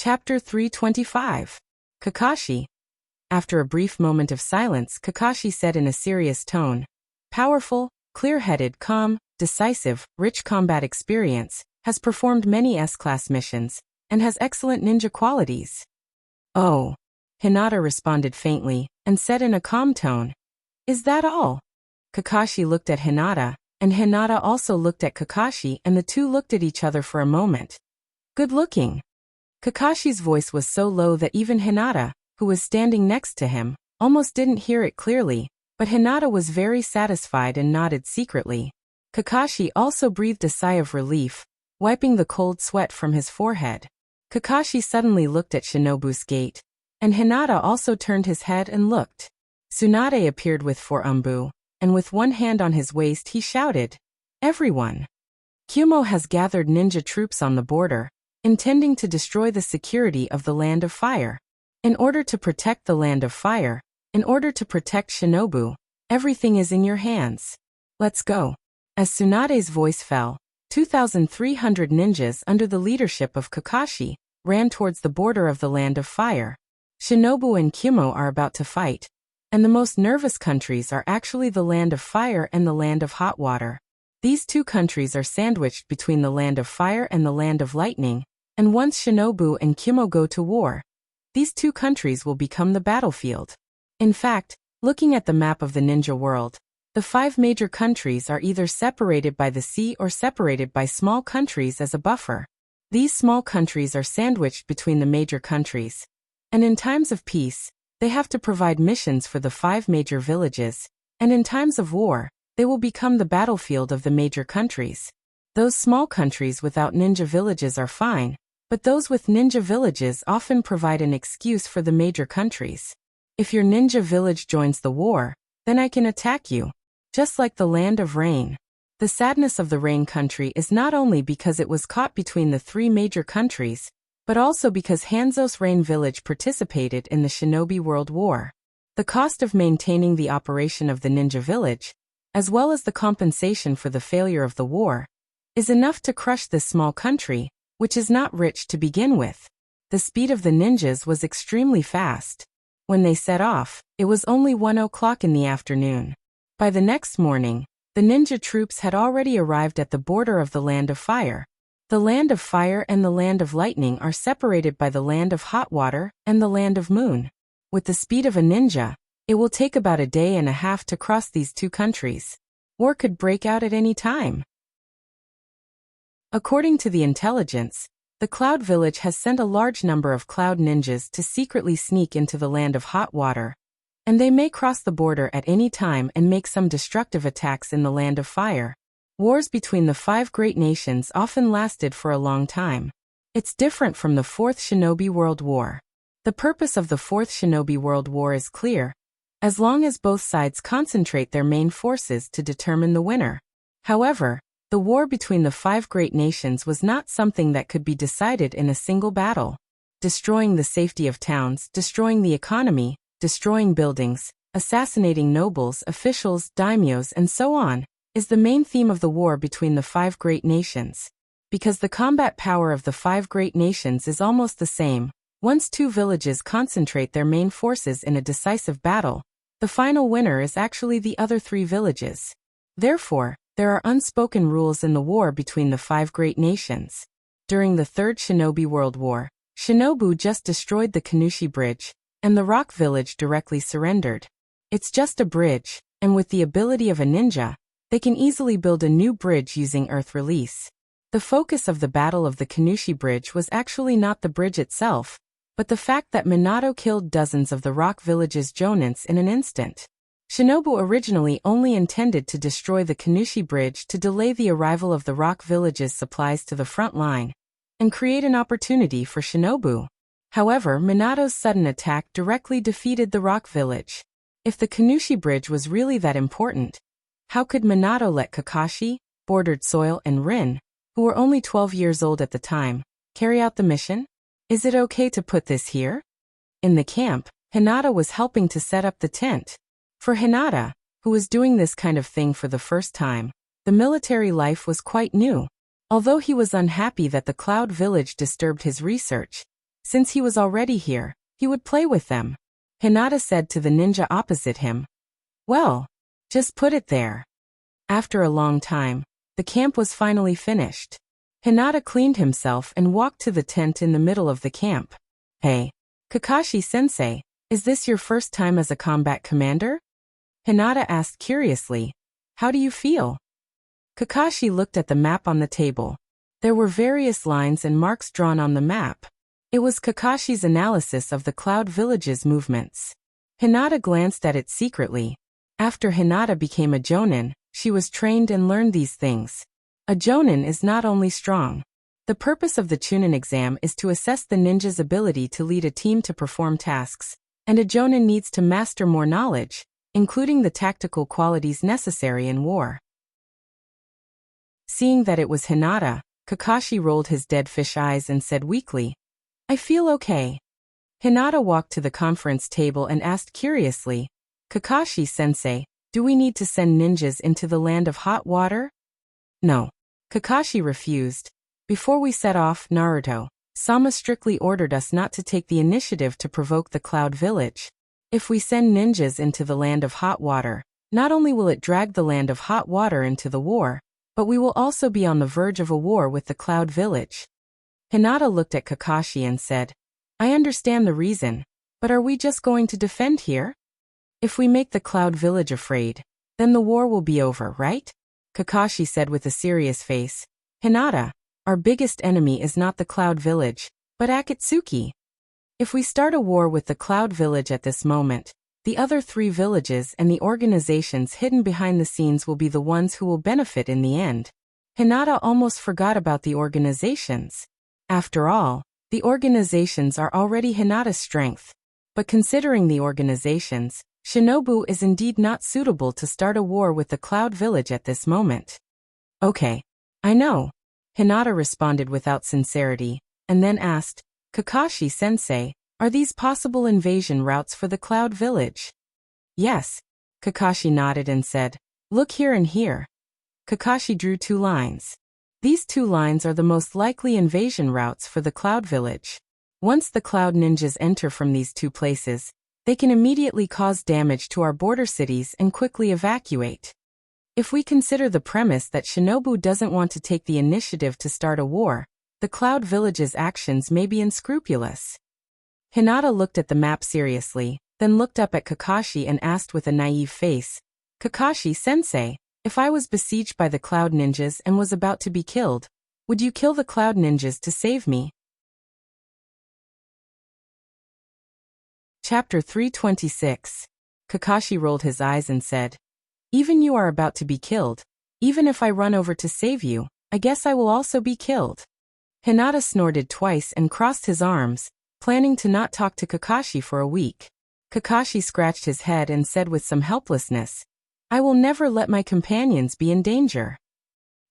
Chapter 325. Kakashi. After a brief moment of silence, Kakashi said in a serious tone, "Powerful, clear-headed, calm, decisive, rich combat experience, has performed many S-class missions, and has excellent ninja qualities." "Oh," Hinata responded faintly, and said in a calm tone, "Is that all?" Kakashi looked at Hinata, and Hinata also looked at Kakashi, and the two looked at each other for a moment. "Good looking." Kakashi's voice was so low that even Hinata, who was standing next to him, almost didn't hear it clearly, but Hinata was very satisfied and nodded secretly. Kakashi also breathed a sigh of relief, wiping the cold sweat from his forehead. Kakashi suddenly looked at Shinobu's gate, and Hinata also turned his head and looked. Tsunade appeared with 4 umbu, and with one hand on his waist he shouted, "Everyone! Kyumo has gathered ninja troops on the border, intending to destroy the security of the Land of Fire. In order to protect the Land of Fire, in order to protect Shinobu, everything is in your hands. Let's go." As Tsunade's voice fell, 2,300 ninjas under the leadership of Kakashi ran towards the border of the Land of Fire. Shinobu and Kyumo are about to fight, and the most nervous countries are actually the Land of Fire and the Land of Hot Water. These two countries are sandwiched between the Land of Fire and the Land of Lightning, and once Shinobu and Kyumo go to war, these two countries will become the battlefield. In fact, looking at the map of the ninja world, the 5 major countries are either separated by the sea or separated by small countries as a buffer. These small countries are sandwiched between the major countries, and in times of peace, they have to provide missions for the 5 major villages, and in times of war, they will become the battlefield of the major countries. Those small countries without ninja villages are fine, but those with ninja villages often provide an excuse for the major countries. If your ninja village joins the war, then I can attack you. Just like the Land of Rain. The sadness of the Rain country is not only because it was caught between the 3 major countries, but also because Hanzo's Rain village participated in the Shinobi World War. The cost of maintaining the operation of the ninja village, as well as the compensation for the failure of the war, is enough to crush this small country, which is not rich to begin with. The speed of the ninjas was extremely fast. When they set off, it was only 1 o'clock in the afternoon. By the next morning, the ninja troops had already arrived at the border of the Land of Fire. The Land of Fire and the Land of Lightning are separated by the Land of Hot Water and the Land of Moon. With the speed of a ninja, it will take about a day and a half to cross these two countries. War could break out at any time. According to the intelligence, the Cloud Village has sent a large number of Cloud ninjas to secretly sneak into the Land of Hot Water, and they may cross the border at any time and make some destructive attacks in the Land of Fire. Wars between the 5 great nations often lasted for a long time. It's different from the 4th Shinobi World War. The purpose of the 4th Shinobi World War is clear, as long as both sides concentrate their main forces to determine the winner. However, the war between the 5 great nations was not something that could be decided in a single battle. Destroying the safety of towns, destroying the economy, destroying buildings, assassinating nobles, officials, daimyos, and so on, is the main theme of the war between the 5 great nations. Because the combat power of the 5 great nations is almost the same, once 2 villages concentrate their main forces in a decisive battle, the final winner is actually the other 3 villages. Therefore, there are unspoken rules in the war between the 5 great nations. During the 3rd Shinobi World War, Shinobu just destroyed the Kanushi Bridge, and the Rock Village directly surrendered. It's just a bridge, and with the ability of a ninja, they can easily build a new bridge using Earth Release. The focus of the Battle of the Kanushi Bridge was actually not the bridge itself, but the fact that Minato killed dozens of the Rock Village's jonins in an instant. Shinobu originally only intended to destroy the Kanushi Bridge to delay the arrival of the Rock Village's supplies to the front line, and create an opportunity for Shinobu. However, Minato's sudden attack directly defeated the Rock Village. If the Kanushi Bridge was really that important, how could Minato let Kakashi, Bordered Soil, and Rin, who were only 12 years old at the time, carry out the mission? Is it okay to put this here? In the camp, Hinata was helping to set up the tent. For Hinata, who was doing this kind of thing for the first time, the military life was quite new. Although he was unhappy that the Cloud Village disturbed his research, Since he was already here, he would play with them. Hinata said to the ninja opposite him. Well, just put it there. After a long time, the camp was finally finished. Hinata cleaned himself and walked to the tent in the middle of the camp. Hey, Kakashi-sensei, is this your first time as a combat commander? Hinata asked curiously. How do you feel? Kakashi looked at the map on the table. There were various lines and marks drawn on the map. It was Kakashi's analysis of the Cloud Village's movements. Hinata glanced at it secretly. After Hinata became a jonin, she was trained and learned these things. A jonin is not only strong. The purpose of the Chunin exam is to assess the ninja's ability to lead a team to perform tasks, and a jonin needs to master more knowledge, including the tactical qualities necessary in war. Seeing that it was Hinata, Kakashi rolled his dead fish eyes and said weakly, I feel okay. Hinata walked to the conference table and asked curiously, Kakashi-sensei, do we need to send ninjas into the land of hot water? No. Kakashi refused. Before we set off, Naruto, Sama strictly ordered us not to take the initiative to provoke the Cloud Village. If we send ninjas into the land of hot water, not only will it drag the land of hot water into the war, but we will also be on the verge of a war with the Cloud Village. Hinata looked at Kakashi and said, I understand the reason, but are we just going to defend here? If we make the Cloud Village afraid, then the war will be over, right? Kakashi said with a serious face. Hinata, our biggest enemy is not the Cloud Village, but Akatsuki. If we start a war with the Cloud Village at this moment, the other 3 villages and the organizations hidden behind the scenes will be the ones who will benefit in the end. Hinata almost forgot about the organizations. After all, the organizations are already Hinata's strength. But considering the organizations, Shinobu is indeed not suitable to start a war with the Cloud Village at this moment. Okay, I know. Hinata responded without sincerity, and then asked, Kakashi-sensei, are these possible invasion routes for the Cloud Village? Yes. Kakashi nodded and said, look here and here. Kakashi drew 2 lines. These 2 lines are the most likely invasion routes for the Cloud Village. Once the Cloud Ninjas enter from these 2 places, they can immediately cause damage to our border cities and quickly evacuate. If we consider the premise that Shinobu doesn't want to take the initiative to start a war, the Cloud Village's actions may be unscrupulous. Hinata looked at the map seriously, then looked up at Kakashi and asked with a naive face, Kakashi-sensei, if I was besieged by the Cloud Ninjas and was about to be killed, would you kill the Cloud Ninjas to save me? Chapter 326. Kakashi rolled his eyes and said, even you are about to be killed. Even if I run over to save you, I guess I will also be killed. Hinata snorted twice and crossed his arms, planning to not talk to Kakashi for a week. Kakashi scratched his head and said with some helplessness, I will never let my companions be in danger.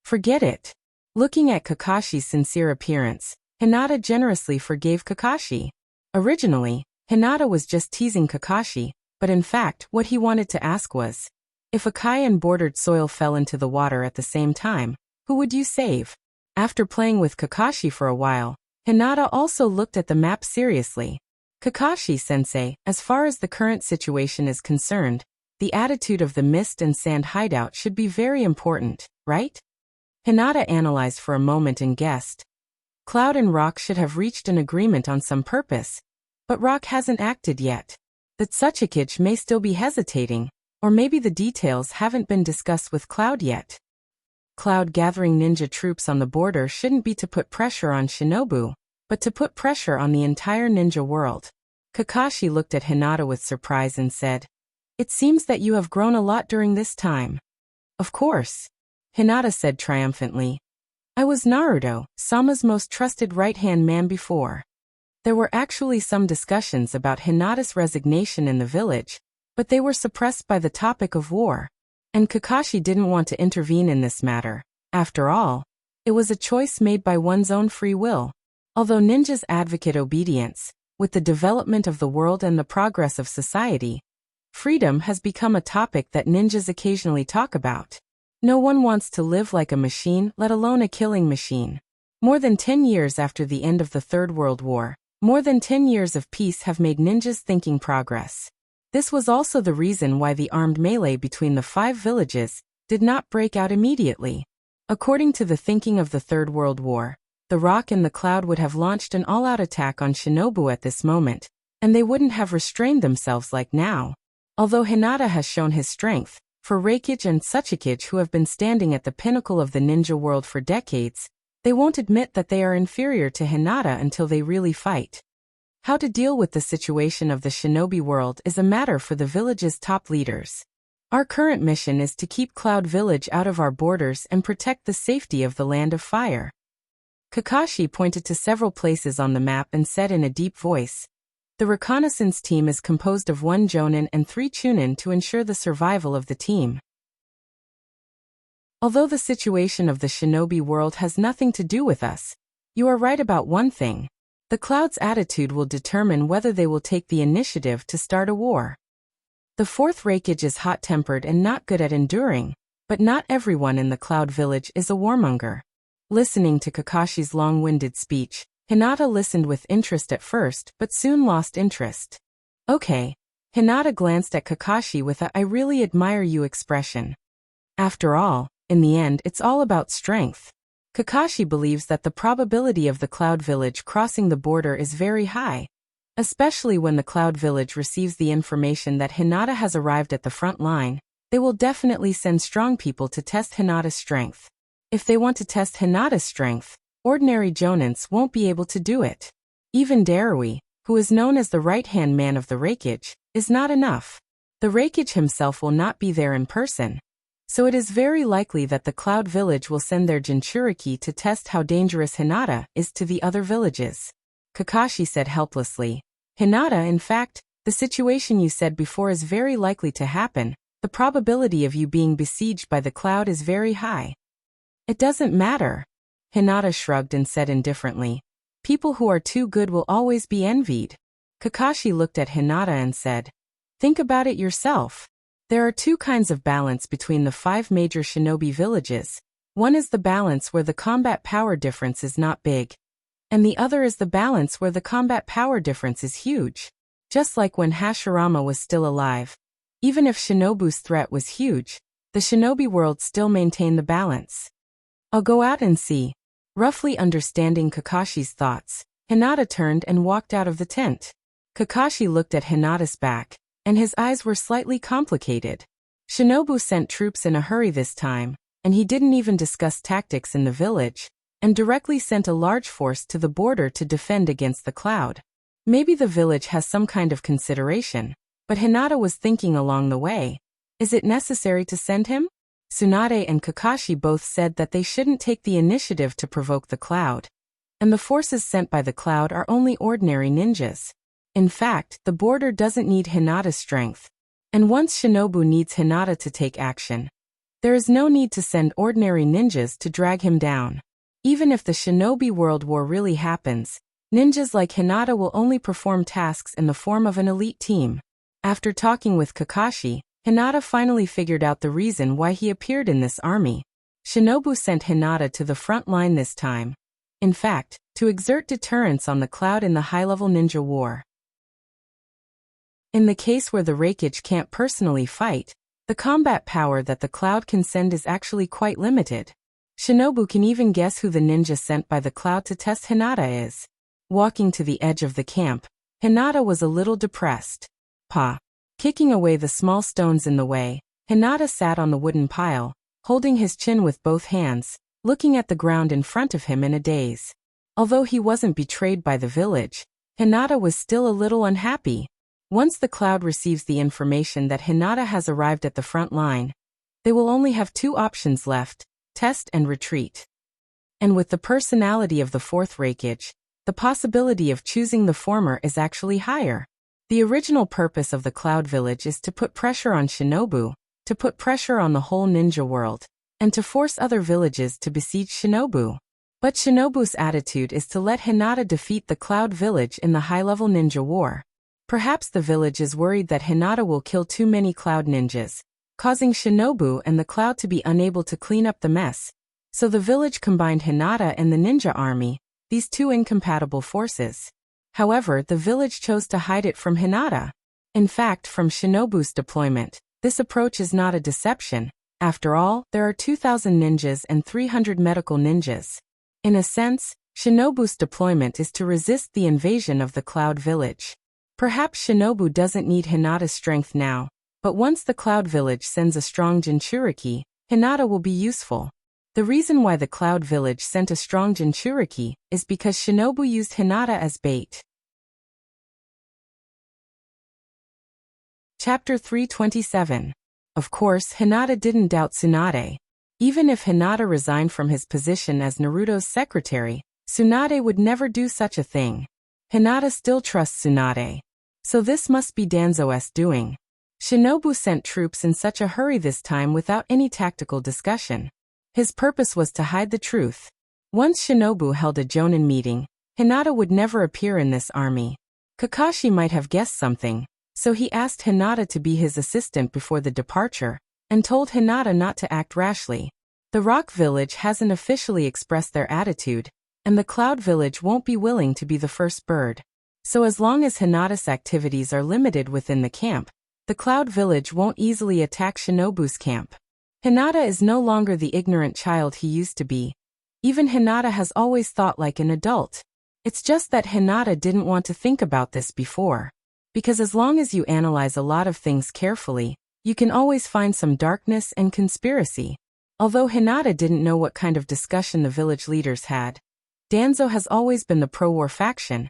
Forget it. Looking at Kakashi's sincere appearance, Hinata generously forgave Kakashi. Originally, Hinata was just teasing Kakashi, but in fact what he wanted to ask was, if a cayenne-bordered soil fell into the water at the same time, who would you save? After playing with Kakashi for a while, Hinata also looked at the map seriously. Kakashi-sensei, as far as the current situation is concerned, the attitude of the mist and sand hideout should be very important, right? Hinata analyzed for a moment and guessed. Cloud and Rock should have reached an agreement on some purpose, but Rock hasn't acted yet. The Tsuchikage may still be hesitating, or maybe the details haven't been discussed with Cloud yet. Cloud gathering ninja troops on the border shouldn't be to put pressure on Shinobu, but to put pressure on the entire ninja world. Kakashi looked at Hinata with surprise and said, it seems that you have grown a lot during this time. Of course. Hinata said triumphantly. I was Naruto, Sama's most trusted right-hand man before. There were actually some discussions about Hinata's resignation in the village, but they were suppressed by the topic of war. And Kakashi didn't want to intervene in this matter. After all, it was a choice made by one's own free will. Although ninjas advocate obedience, with the development of the world and the progress of society, freedom has become a topic that ninjas occasionally talk about. No one wants to live like a machine, let alone a killing machine. More than 10 years after the end of the Third World War, More than 10 years of peace have made ninjas thinking progress. This was also the reason why the armed melee between the 5 villages did not break out immediately. According to the thinking of the Third World War, the Rock and the Cloud would have launched an all-out attack on Shinobu at this moment, and they wouldn't have restrained themselves like now. Although Hinata has shown his strength, for Reikage and Tsuchikage, who have been standing at the pinnacle of the ninja world for decades, they won't admit that they are inferior to Hinata until they really fight. How to deal with the situation of the shinobi world is a matter for the village's top leaders. Our current mission is to keep Cloud Village out of our borders and protect the safety of the Land of Fire. Kakashi pointed to several places on the map and said in a deep voice, "The reconnaissance team is composed of 1 Jonin and 3 Chunin to ensure the survival of the team." Although the situation of the shinobi world has nothing to do with us, you are right about one thing. The Cloud's attitude will determine whether they will take the initiative to start a war. The 4th Reikage is hot-tempered and not good at enduring, but not everyone in the Cloud Village is a warmonger. Listening to Kakashi's long-winded speech, Hinata listened with interest at first but soon lost interest. Okay. Hinata glanced at Kakashi with a "I really admire you" expression. After all, in the end it's all about strength. Kakashi believes that the probability of the Cloud Village crossing the border is very high, especially when the Cloud Village receives the information that Hinata has arrived at the front line. They will definitely send strong people to test Hinata's strength. If they want to test Hinata's strength, ordinary Jonins won't be able to do it. Even Darui, who is known as the right-hand man of the Reikage, is not enough. The Reikage himself will not be there in person, so it is very likely that the Cloud Village will send their Jinchuriki to test how dangerous Hinata is to the other villages. Kakashi said helplessly, "Hinata, in fact, the situation you said before is very likely to happen. The probability of you being besieged by the Cloud is very high." "It doesn't matter." Hinata shrugged and said indifferently, "People who are too good will always be envied." Kakashi looked at Hinata and said, "Think about it yourself. There are 2 kinds of balance between the 5 major shinobi villages. One is the balance where the combat power difference is not big, and the other is the balance where the combat power difference is huge. Just like when Hashirama was still alive. Even if Shinobu's threat was huge, the shinobi world still maintained the balance. I'll go out and see." Roughly understanding Kakashi's thoughts, Hinata turned and walked out of the tent. Kakashi looked at Hinata's back, and his eyes were slightly complicated. Shinobu sent troops in a hurry this time, and he didn't even discuss tactics in the village, and directly sent a large force to the border to defend against the Cloud. Maybe the village has some kind of consideration, but Hinata was thinking along the way, is it necessary to send him? Tsunade and Kakashi both said that they shouldn't take the initiative to provoke the Cloud, and the forces sent by the Cloud are only ordinary ninjas. In fact, the border doesn't need Hinata's strength, and once Shinobu needs Hinata to take action, there is no need to send ordinary ninjas to drag him down. Even if the Shinobi World War really happens, ninjas like Hinata will only perform tasks in the form of an elite team. After talking with Kakashi, Hinata finally figured out the reason why he appeared in this army. Shinobu sent Hinata to the front line this time. In fact, to exert deterrence on the Cloud in the high-level ninja war. In the case where the Reikage can't personally fight, the combat power that the Cloud can send is actually quite limited. Shinobu can even guess who the ninja sent by the Cloud to test Hinata is. Walking to the edge of the camp, Hinata was a little depressed. Kicking away the small stones in the way, Hinata sat on the wooden pile, holding his chin with both hands, looking at the ground in front of him in a daze. Although he wasn't betrayed by the village, Hinata was still a little unhappy. Once the Cloud receives the information that Hinata has arrived at the front line, they will only have 2 options left, test and retreat. And with the personality of the 4th Reikage, the possibility of choosing the former is actually higher. The original purpose of the Cloud Village is to put pressure on Shinobu, to put pressure on the whole ninja world, and to force other villages to besiege Shinobu. But Shinobu's attitude is to let Hinata defeat the Cloud Village in the high-level ninja war. Perhaps the village is worried that Hinata will kill too many Cloud ninjas, causing Shinobu and the Cloud to be unable to clean up the mess. So the village combined Hinata and the ninja army, these 2 incompatible forces. However, the village chose to hide it from Hinata. In fact, from Shinobu's deployment, this approach is not a deception. After all, there are 2,000 ninjas and 300 medical ninjas. In a sense, Shinobu's deployment is to resist the invasion of the Cloud Village. Perhaps Shinobu doesn't need Hinata's strength now, but once the Cloud Village sends a strong Jinchuriki, Hinata will be useful. The reason why the Cloud Village sent a strong Jinchuriki is because Shinobu used Hinata as bait. Chapter 327. Of course, Hinata didn't doubt Tsunade. Even if Hinata resigned from his position as Naruto's secretary, Tsunade would never do such a thing. Hinata still trusts Tsunade. So this must be Danzo's doing. Shinobu sent troops in such a hurry this time without any tactical discussion. His purpose was to hide the truth. Once Shinobu held a Jonin meeting, Hinata would never appear in this army. Kakashi might have guessed something, so he asked Hinata to be his assistant before the departure, and told Hinata not to act rashly. The Rock Village hasn't officially expressed their attitude, and the Cloud Village won't be willing to be the first bird. So as long as Hinata's activities are limited within the camp, the Cloud Village won't easily attack Shinobu's camp. Hinata is no longer the ignorant child he used to be. Even Hinata has always thought like an adult. It's just that Hinata didn't want to think about this before. Because as long as you analyze a lot of things carefully, you can always find some darkness and conspiracy. Although Hinata didn't know what kind of discussion the village leaders had, Danzo has always been the pro-war faction,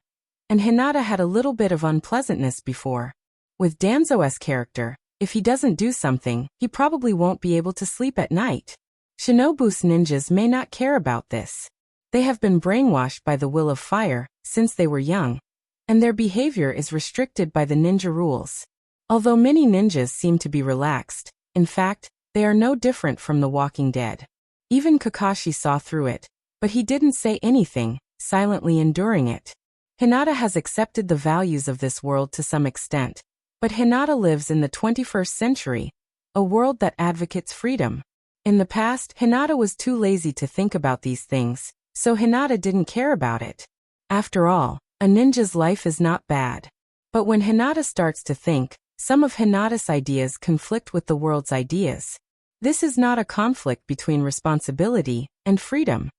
and Hinata had a little bit of unpleasantness before. With Danzo's character, if he doesn't do something, he probably won't be able to sleep at night. Shinobu's ninjas may not care about this. They have been brainwashed by the will of fire since they were young, and their behavior is restricted by the ninja rules. Although many ninjas seem to be relaxed, in fact, they are no different from the Walking Dead. Even Kakashi saw through it, but he didn't say anything, silently enduring it. Hinata has accepted the values of this world to some extent, but Hinata lives in the 21st century, a world that advocates freedom. In the past, Hinata was too lazy to think about these things, so Hinata didn't care about it. After all, a ninja's life is not bad. But when Hinata starts to think, some of Hinata's ideas conflict with the world's ideas. This is not a conflict between responsibility and freedom.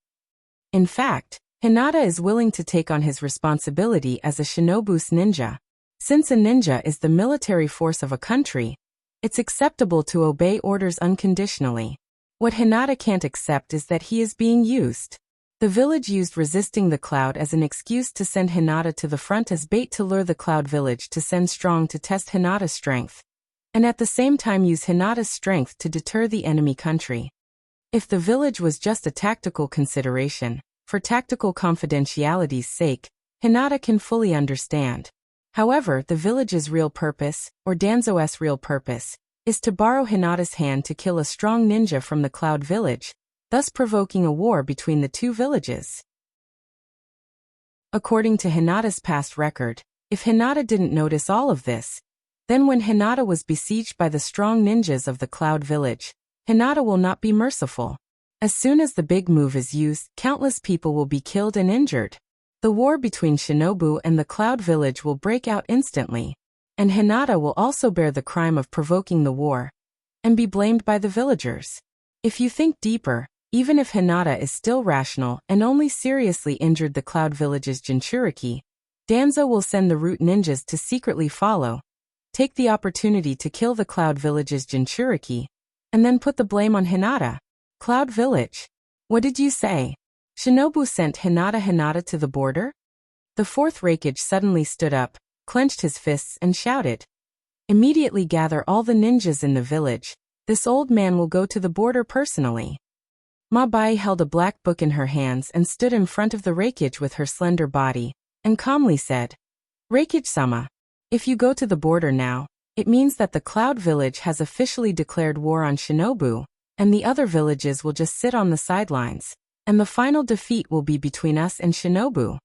In fact, Hinata is willing to take on his responsibility as a Shinobu's ninja. Since a ninja is the military force of a country, it's acceptable to obey orders unconditionally. What Hinata can't accept is that he is being used. The village used resisting the Cloud as an excuse to send Hinata to the front as bait to lure the Cloud Village to send strong to test Hinata's strength, and at the same time use Hinata's strength to deter the enemy country. If the village was just a tactical consideration, for tactical confidentiality's sake, Hinata can fully understand. However, the village's real purpose, or Danzo's real purpose, is to borrow Hinata's hand to kill a strong ninja from the Cloud Village, thus provoking a war between the two villages. According to Hinata's past record, if Hinata didn't notice all of this, then when Hinata was besieged by the strong ninjas of the Cloud Village, Hinata will not be merciful. As soon as the big move is used, countless people will be killed and injured. The war between Shinobu and the Cloud Village will break out instantly, and Hinata will also bear the crime of provoking the war, and be blamed by the villagers. If you think deeper, even if Hinata is still rational and only seriously injured the Cloud Village's Jinchuriki, Danzo will send the root ninjas to secretly follow, take the opportunity to kill the Cloud Village's Jinchuriki, and then put the blame on Hinata. Cloud Village. What did you say? Shinobu sent Hinata to the border? The fourth Raikage suddenly stood up, clenched his fists and shouted. Immediately gather all the ninjas in the village. This old man will go to the border personally. Mabai held a black book in her hands and stood in front of the Raikage with her slender body, and calmly said, Raikage-sama, if you go to the border now, it means that the Cloud Village has officially declared war on Shinobu, and the other villages will just sit on the sidelines, and the final defeat will be between us and Shinobu.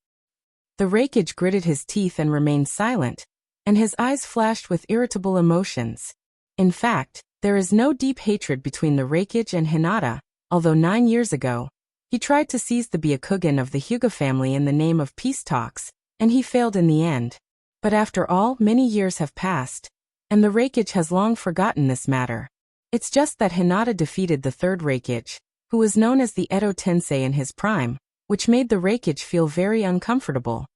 The Raikage gritted his teeth and remained silent, and his eyes flashed with irritable emotions. In fact, there is no deep hatred between the Raikage and Hinata, although 9 years ago, he tried to seize the Byakugan of the Hyuga family in the name of peace talks, and he failed in the end. But after all, many years have passed, and the Reikage has long forgotten this matter. It's just that Hinata defeated the third Reikage, who was known as the Edo Tensei in his prime, which made the Reikage feel very uncomfortable.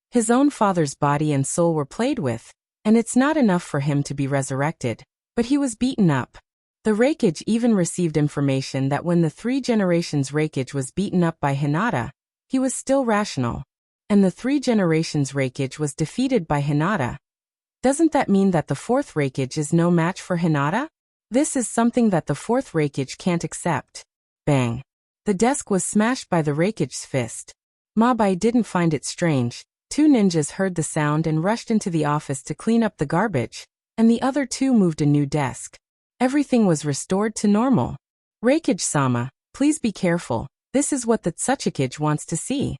His own father's body and soul were played with, and it's not enough for him to be resurrected, but he was beaten up. The Reikage even received information that when the 3 generations Reikage was beaten up by Hinata, he was still rational. And the 3 generations Reikage was defeated by Hinata. Doesn't that mean that the 4th Reikage is no match for Hinata? This is something that the 4th Reikage can't accept. Bang. The desk was smashed by the Reikage's fist. Mabai didn't find it strange. 2 ninjas heard the sound and rushed into the office to clean up the garbage, and the other 2 moved a new desk. Everything was restored to normal. Reikage-sama, please be careful. This is what the Tsuchikage wants to see.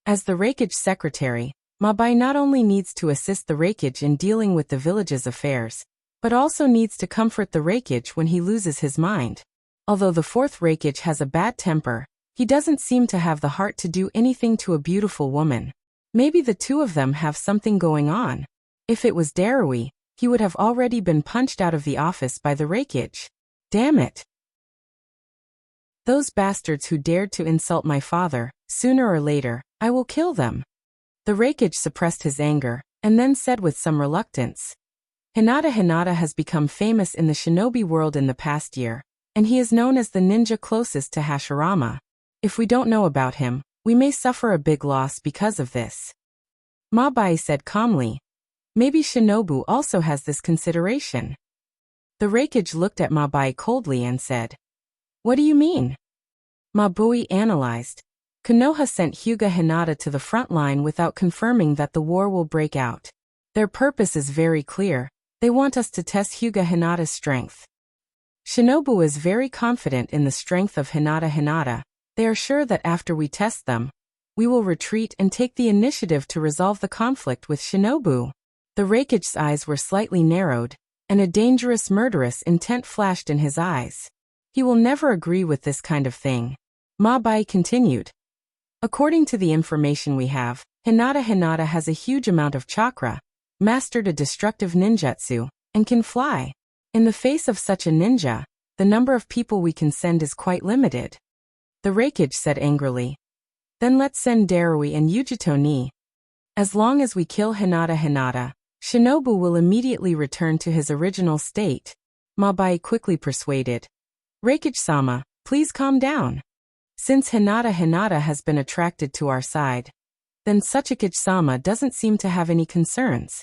As the Reikage secretary, Mabai not only needs to assist the Reikage in dealing with the village's affairs, but also needs to comfort the Reikage when he loses his mind. Although the 4th Reikage has a bad temper, he doesn't seem to have the heart to do anything to a beautiful woman. Maybe the 2 of them have something going on. If it was Darui, he would have already been punched out of the office by the Reikage. Damn it. Those bastards who dared to insult my father, sooner or later, I will kill them. The Reikage suppressed his anger, and then said with some reluctance. Hinata has become famous in the shinobi world in the past year, and he is known as the ninja closest to Hashirama. If we don't know about him, we may suffer a big loss because of this. Mabai said calmly. Maybe Shinobu also has this consideration. The Reikage looked at Mabai coldly and said, "What do you mean?" Mabui analyzed. Konoha sent Hyuga Hinata to the front line without confirming that the war will break out. Their purpose is very clear. They want us to test Hyuga Hinata's strength. Shinobu is very confident in the strength of Hinata. They are sure that after we test them, we will retreat and take the initiative to resolve the conflict with Shinobu. The Reikage's eyes were slightly narrowed, and a dangerous murderous intent flashed in his eyes. He will never agree with this kind of thing. Mabai continued. According to the information we have, Hinata has a huge amount of chakra, mastered a destructive ninjutsu, and can fly. In the face of such a ninja, the number of people we can send is quite limited. The Reikage said angrily. Then let's send Darui and Yujito ni. As long as we kill Hinata, Shinobu will immediately return to his original state. Mabai quickly persuaded. Reikage-sama, please calm down. Since Hinata has been attracted to our side, then Tsuchikage-sama doesn't seem to have any concerns.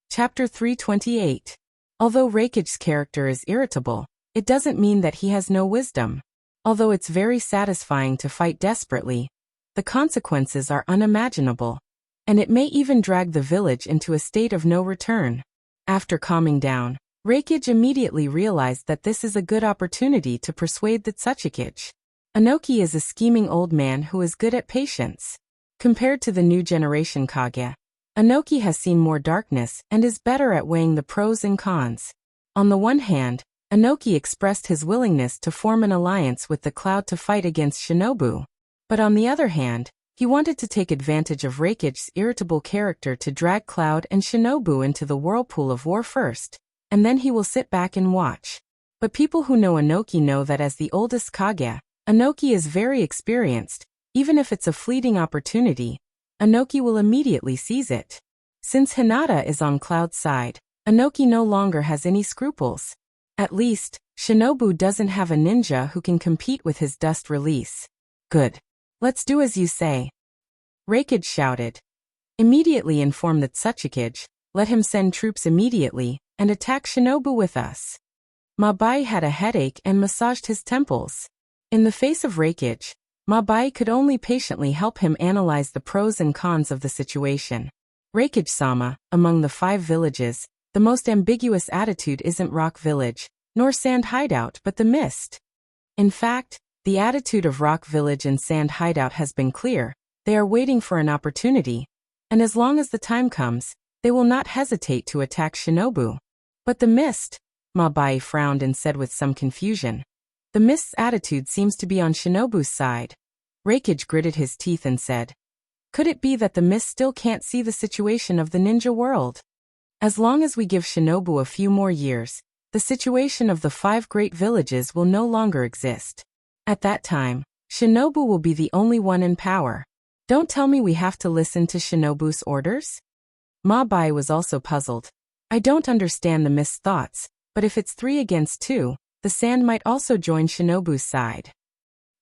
Chapter 328. Although Reikage's character is irritable, it doesn't mean that he has no wisdom. Although it's very satisfying to fight desperately, the consequences are unimaginable, and it may even drag the village into a state of no return. After calming down, Reikage immediately realized that this is a good opportunity to persuade the Tsuchikage. Anoki is a scheming old man who is good at patience. Compared to the new generation Kage, Anoki has seen more darkness and is better at weighing the pros and cons. On the one hand, Anoki expressed his willingness to form an alliance with the Cloud to fight against Shinobu. But on the other hand, he wanted to take advantage of Reikage's irritable character to drag Cloud and Shinobu into the whirlpool of war first, and then he will sit back and watch. But people who know Anoki know that as the oldest Kage, Anoki is very experienced. Even if it's a fleeting opportunity, Anoki will immediately seize it. Since Hinata is on Cloud's side, Anoki no longer has any scruples. At least, Shinobu doesn't have a ninja who can compete with his dust release. Good. Let's do as you say. Reikage shouted. Immediately inform the Tsuchikage, let him send troops immediately, and attack Shinobu with us. Mabai had a headache and massaged his temples. In the face of Reikage, Mabai could only patiently help him analyze the pros and cons of the situation. Reikage-sama, among the 5 villages, the most ambiguous attitude isn't Rock Village, nor Sand Hideout but the Mist. In fact, the attitude of Rock Village and Sand Hideout has been clear. They are waiting for an opportunity, and as long as the time comes, they will not hesitate to attack Shinobu. But the Mist, Mabai frowned and said with some confusion. The Mist's attitude seems to be on Shinobu's side. Reikage gritted his teeth and said, "Could it be that the mist still can't see the situation of the ninja world? As long as we give Shinobu a few more years, the situation of the 5 great villages will no longer exist. At that time, Shinobu will be the only one in power. Don't tell me we have to listen to Shinobu's orders?" Ma Bai was also puzzled. "I don't understand the mist's thoughts, but if it's 3 against 2, the sand might also join Shinobu's side."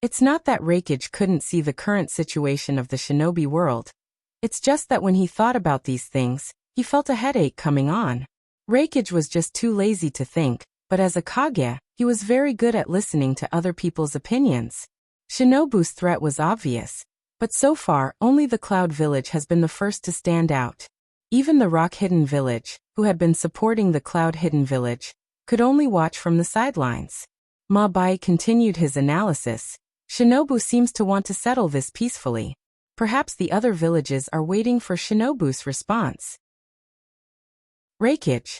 It's not that Reikage couldn't see the current situation of the shinobi world. It's just that when he thought about these things, he felt a headache coming on. Reikage was just too lazy to think, but as a Kage, he was very good at listening to other people's opinions. Shinobu's threat was obvious, but so far only the Cloud Village has been the first to stand out. Even the Rock Hidden Village, who had been supporting the Cloud Hidden Village, could only watch from the sidelines. Ma Bai continued his analysis. Shinobu seems to want to settle this peacefully. Perhaps the other villages are waiting for Shinobu's response. Reikage.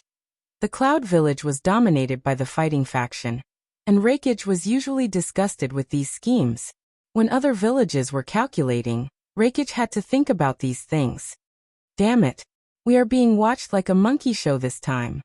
The Cloud Village was dominated by the fighting faction, and Reikage was usually disgusted with these schemes. When other villages were calculating, Reikage had to think about these things. Damn it. We are being watched like a monkey show this time.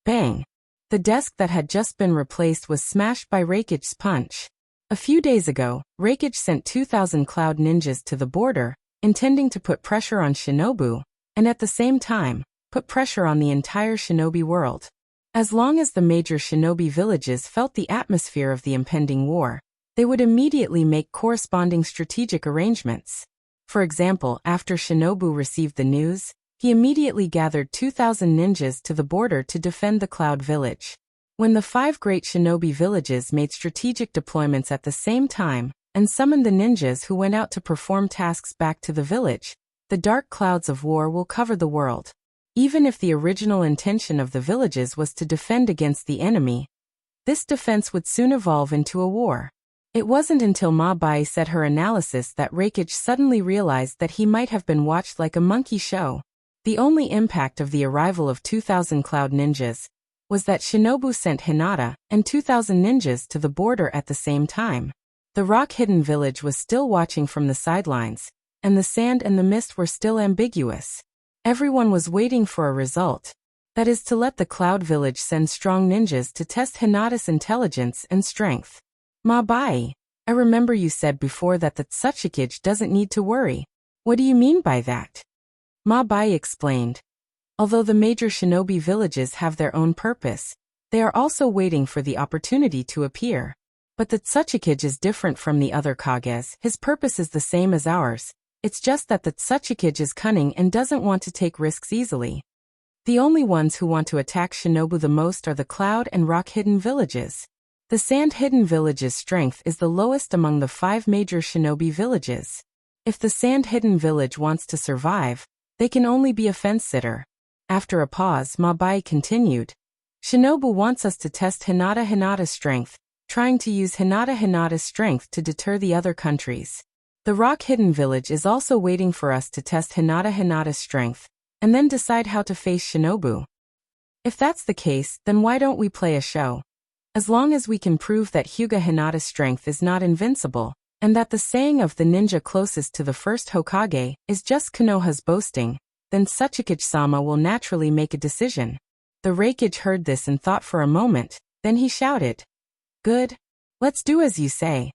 Bang. The desk that had just been replaced was smashed by Reikage's punch. A few days ago, Reikage sent 2,000 cloud ninjas to the border, intending to put pressure on Shinobu, and at the same time, put pressure on the entire shinobi world. As long as the major shinobi villages felt the atmosphere of the impending war, they would immediately make corresponding strategic arrangements. For example, after Shinobu received the news, he immediately gathered 2,000 ninjas to the border to defend the Cloud Village. When the 5 great shinobi villages made strategic deployments at the same time, and summoned the ninjas who went out to perform tasks back to the village, the dark clouds of war will cover the world. Even if the original intention of the villages was to defend against the enemy, this defense would soon evolve into a war. It wasn't until Ma Bai said her analysis that Reikage suddenly realized that he might have been watched like a monkey show. The only impact of the arrival of 2,000 cloud ninjas was that Shinobu sent Hinata and 2,000 ninjas to the border at the same time. The Rock Hidden Village was still watching from the sidelines, and the sand and the mist were still ambiguous. Everyone was waiting for a result. That is to let the Cloud Village send strong ninjas to test Hinata's intelligence and strength. Ma Bai, I remember you said before that the Tsuchikage doesn't need to worry. What do you mean by that? Ma Bai explained. Although the major shinobi villages have their own purpose, they are also waiting for the opportunity to appear. But the Tsuchikage is different from the other Kages. His purpose is the same as ours. It's just that the Tsuchikage is cunning and doesn't want to take risks easily. The only ones who want to attack Shinobu the most are the Cloud and Rock Hidden Villages. The Sand Hidden Village's strength is the lowest among the 5 major shinobi villages. If the Sand Hidden Village wants to survive, they can only be a fence-sitter. After a pause, Ma Bai continued. Shinobu wants us to test Hinata's strength, trying to use Hinata's strength to deter the other countries. The Rock Hidden Village is also waiting for us to test Hinata's strength, and then decide how to face Shinobu. If that's the case, then why don't we play a show? As long as we can prove that Hyuga Hinata's strength is not invincible, and that the saying of the ninja closest to the first Hokage is just Konoha's boasting, then Tsuchikage-sama will naturally make a decision. The Reikage heard this and thought for a moment, then he shouted. Good. Let's do as you say.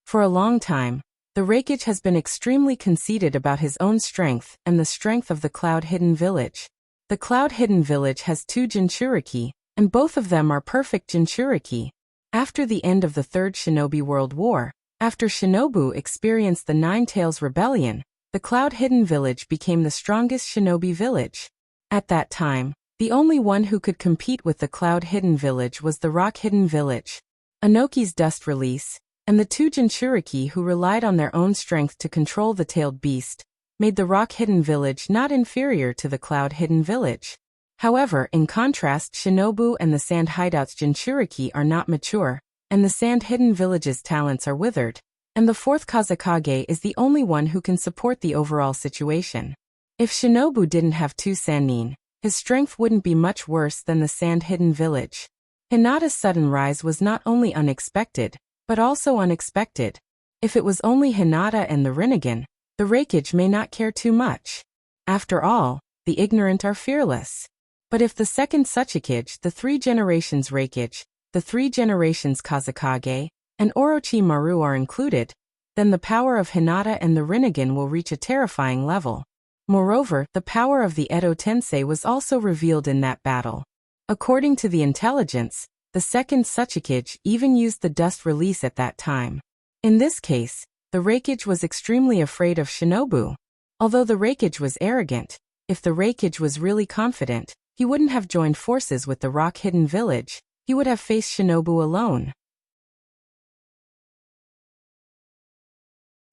For a long time, the Reikage has been extremely conceited about his own strength and the strength of the Cloud Hidden Village. The Cloud Hidden Village has 2 Jinchuriki, and both of them are perfect Jinchuriki. After the end of the Third Shinobi World War, after Shinobu experienced the Nine Tails Rebellion, the Cloud Hidden Village became the strongest shinobi village. At that time, the only one who could compete with the Cloud Hidden Village was the Rock Hidden Village. Anoki's dust release, and the 2 Jinchuriki who relied on their own strength to control the tailed beast, made the Rock Hidden Village not inferior to the Cloud Hidden Village. However, in contrast, Shinobu and the Sand Hideout's Jinchuriki are not mature, and the Sand Hidden Village's talents are withered, and the 4th Kazekage is the only one who can support the overall situation. If Shinobu didn't have 2 Sannin, his strength wouldn't be much worse than the Sand Hidden Village. Hinata's sudden rise was not only unexpected, but also unexpected. If it was only Hinata and the Rinnegan, the Reikage may not care too much. After all, the ignorant are fearless. But if the second Tsuchikage, the 3 generations Reikage, the 3 generations Kazekage, and Orochimaru are included, then the power of Hinata and the Rinnegan will reach a terrifying level. Moreover, the power of the Edo Tensei was also revealed in that battle. According to the intelligence, the second Tsuchikage even used the dust release at that time. In this case, the Reikage was extremely afraid of Shinobu. Although the Reikage was arrogant, if the Reikage was really confident, he wouldn't have joined forces with the rock-hidden village, he would have faced Shinobu alone.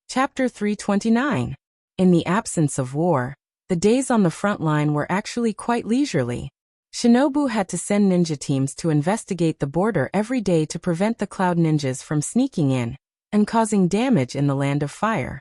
Chapter 329. In the absence of war, the days on the front line were actually quite leisurely. Shinobu had to send ninja teams to investigate the border every day to prevent the Cloud Ninjas from sneaking in and causing damage in the Land of Fire.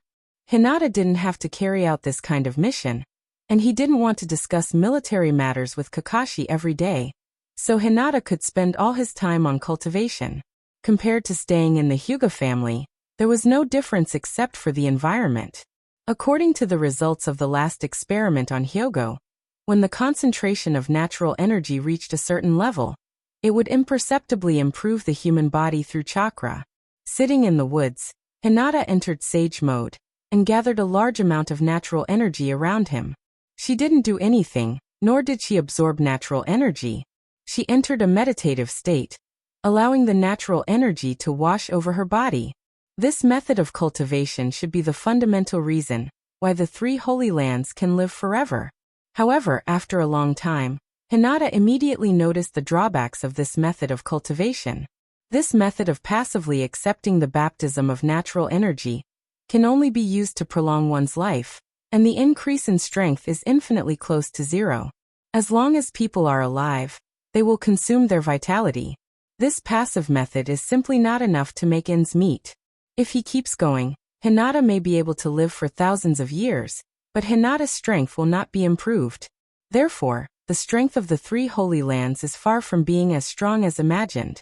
Hinata didn't have to carry out this kind of mission, and he didn't want to discuss military matters with Kakashi every day, so Hinata could spend all his time on cultivation. Compared to staying in the Hyuga family, there was no difference except for the environment. According to the results of the last experiment on Hyogo, when the concentration of natural energy reached a certain level, it would imperceptibly improve the human body through chakra. Sitting in the woods, Hinata entered sage mode and gathered a large amount of natural energy around him. She didn't do anything, nor did she absorb natural energy. She entered a meditative state, allowing the natural energy to wash over her body. This method of cultivation should be the fundamental reason why the 3 Holy Lands can live forever. However, after a long time, Hinata immediately noticed the drawbacks of this method of cultivation. This method of passively accepting the baptism of natural energy can only be used to prolong one's life, and the increase in strength is infinitely close to zero. As long as people are alive, they will consume their vitality. This passive method is simply not enough to make ends meet. If he keeps going, Hinata may be able to live for thousands of years, but Hinata's strength will not be improved. Therefore, the strength of the 3 Holy Lands is far from being as strong as imagined.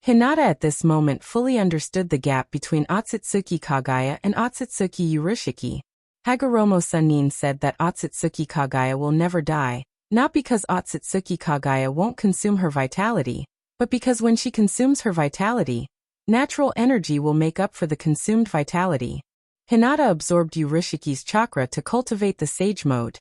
Hinata at this moment fully understood the gap between Otsutsuki Kagaya and Otsutsuki Urashiki. Hagoromo Sannin said that Otsutsuki Kagaya will never die, not because Otsutsuki Kagaya won't consume her vitality, but because when she consumes her vitality, natural energy will make up for the consumed vitality. Hinata absorbed Urashiki's chakra to cultivate the sage mode,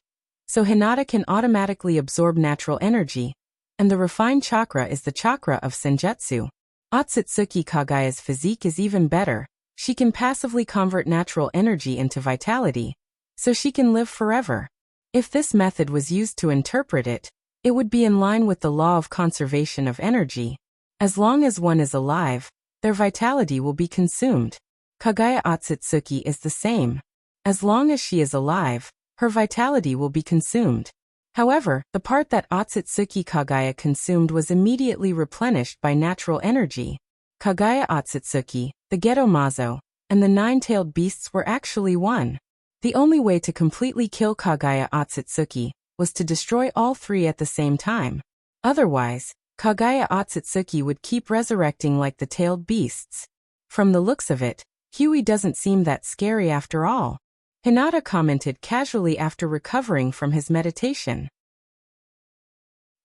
so Hinata can automatically absorb natural energy, and the refined chakra is the chakra of Senjutsu. Otsutsuki Kagaya's physique is even better. She can passively convert natural energy into vitality, so she can live forever. If this method was used to interpret it, it would be in line with the law of conservation of energy. As long as one is alive, their vitality will be consumed. Kagaya Otsutsuki is the same. As long as she is alive, her vitality will be consumed. However, the part that Otsutsuki Kagaya consumed was immediately replenished by natural energy. Kagaya Otsutsuki, the Geto Mazo, and the 9-tailed beasts were actually one. The only way to completely kill Kagaya Otsutsuki was to destroy all 3 at the same time. Otherwise, Kagaya Otsutsuki would keep resurrecting like the tailed beasts. From the looks of it, Huey doesn't seem that scary after all. Hinata commented casually after recovering from his meditation.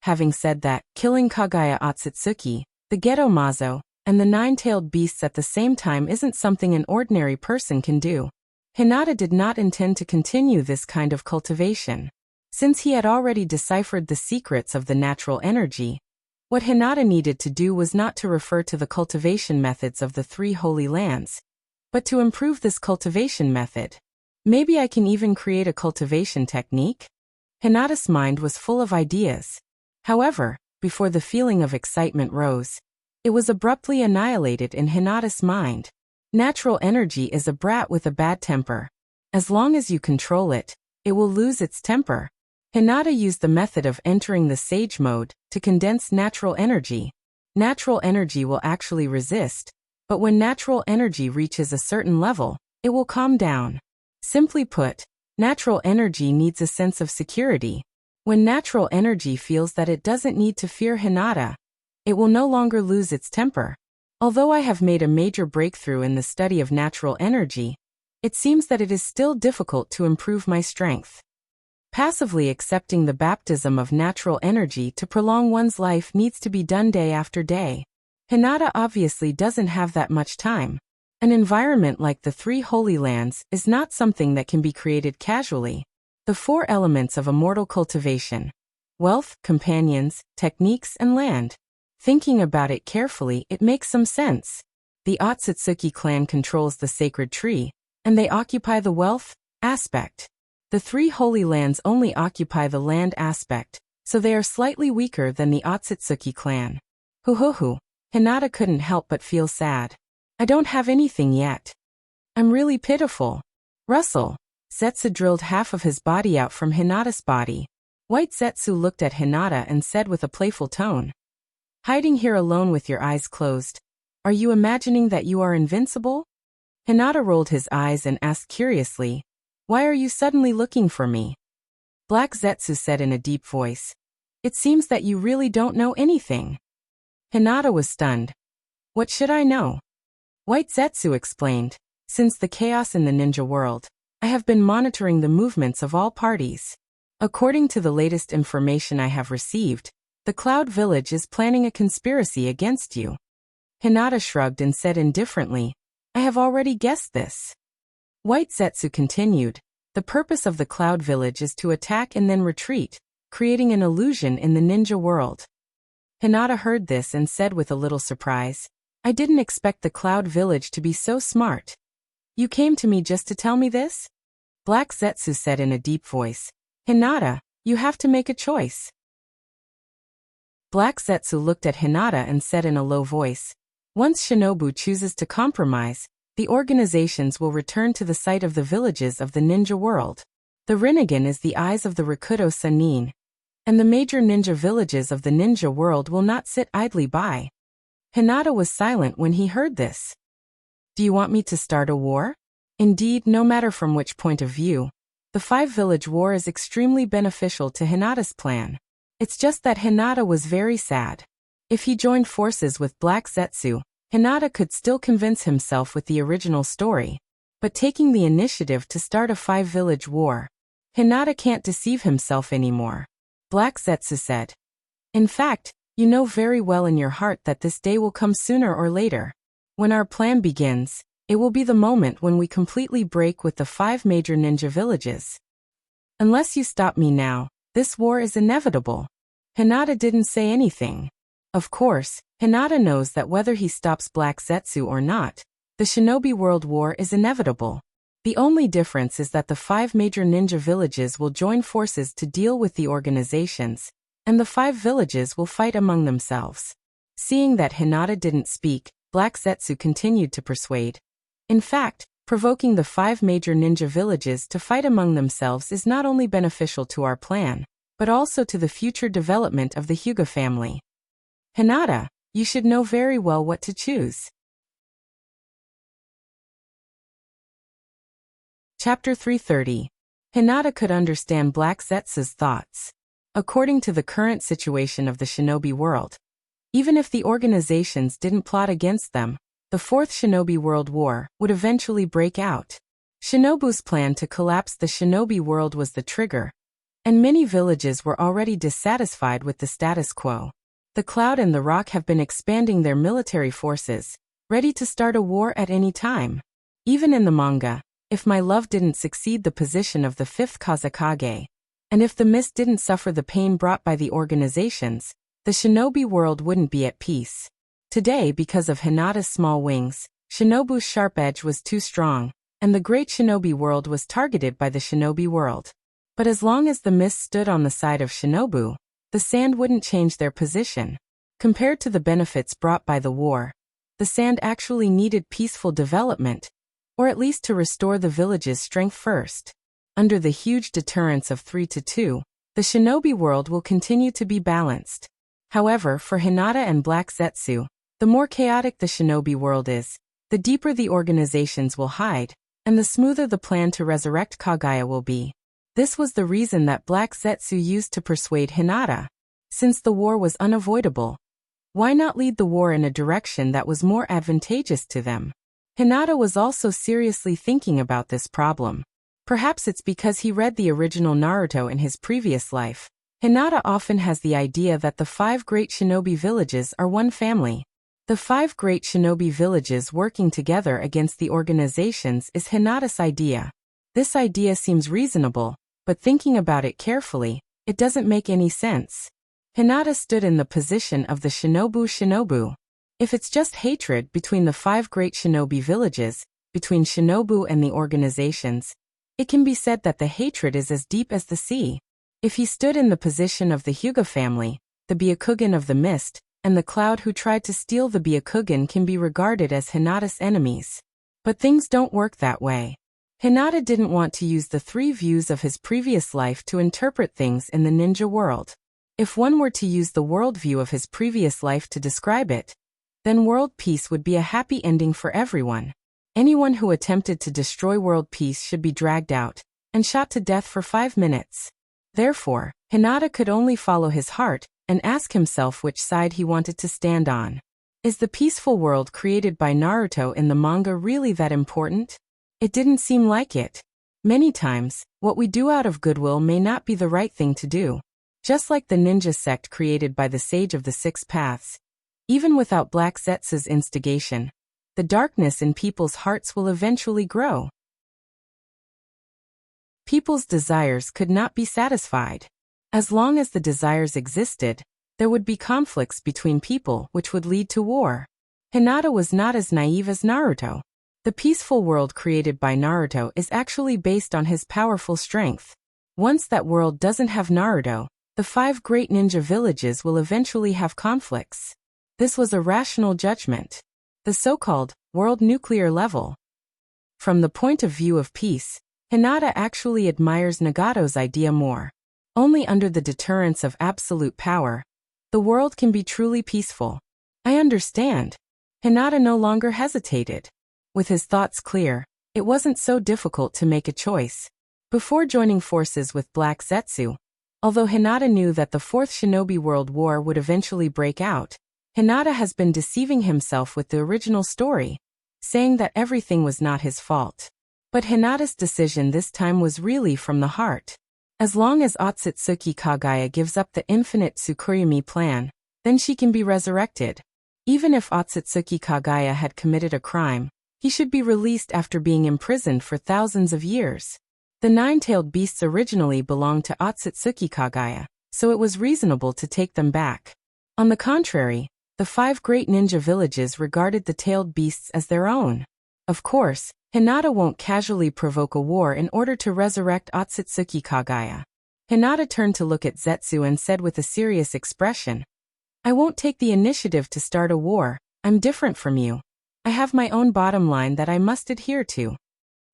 Having said that, killing Kagaya Otsutsuki, the Geto Mazo, and the 9-tailed beasts at the same time isn't something an ordinary person can do. Hinata did not intend to continue this kind of cultivation. Since he had already deciphered the secrets of the natural energy, what Hinata needed to do was not to refer to the cultivation methods of the 3 Holy Lands, but to improve this cultivation method. Maybe I can even create a cultivation technique? Hinata's mind was full of ideas. However, before the feeling of excitement rose, it was abruptly annihilated in Hinata's mind. Natural energy is a brat with a bad temper. As long as you control it, it will lose its temper. Hinata used the method of entering the sage mode to condense natural energy. Natural energy will actually resist, but when natural energy reaches a certain level, it will calm down. Simply put, natural energy needs a sense of security. When natural energy feels that it doesn't need to fear Hinata, it will no longer lose its temper. Although I have made a major breakthrough in the study of natural energy, it seems that it is still difficult to improve my strength. Passively accepting the baptism of natural energy to prolong one's life needs to be done day after day. Hinata obviously doesn't have that much time. An environment like the three Holy Lands is not something that can be created casually. The four elements of immortal cultivation: wealth, companions, techniques, and land. Thinking about it carefully, it makes some sense. The Otsutsuki clan controls the sacred tree, and they occupy the wealth aspect. The three Holy Lands only occupy the land aspect, so they are slightly weaker than the Otsutsuki clan. Hinata couldn't help but feel sad. I don't have anything yet. I'm really pitiful. Russell. Zetsu drilled half of his body out from Hinata's body. White Zetsu looked at Hinata and said with a playful tone, "Hiding here alone with your eyes closed, are you imagining that you are invincible?" Hinata rolled his eyes and asked curiously, "Why are you suddenly looking for me?" Black Zetsu said in a deep voice, "It seems that you really don't know anything." Hinata was stunned. "What should I know?" White Zetsu explained, "Since the chaos in the ninja world, I have been monitoring the movements of all parties. According to the latest information I have received, the Cloud Village is planning a conspiracy against you." Hinata shrugged and said indifferently, "I have already guessed this." White Zetsu continued, "The purpose of the Cloud Village is to attack and then retreat, creating an illusion in the ninja world." Hinata heard this and said with a little surprise, "I didn't expect the Cloud Village to be so smart. You came to me just to tell me this?" Black Zetsu said in a deep voice, "Hinata, you have to make a choice." Black Zetsu looked at Hinata and said in a low voice, "Once Shinobu chooses to compromise, the organizations will return to the site of the villages of the ninja world. The Rinnegan is the eyes of the Rakuto Sannin, and the major ninja villages of the ninja world will not sit idly by." Hinata was silent when he heard this. "Do you want me to start a war?" Indeed, no matter from which point of view, the five-village war is extremely beneficial to Hinata's plan. It's just that Hinata was very sad. If he joined forces with Black Zetsu, Hinata could still convince himself with the original story. But taking the initiative to start a five-village war, Hinata can't deceive himself anymore. Black Zetsu said, "In fact, you know very well in your heart that this day will come sooner or later. When our plan begins, it will be the moment when we completely break with the five major ninja villages. Unless you stop me now, this war is inevitable." Hinata didn't say anything. Of course, Hinata knows that whether he stops Black Zetsu or not, the Shinobi World War is inevitable. The only difference is that the five major ninja villages will join forces to deal with the organizations, and the five villages will fight among themselves. Seeing that Hinata didn't speak, Black Zetsu continued to persuade. In fact, provoking the five major ninja villages to fight among themselves is not only beneficial to our plan, but also to the future development of the Hyuga family. Hinata, you should know very well what to choose. Chapter 330. Hinata could understand Black Zetsu's thoughts. According to the current situation of the Shinobi world, even if the organizations didn't plot against them, the Fourth Shinobi World War would eventually break out. Shinobu's plan to collapse the Shinobi world was the trigger, and many villages were already dissatisfied with the status quo. The Cloud and the Rock have been expanding their military forces, ready to start a war at any time. Even in the manga, if my love didn't succeed the position of the fifth Kazekage, and if the mist didn't suffer the pain brought by the organizations, the Shinobi world wouldn't be at peace. Today, because of Hinata's small wings, Shinobu's sharp edge was too strong, and the great Shinobi world was targeted by the Shinobi world. But as long as the mist stood on the side of Shinobu, the sand wouldn't change their position. Compared to the benefits brought by the war, the sand actually needed peaceful development, or at least to restore the village's strength first. Under the huge deterrence of 3-2, the Shinobi world will continue to be balanced. However, for Hinata and Black Zetsu, the more chaotic the Shinobi world is, the deeper the organizations will hide, and the smoother the plan to resurrect Kaguya will be. This was the reason that Black Zetsu used to persuade Hinata. Since the war was unavoidable, Why not lead the war in a direction that was more advantageous to them? Hinata was also seriously thinking about this problem. Perhaps it's because he read the original Naruto in his previous life. Hinata often has the idea that the 5 great shinobi villages are one family. The 5 great shinobi villages working together against the organizations is Hinata's idea. This idea seems reasonable, but thinking about it carefully, it doesn't make any sense. Hinata stood in the position of the shinobu. If it's just hatred between the 5 great shinobi villages, between shinobu and the organizations, it can be said that the hatred is as deep as the sea. If he stood in the position of the Hyuga family, the Byakugan of the Mist, and the Cloud who tried to steal the Byakugan can be regarded as Hinata's enemies. But things don't work that way. Hinata didn't want to use the 3 views of his previous life to interpret things in the ninja world. If one were to use the worldview of his previous life to describe it, then world peace would be a happy ending for everyone. Anyone who attempted to destroy world peace should be dragged out and shot to death for 5 minutes. Therefore, Hinata could only follow his heart and ask himself which side he wanted to stand on. Is the peaceful world created by Naruto in the manga really that important? It didn't seem like it. Many times, what we do out of goodwill may not be the right thing to do. Just like the ninja sect created by the Sage of the 6 Paths, even without Black Zetsu's instigation, the darkness in people's hearts will eventually grow. People's desires could not be satisfied. As long as the desires existed, there would be conflicts between people which would lead to war. Hinata was not as naive as Naruto. The peaceful world created by Naruto is actually based on his powerful strength. Once that world doesn't have Naruto, the 5 great ninja villages will eventually have conflicts. This was a rational judgment. The so-called world nuclear level. From the point of view of peace, Hinata actually admires Nagato's idea more. Only under the deterrence of absolute power, the world can be truly peaceful. I understand. Hinata no longer hesitated. With his thoughts clear, it wasn't so difficult to make a choice. Before joining forces with Black Zetsu, although Hinata knew that the 4th Shinobi World War would eventually break out, Hinata has been deceiving himself with the original story, saying that everything was not his fault. But Hinata's decision this time was really from the heart. As long as Otsutsuki Kagaya gives up the infinite Tsukuyomi plan, then she can be resurrected. Even if Otsutsuki Kagaya had committed a crime, he should be released after being imprisoned for thousands of years. The 9-tailed beasts originally belonged to Otsutsuki Kagaya, so it was reasonable to take them back. On the contrary, the 5 great ninja villages regarded the tailed beasts as their own. Of course, Hinata won't casually provoke a war in order to resurrect Otsutsuki Kagaya. Hinata turned to look at Zetsu and said with a serious expression, "I won't take the initiative to start a war. I'm different from you. I have my own bottom line that I must adhere to.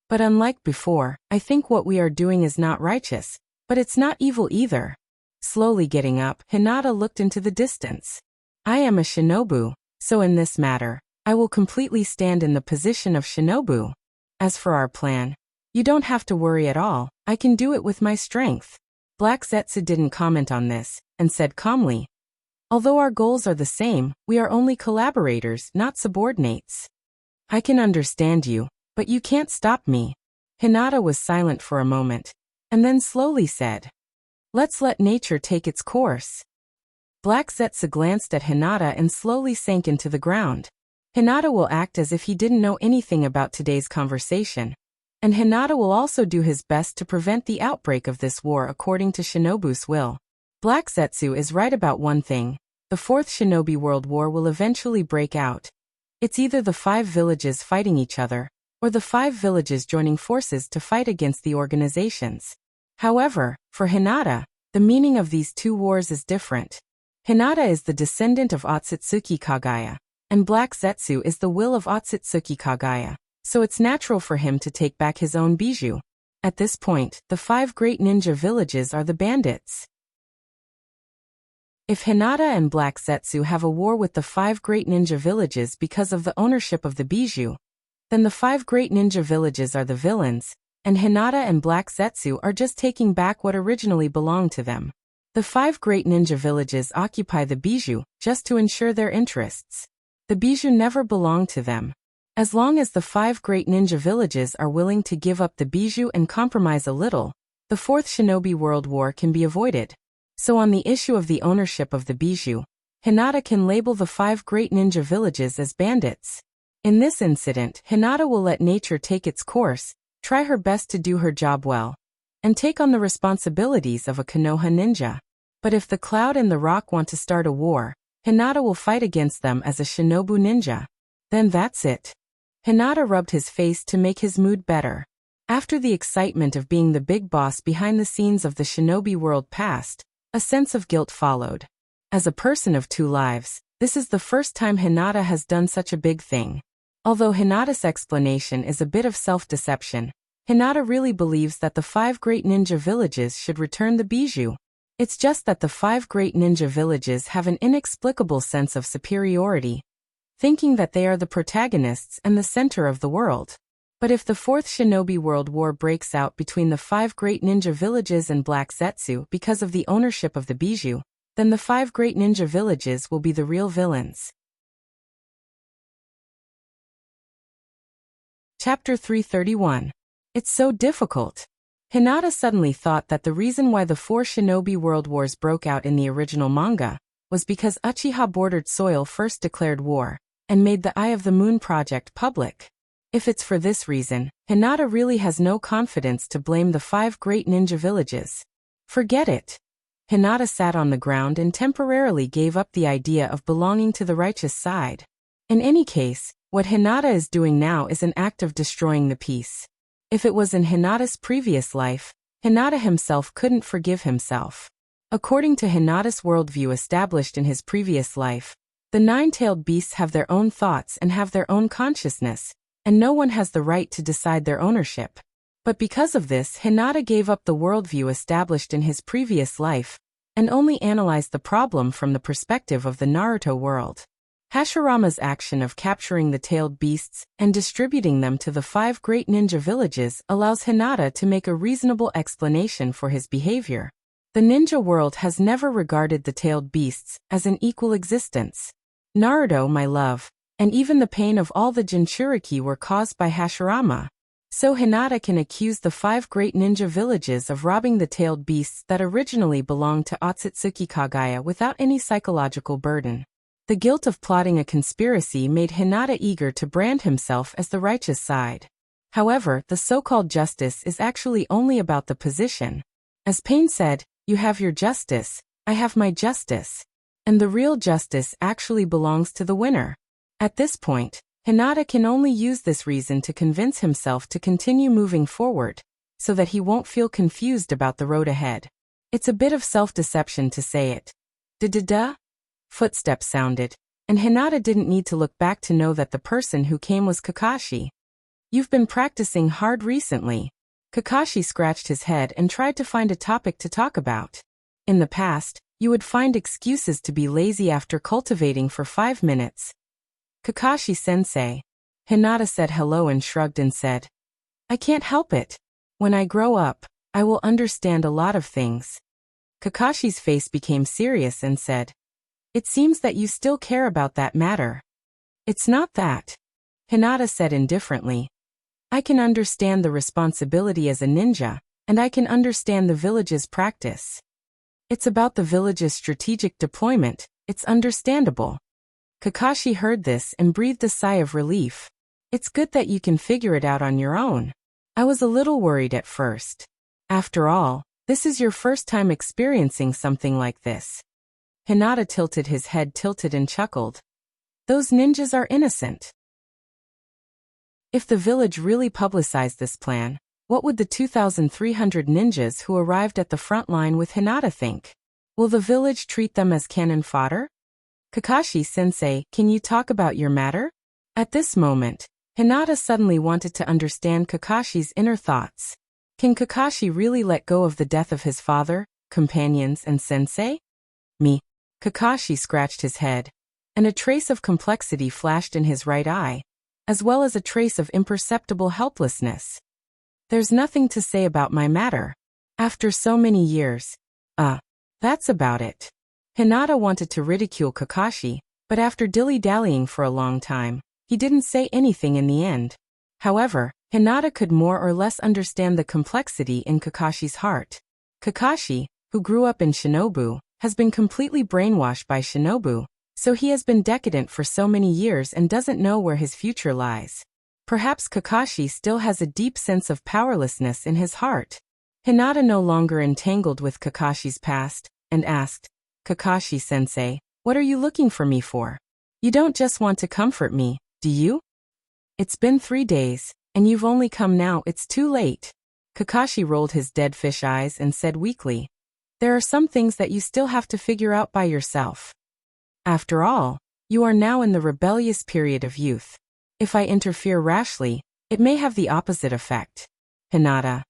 But unlike before, I think what we are doing is not righteous, but it's not evil either." Slowly getting up, Hinata looked into the distance. "I am a shinobu, so in this matter, I will completely stand in the position of shinobu. As for our plan, you don't have to worry at all. I can do it with my strength." Black Zetsu didn't comment on this, and said calmly, "Although our goals are the same, we are only collaborators, not subordinates. I can understand you, but you can't stop me." Hinata was silent for a moment, and then slowly said, "Let's let nature take its course." Black Zetsu glanced at Hinata and slowly sank into the ground. Hinata will act as if he didn't know anything about today's conversation, and Hinata will also do his best to prevent the outbreak of this war according to Shinobu's will. Black Zetsu is right about one thing: the 4th Shinobi World War will eventually break out. It's either the 5 villages fighting each other, or the 5 villages joining forces to fight against the organizations. However, for Hinata, the meaning of these 2 wars is different. Hinata is the descendant of Otsutsuki Kagaya, and Black Zetsu is the will of Otsutsuki Kagaya, so it's natural for him to take back his own bijou. At this point, the 5 great ninja villages are the bandits. If Hinata and Black Zetsu have a war with the 5 great ninja villages because of the ownership of the bijou, then the 5 great ninja villages are the villains, and Hinata and Black Zetsu are just taking back what originally belonged to them. The 5 great ninja villages occupy the bijou just to ensure their interests. The bijou never belong to them. As long as the 5 great ninja villages are willing to give up the bijou and compromise a little, the 4th Shinobi World War can be avoided. So on the issue of the ownership of the bijou, Hinata can label the 5 great ninja villages as bandits. In this incident, Hinata will let nature take its course, try her best to do her job well, and take on the responsibilities of a Konoha ninja. But if the Cloud and the Rock want to start a war, Hinata will fight against them as a Shinobu ninja. Then that's it. Hinata rubbed his face to make his mood better. After the excitement of being the big boss behind the scenes of the Shinobi world passed, a sense of guilt followed. As a person of 2 lives, this is the first time Hinata has done such a big thing. Although Hinata's explanation is a bit of self-deception, Hinata really believes that the 5 great ninja villages should return the bijou. It's just that the 5 great ninja villages have an inexplicable sense of superiority, thinking that they are the protagonists and the center of the world. But if the 4th Shinobi World War breaks out between the 5 great ninja villages and Black Zetsu because of the ownership of the bijou, then the 5 great ninja villages will be the real villains. Chapter 331. It's so difficult. Hinata suddenly thought that the reason why the 4 Shinobi World Wars broke out in the original manga was because Uchiha Bordered Soil first declared war and made the Eye of the Moon project public. If it's for this reason, Hinata really has no confidence to blame the 5 great ninja villages. Forget it. Hinata sat on the ground and temporarily gave up the idea of belonging to the righteous side. In any case, what Hinata is doing now is an act of destroying the peace. If it was in Hinata's previous life, Hinata himself couldn't forgive himself. According to Hinata's worldview established in his previous life, the 9-tailed beasts have their own thoughts and have their own consciousness, and no one has the right to decide their ownership. But because of this, Hinata gave up the worldview established in his previous life, and only analyzed the problem from the perspective of the Naruto world. Hashirama's action of capturing the tailed beasts and distributing them to the 5 great ninja villages allows Hinata to make a reasonable explanation for his behavior. The ninja world has never regarded the tailed beasts as an equal existence. Naruto, my love, and even the pain of all the Jinchuriki were caused by Hashirama. So Hinata can accuse the 5 great ninja villages of robbing the tailed beasts that originally belonged to Otsutsuki Kagaya without any psychological burden. The guilt of plotting a conspiracy made Hinata eager to brand himself as the righteous side. However, the so-called justice is actually only about the position. As Pain said, "You have your justice, I have my justice." And the real justice actually belongs to the winner. At this point, Hinata can only use this reason to convince himself to continue moving forward, so that he won't feel confused about the road ahead. It's a bit of self-deception to say it. Da-da-da? Footsteps sounded, and Hinata didn't need to look back to know that the person who came was Kakashi. "You've been practicing hard recently." Kakashi scratched his head and tried to find a topic to talk about. In the past, you would find excuses to be lazy after cultivating for 5 minutes. "Kakashi-sensei." Hinata said hello and shrugged and said, "I can't help it. When I grow up, I will understand a lot of things." Kakashi's face became serious and said, "It seems that you still care about that matter." "It's not that," Hinata said indifferently. "I can understand the responsibility as a ninja, and I can understand the village's practice. It's about the village's strategic deployment, it's understandable." Kakashi heard this and breathed a sigh of relief. "It's good that you can figure it out on your own. I was a little worried at first. After all, this is your first time experiencing something like this." Hinata tilted his head and chuckled. "Those ninjas are innocent." If the village really publicized this plan, what would the 2,300 ninjas who arrived at the front line with Hinata think? Will the village treat them as cannon fodder? "Kakashi-sensei, can you talk about your matter?" At this moment, Hinata suddenly wanted to understand Kakashi's inner thoughts. Can Kakashi really let go of the death of his father, companions, and sensei? "Me." Kakashi scratched his head, and a trace of complexity flashed in his right eye, as well as a trace of imperceptible helplessness. "There's nothing to say about my matter. After so many years, That's about it. Hinata wanted to ridicule Kakashi, but after dilly-dallying for a long time, he didn't say anything in the end. However, Hinata could more or less understand the complexity in Kakashi's heart. Kakashi, who grew up in Shinobu, has been completely brainwashed by Shinobu, so he has been decadent for so many years and doesn't know where his future lies. Perhaps Kakashi still has a deep sense of powerlessness in his heart. Hinata no longer entangled with Kakashi's past, and asked, Kakashi-sensei, what are you looking for me for? You don't just want to comfort me, do you? It's been 3 days, and you've only come now. It's too late. Kakashi rolled his dead fish eyes and said weakly, there are some things that you still have to figure out by yourself. After all, you are now in the rebellious period of youth. If I interfere rashly, it may have the opposite effect. Hinata.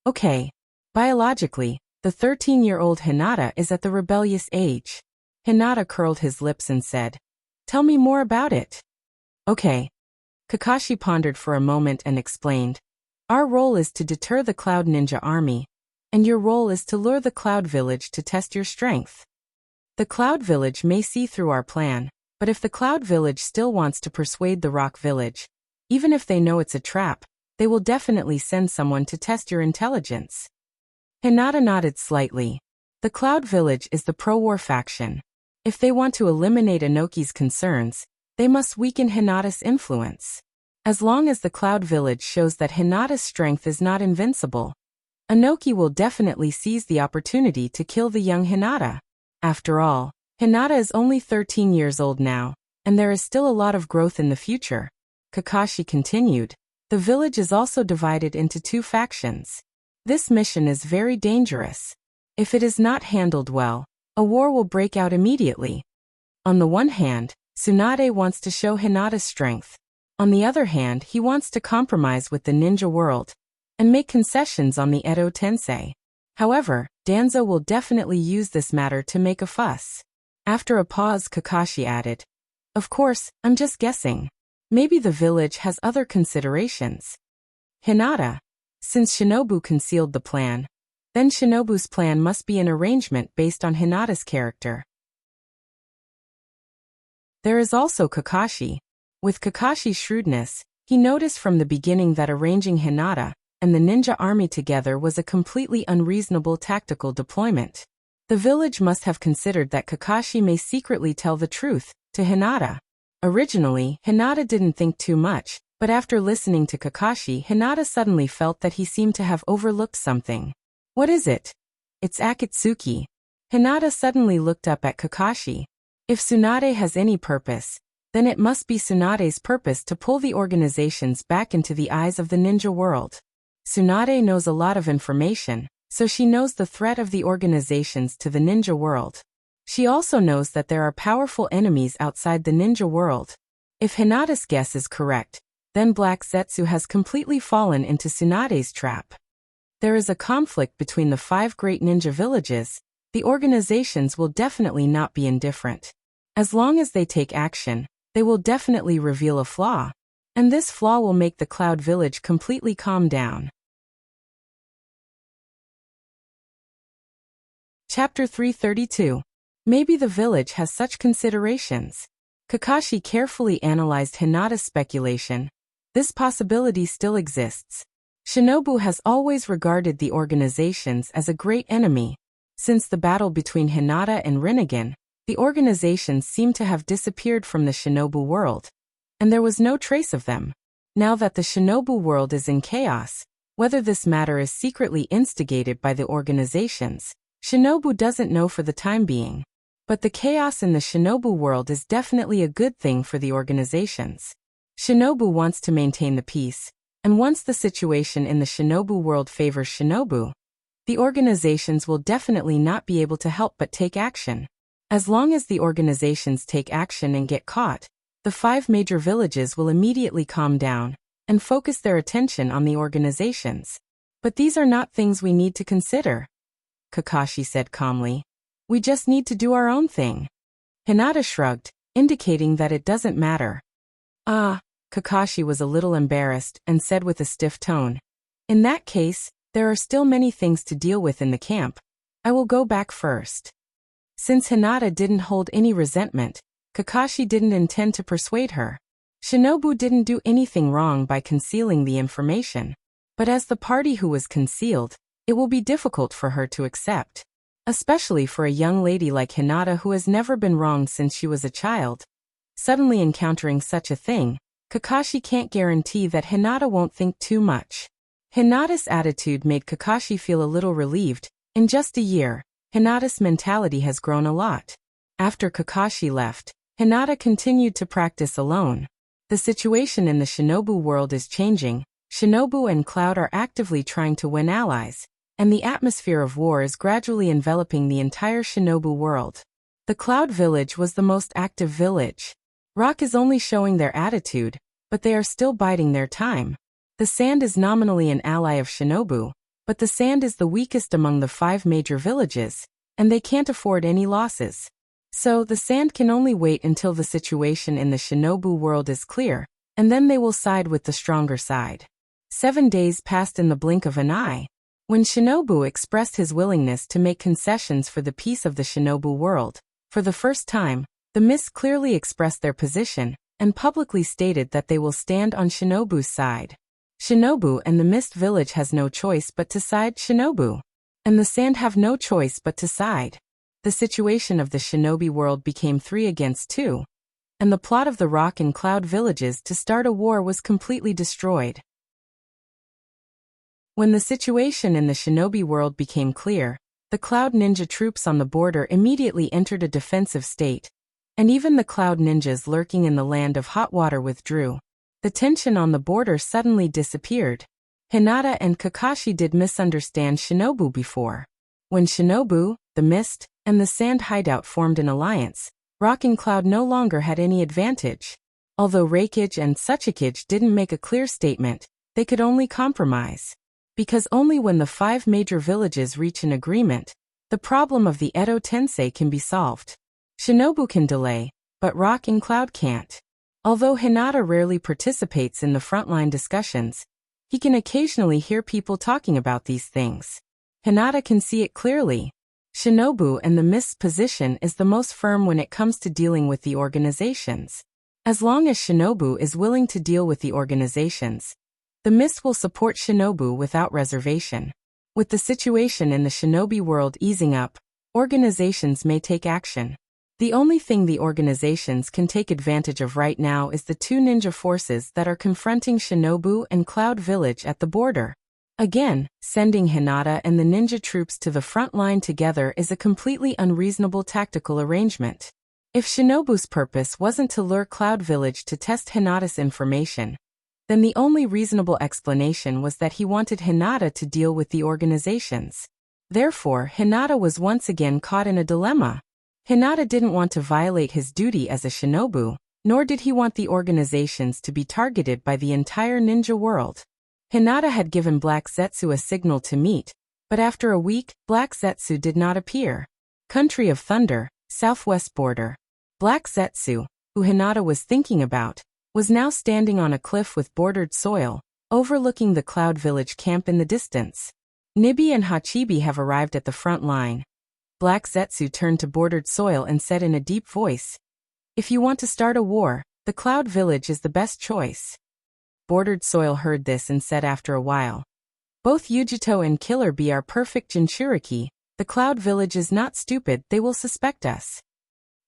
Okay. Biologically, the 13-year-old Hinata is at the rebellious age. Hinata curled his lips and said, tell me more about it. Okay. Kakashi pondered for a moment and explained, our role is to deter the Cloud Ninja Army, and your role is to lure the Cloud Village to test your strength. The Cloud Village may see through our plan, but if the Cloud Village still wants to persuade the Rock Village, even if they know it's a trap, they will definitely send someone to test your intelligence. Hinata nodded slightly. The Cloud Village is the pro-war faction. If they want to eliminate Inoki's concerns, they must weaken Hinata's influence. As long as the Cloud Village shows that Hinata's strength is not invincible, Inoki will definitely seize the opportunity to kill the young Hinata. After all, Hinata is only 13 years old now, and there is still a lot of growth in the future. Kakashi continued, the village is also divided into 2 factions. This mission is very dangerous. If it is not handled well, a war will break out immediately. On the one hand, Tsunade wants to show Hinata's strength. On the other hand, he wants to compromise with the ninja world and make concessions on the Edo Tensei. However, Danzo will definitely use this matter to make a fuss. After a pause, Kakashi added, of course, I'm just guessing. Maybe the village has other considerations. Hinata. Since Shinobu concealed the plan, then Shinobu's plan must be an arrangement based on Hinata's character. There is also Kakashi. With Kakashi's shrewdness, he noticed from the beginning that arranging Hinata and the ninja army together was a completely unreasonable tactical deployment. The village must have considered that Kakashi may secretly tell the truth to Hinata. Originally, Hinata didn't think too much, but after listening to Kakashi, Hinata suddenly felt that he seemed to have overlooked something. What is it? It's Akatsuki. Hinata suddenly looked up at Kakashi. If Tsunade has any purpose, then it must be Tsunade's purpose to pull the organizations back into the eyes of the ninja world. Tsunade knows a lot of information, so she knows the threat of the organizations to the ninja world. She also knows that there are powerful enemies outside the ninja world. If Hinata's guess is correct, then Black Zetsu has completely fallen into Tsunade's trap. There is a conflict between the 5 great ninja villages. The organizations will definitely not be indifferent. As long as they take action, they will definitely reveal a flaw. And this flaw will make the Cloud Village completely calm down. Chapter 332. Maybe the village has such considerations. Kakashi carefully analyzed Hinata's speculation. This possibility still exists. Shinobu has always regarded the organizations as a great enemy. Since the battle between Hinata and Rinnegan, the organizations seem to have disappeared from the Shinobu world, and there was no trace of them. Now that the Shinobu world is in chaos, whether this matter is secretly instigated by the organizations, Shinobu doesn't know for the time being. But the chaos in the Shinobu world is definitely a good thing for the organizations. Shinobu wants to maintain the peace, and once the situation in the Shinobu world favors Shinobu, the organizations will definitely not be able to help but take action. As long as the organizations take action and get caught, the 5 major villages will immediately calm down and focus their attention on the organizations. But these are not things we need to consider, Kakashi said calmly. We just need to do our own thing. Hinata shrugged, indicating that it doesn't matter. Kakashi was a little embarrassed and said with a stiff tone. In that case, there are still many things to deal with in the camp. I will go back first. Since Hinata didn't hold any resentment, Kakashi didn't intend to persuade her. Shinobu didn't do anything wrong by concealing the information. But as the party who was concealed, it will be difficult for her to accept. Especially for a young lady like Hinata who has never been wronged since she was a child. Suddenly encountering such a thing, Kakashi can't guarantee that Hinata won't think too much. Hinata's attitude made Kakashi feel a little relieved. In just a year, Hinata's mentality has grown a lot. After Kakashi left, Hinata continued to practice alone. The situation in the Shinobu world is changing. Shinobu and Cloud are actively trying to win allies, and the atmosphere of war is gradually enveloping the entire Shinobu world. The Cloud village was the most active village. Rock is only showing their attitude, but they are still biding their time. The Sand is nominally an ally of Shinobu, but the Sand is the weakest among the 5 major villages, and they can't afford any losses. So the Sand can only wait until the situation in the Shinobu world is clear, and then they will side with the stronger side. 7 days passed in the blink of an eye. When Shinobu expressed his willingness to make concessions for the peace of the Shinobu world, for the first time, the Mist clearly expressed their position, and publicly stated that they will stand on Shinobu's side. Shinobu and the Mist village has no choice but to side Shinobu. And the Sand have no choice but to side. The situation of the Shinobi world became 3 against 2. And the plot of the Rock and Cloud villages to start a war was completely destroyed. When the situation in the Shinobi world became clear, the Cloud ninja troops on the border immediately entered a defensive state, and even the Cloud ninjas lurking in the land of hot water withdrew. The tension on the border suddenly disappeared. Hinata and Kakashi did misunderstand Shinobu before. When Shinobu, the Mist, and the Sand hideout formed an alliance, Rock and Cloud no longer had any advantage. Although Reikage and Tsuchikage didn't make a clear statement, they could only compromise. Because only when the 5 major villages reach an agreement, the problem of the Edo Tensei can be solved. Shinobu can delay, but Rock and Cloud can't. Although Hinata rarely participates in the frontline discussions, he can occasionally hear people talking about these things. Hinata can see it clearly. Shinobu and the Mist's position is the most firm when it comes to dealing with the organizations. As long as Shinobu is willing to deal with the organizations, the Mist will support Shinobu without reservation. With the situation in the Shinobi world easing up, organizations may take action. The only thing the organizations can take advantage of right now is the 2 ninja forces that are confronting Shinobu and Cloud Village at the border. Again, sending Hinata and the ninja troops to the front line together is a completely unreasonable tactical arrangement. If Shinobu's purpose wasn't to lure Cloud Village to test Hinata's information, then the only reasonable explanation was that he wanted Hinata to deal with the organizations. Therefore, Hinata was once again caught in a dilemma. Hinata didn't want to violate his duty as a shinobu, nor did he want the organizations to be targeted by the entire ninja world. Hinata had given Black Zetsu a signal to meet, but after a week, Black Zetsu did not appear. Country of Thunder, southwest border. Black Zetsu, who Hinata was thinking about, was now standing on a cliff with bordered soil, overlooking the Cloud Village camp in the distance. Nibi and Hachibi have arrived at the front line. Black Zetsu turned to bordered soil and said in a deep voice, "If you want to start a war, the Cloud Village is the best choice." Bordered soil heard this and said after a while, "Both Yujito and Killer Bee are perfect Jinchuriki. The Cloud Village is not stupid, they will suspect us."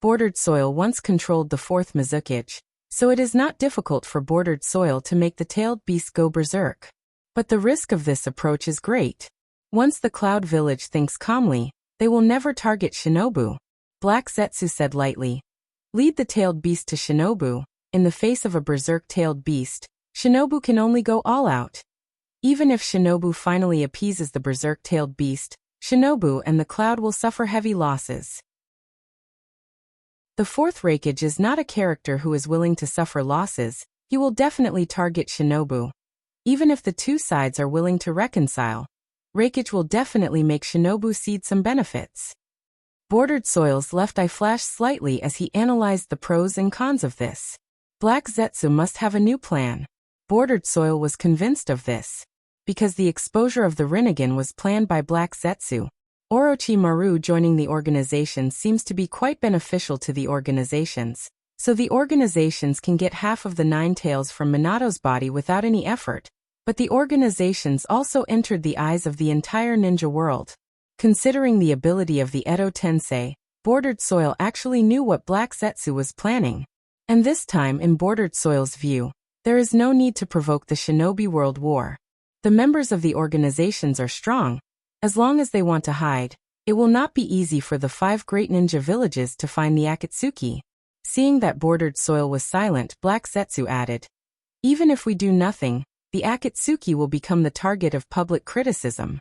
Bordered soil once controlled the 4th Mizukage, so it is not difficult for bordered soil to make the tailed beast go berserk. But the risk of this approach is great. Once the Cloud Village thinks calmly, they will never target Shinobu. Black Zetsu said lightly, "Lead the tailed beast to Shinobu." In the face of a berserk-tailed beast, Shinobu can only go all out. Even if Shinobu finally appeases the berserk-tailed beast, Shinobu and the Cloud will suffer heavy losses. The 4th Reikage is not a character who is willing to suffer losses. He will definitely target Shinobu. Even if the two sides are willing to reconcile, Reikage will definitely make Shinobu cede some benefits. Bordered Soil's left eye flashed slightly as he analyzed the pros and cons of this. Black Zetsu must have a new plan. Bordered Soil was convinced of this. Because the exposure of the Rinnegan was planned by Black Zetsu, Orochimaru joining the organization seems to be quite beneficial to the organizations, so the organizations can get half of the 9 tails from Minato's body without any effort, but the organizations also entered the eyes of the entire ninja world. Considering the ability of the Edo Tensei, Bordered Soil actually knew what Black Zetsu was planning. And this time in Bordered Soil's view, there is no need to provoke the Shinobi World War. The members of the organizations are strong. As long as they want to hide, it will not be easy for the 5 great ninja villages to find the Akatsuki. Seeing that Bordered Soil was silent, Black Zetsu added, "Even if we do nothing, the Akatsuki will become the target of public criticism."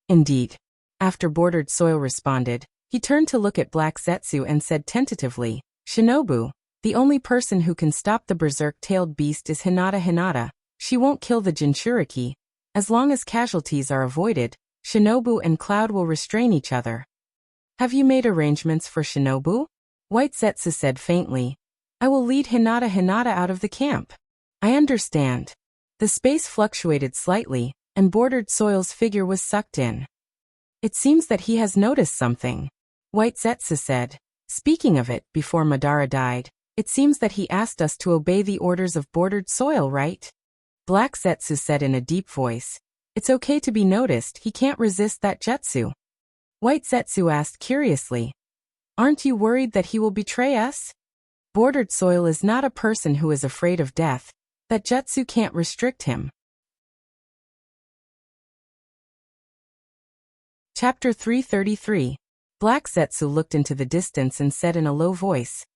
Indeed. After Bordered Soil responded, he turned to look at Black Zetsu and said tentatively, "Shinobu, the only person who can stop the berserk-tailed beast is Hinata. She won't kill the Jinchuriki. As long as casualties are avoided, Shinobu and Cloud will restrain each other." "Have you made arrangements for Shinobu?" White Zetsu said faintly. "I will lead Hinata out of the camp." "I understand." The space fluctuated slightly, and Bordered Soil's figure was sucked in. "It seems that he has noticed something," White Zetsu said. "Speaking of it, before Madara died, it seems that he asked us to obey the orders of Bordered Soil, right?" Black Zetsu said in a deep voice. "It's okay to be noticed, he can't resist that jutsu." White Zetsu asked curiously, "Aren't you worried that he will betray us?" Bordered Soil is not a person who is afraid of death. That jutsu can't restrict him. Chapter 333. Black Zetsu looked into the distance and said in a low voice,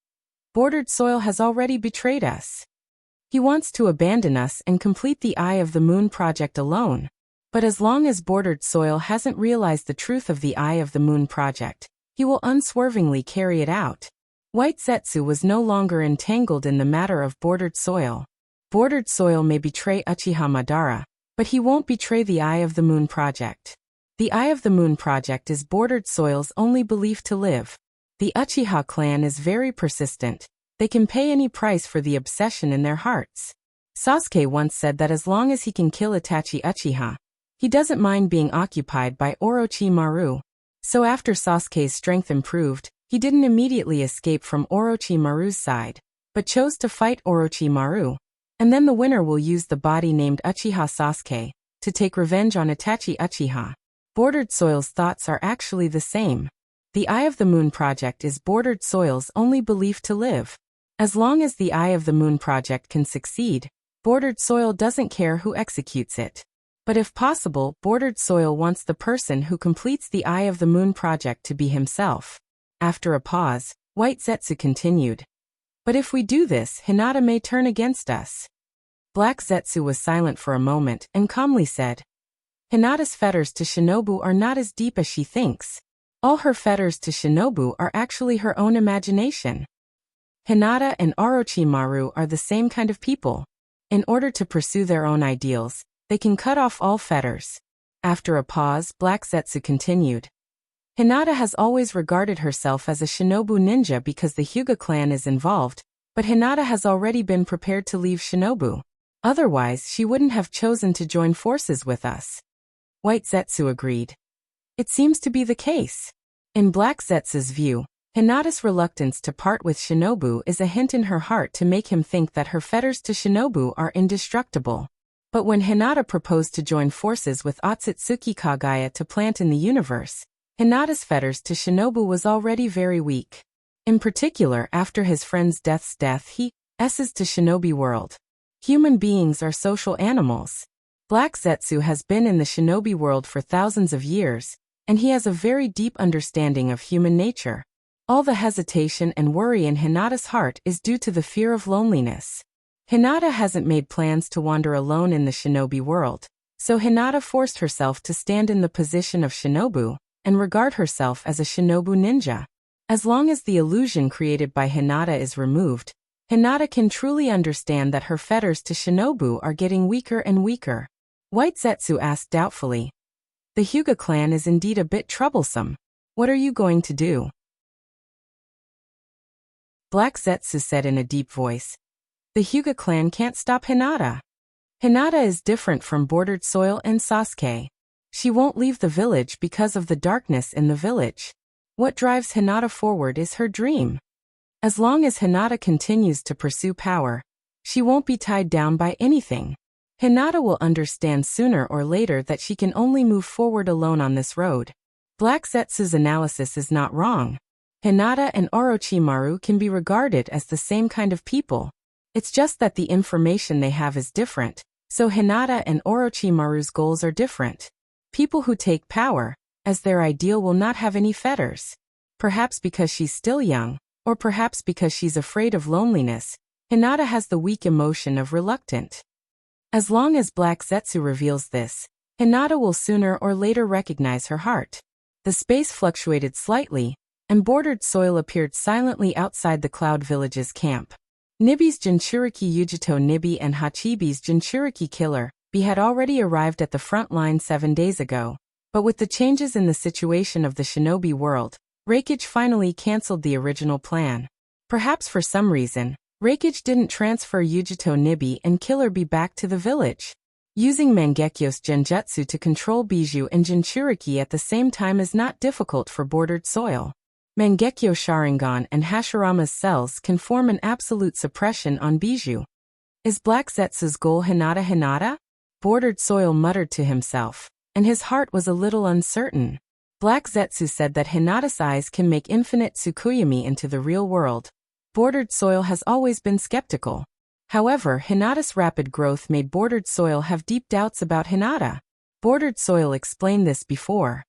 "Bordered Soil has already betrayed us. He wants to abandon us and complete the Eye of the Moon project alone. But as long as Bordered Soil hasn't realized the truth of the Eye of the Moon project, he will unswervingly carry it out." White Zetsu was no longer entangled in the matter of Bordered Soil. Bordered Soil may betray Uchiha Madara, but he won't betray the Eye of the Moon project. The Eye of the Moon project is Bordered Soil's only belief to live. The Uchiha clan is very persistent. They can pay any price for the obsession in their hearts. Sasuke once said that as long as he can kill Itachi Uchiha, he doesn't mind being occupied by Orochimaru. So after Sasuke's strength improved, he didn't immediately escape from Orochimaru's side, but chose to fight Orochimaru. And then the winner will use the body named Uchiha Sasuke to take revenge on Itachi Uchiha. Bordered Soil's thoughts are actually the same. The Eye of the Moon project is Bordered Soil's only belief to live. As long as the Eye of the Moon project can succeed, Bordered Soil doesn't care who executes it. But if possible, Bordered Soil wants the person who completes the Eye of the Moon project to be himself. After a pause, White Zetsu continued. "But if we do this, Hinata may turn against us." Black Zetsu was silent for a moment and calmly said, "Hinata's fetters to Shinobu are not as deep as she thinks. All her fetters to Shinobu are actually her own imagination. Hinata and Orochimaru are the same kind of people. In order to pursue their own ideals, they can cut off all fetters." After a pause, Black Zetsu continued. "Hinata has always regarded herself as a Shinobu ninja because the Hyuga clan is involved, but Hinata has already been prepared to leave Shinobu. Otherwise, she wouldn't have chosen to join forces with us." White Zetsu agreed. "It seems to be the case." In Black Zetsu's view, Hinata's reluctance to part with Shinobu is a hint in her heart to make him think that her fetters to Shinobu are indestructible. But when Hinata proposed to join forces with Otsutsuki Kagaya to plant in the universe, Hinata's fetters to Shinobu was already very weak. In particular, after his friend's death, he esses to Shinobi world. Human beings are social animals. Black Zetsu has been in the Shinobi world for thousands of years, and he has a very deep understanding of human nature. All the hesitation and worry in Hinata's heart is due to the fear of loneliness. Hinata hasn't made plans to wander alone in the Shinobi world, so Hinata forced herself to stand in the position of Shinobu and regard herself as a Shinobu ninja. As long as the illusion created by Hinata is removed, Hinata can truly understand that her fetters to Shinobu are getting weaker and weaker. White Zetsu asked doubtfully, "The Hyuga clan is indeed a bit troublesome. What are you going to do?" Black Zetsu said in a deep voice, "The Hyuga clan can't stop Hinata. Hinata is different from Bordered Soil and Sasuke. She won't leave the village because of the darkness in the village. What drives Hinata forward is her dream. As long as Hinata continues to pursue power, she won't be tied down by anything. Hinata will understand sooner or later that she can only move forward alone on this road. Black Zetsu's analysis is not wrong. Hinata and Orochimaru can be regarded as the same kind of people. It's just that the information they have is different, so Hinata and Orochimaru's goals are different. People who take power as their ideal will not have any fetters. Perhaps because she's still young, or perhaps because she's afraid of loneliness, Hinata has the weak emotion of reluctant. As long as Black Zetsu reveals this, Hinata will sooner or later recognize her heart. The space fluctuated slightly, and bordered soil appeared silently outside the Cloud Village's camp. Nibi's Jinchuriki Yujito Nibi and Hachibi's Jinchuriki killer B had already arrived at the front line 7 days ago, but with the changes in the situation of the shinobi world, Reikage finally cancelled the original plan. Perhaps for some reason, Reikage didn't transfer Yujito Nibi and Killer B back to the village. Using Mangekyo's Genjutsu to control Bijou and Jinchuriki at the same time is not difficult for bordered soil. Mangekyo Sharingan and Hashirama's cells can form an absolute suppression on Bijou. Is Black Zetsu's goal Hinata? Bordered soil muttered to himself, and his heart was a little uncertain. Black Zetsu said that Hinata's eyes can make infinite Tsukuyomi into the real world. Bordered soil has always been skeptical. However, Hinata's rapid growth made bordered soil have deep doubts about Hinata. Bordered soil explained this before.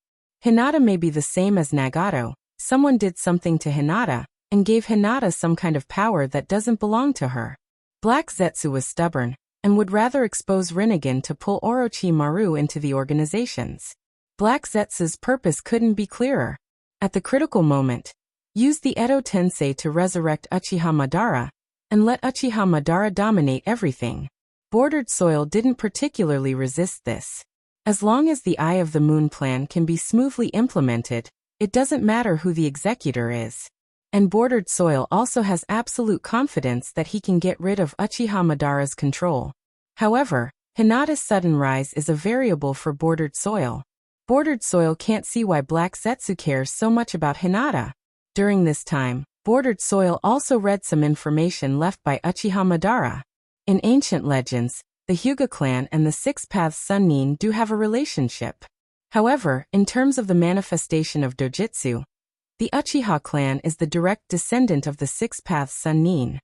Hinata may be the same as Nagato. Someone did something to Hinata, and gave Hinata some kind of power that doesn't belong to her. Black Zetsu was stubborn, and would rather expose Rinnegan to pull Orochimaru into the organizations. Black Zetsu's purpose couldn't be clearer. At the critical moment, use the Edo Tensei to resurrect Uchiha Madara, and let Uchiha Madara dominate everything. Bordered soil didn't particularly resist this. As long as the Eye of the Moon plan can be smoothly implemented, it doesn't matter who the executor is. And bordered soil also has absolute confidence that he can get rid of Uchiha Madara's control. However, Hinata's sudden rise is a variable for bordered soil. Bordered soil can't see why Black Zetsu cares so much about Hinata. During this time, bordered soil also read some information left by Uchiha Madara. In ancient legends, the Hyuga clan and the Six Paths Sunnin do have a relationship. However, in terms of the manifestation of dojutsu, the Uchiha clan is the direct descendant of the Six Paths Sunnin.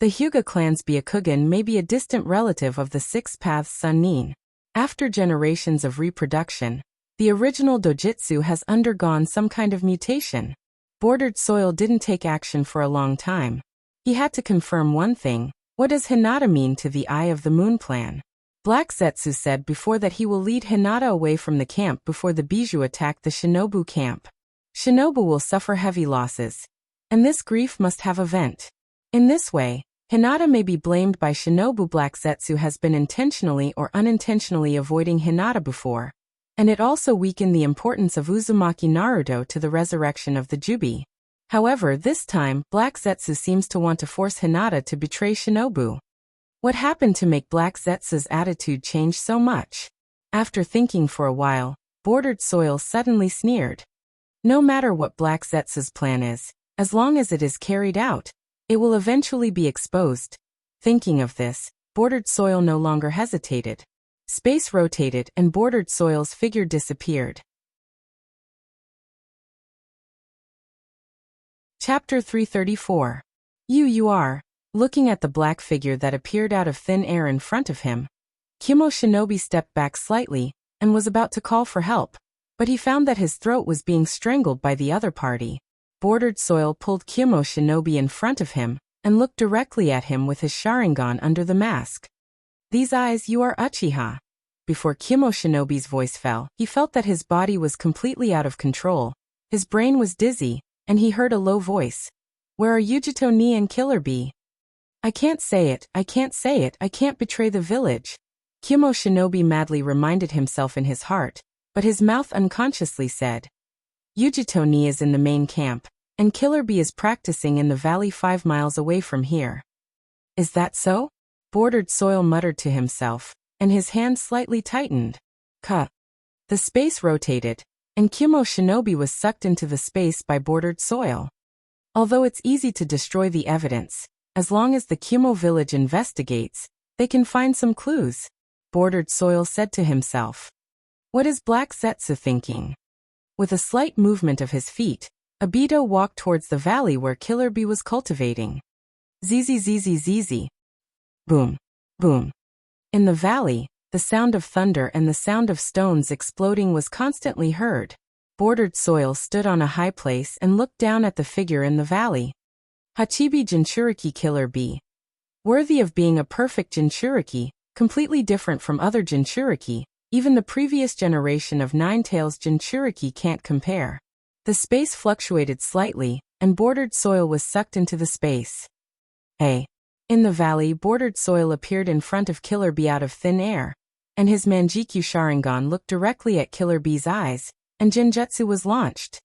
The Hyuga clan's Byakugan may be a distant relative of the Six Paths Sunnin. After generations of reproduction, the original dojutsu has undergone some kind of mutation. Bordered soil didn't take action for a long time. He had to confirm one thing: what does Hinata mean to the Eye of the Moon plan? Black Zetsu said before that he will lead Hinata away from the camp before the Bijou attack the Shinobu camp. Shinobu will suffer heavy losses, and this grief must have a vent. In this way, Hinata may be blamed by Shinobu. Black Zetsu has been intentionally or unintentionally avoiding Hinata before, and it also weakened the importance of Uzumaki Naruto to the resurrection of the Jubi. However, this time, Black Zetsu seems to want to force Hinata to betray Shinobu. What happened to make Black Zetsu's attitude change so much? After thinking for a while, bordered soil suddenly sneered. No matter what Black Zetsu's plan is, as long as it is carried out, it will eventually be exposed. Thinking of this, bordered soil no longer hesitated. Space rotated and bordered soil's figure disappeared. Chapter 334. You are. Looking at the black figure that appeared out of thin air in front of him, Kimo Shinobi stepped back slightly, and was about to call for help, but he found that his throat was being strangled by the other party. Bordered soil pulled Kimo Shinobi in front of him, and looked directly at him with his Sharingan under the mask. These eyes, you are Uchiha. Before Kimo Shinobi's voice fell, he felt that his body was completely out of control, his brain was dizzy, and he heard a low voice. Where are Yujito Ni and Killer B? I can't say it, I can't betray the village. Kimo Shinobi madly reminded himself in his heart, but his mouth unconsciously said. Yujito Ni is in the main camp, and Killer B is practicing in the valley 5 miles away from here. Is that so? Bordered soil muttered to himself, and his hand slightly tightened. Ka. The space rotated, and Kumo Shinobi was sucked into the space by bordered soil. Although it's easy to destroy the evidence, as long as the Kumo village investigates, they can find some clues, bordered soil said to himself. What is Black Zetsu thinking? With a slight movement of his feet, Obito walked towards the valley where Killer Bee was cultivating. Zzz. Boom. Boom. In the valley, the sound of thunder and the sound of stones exploding was constantly heard. Bordered soil stood on a high place and looked down at the figure in the valley. Hachibi Jinchuriki Killer Bee. Worthy of being a perfect Jinchuriki, completely different from other Jinchuriki, even the previous generation of Nine-Tails Jinchuriki can't compare. The space fluctuated slightly, and bordered soil was sucked into the space. In the valley, bordered soil appeared in front of Killer Bee out of thin air, and his Manjikyu Sharingan looked directly at Killer Bee's eyes, and Genjutsu was launched.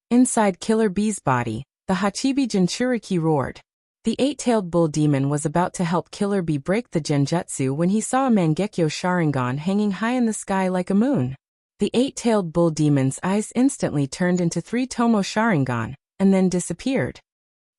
Inside Killer Bee's body, the Hachibi Jinchuriki roared. The eight-tailed bull demon was about to help Killer Bee break the Genjutsu when he saw a Mangekyo Sharingan hanging high in the sky like a moon. The eight-tailed bull demon's eyes instantly turned into 3 Tomo Sharingan, and then disappeared.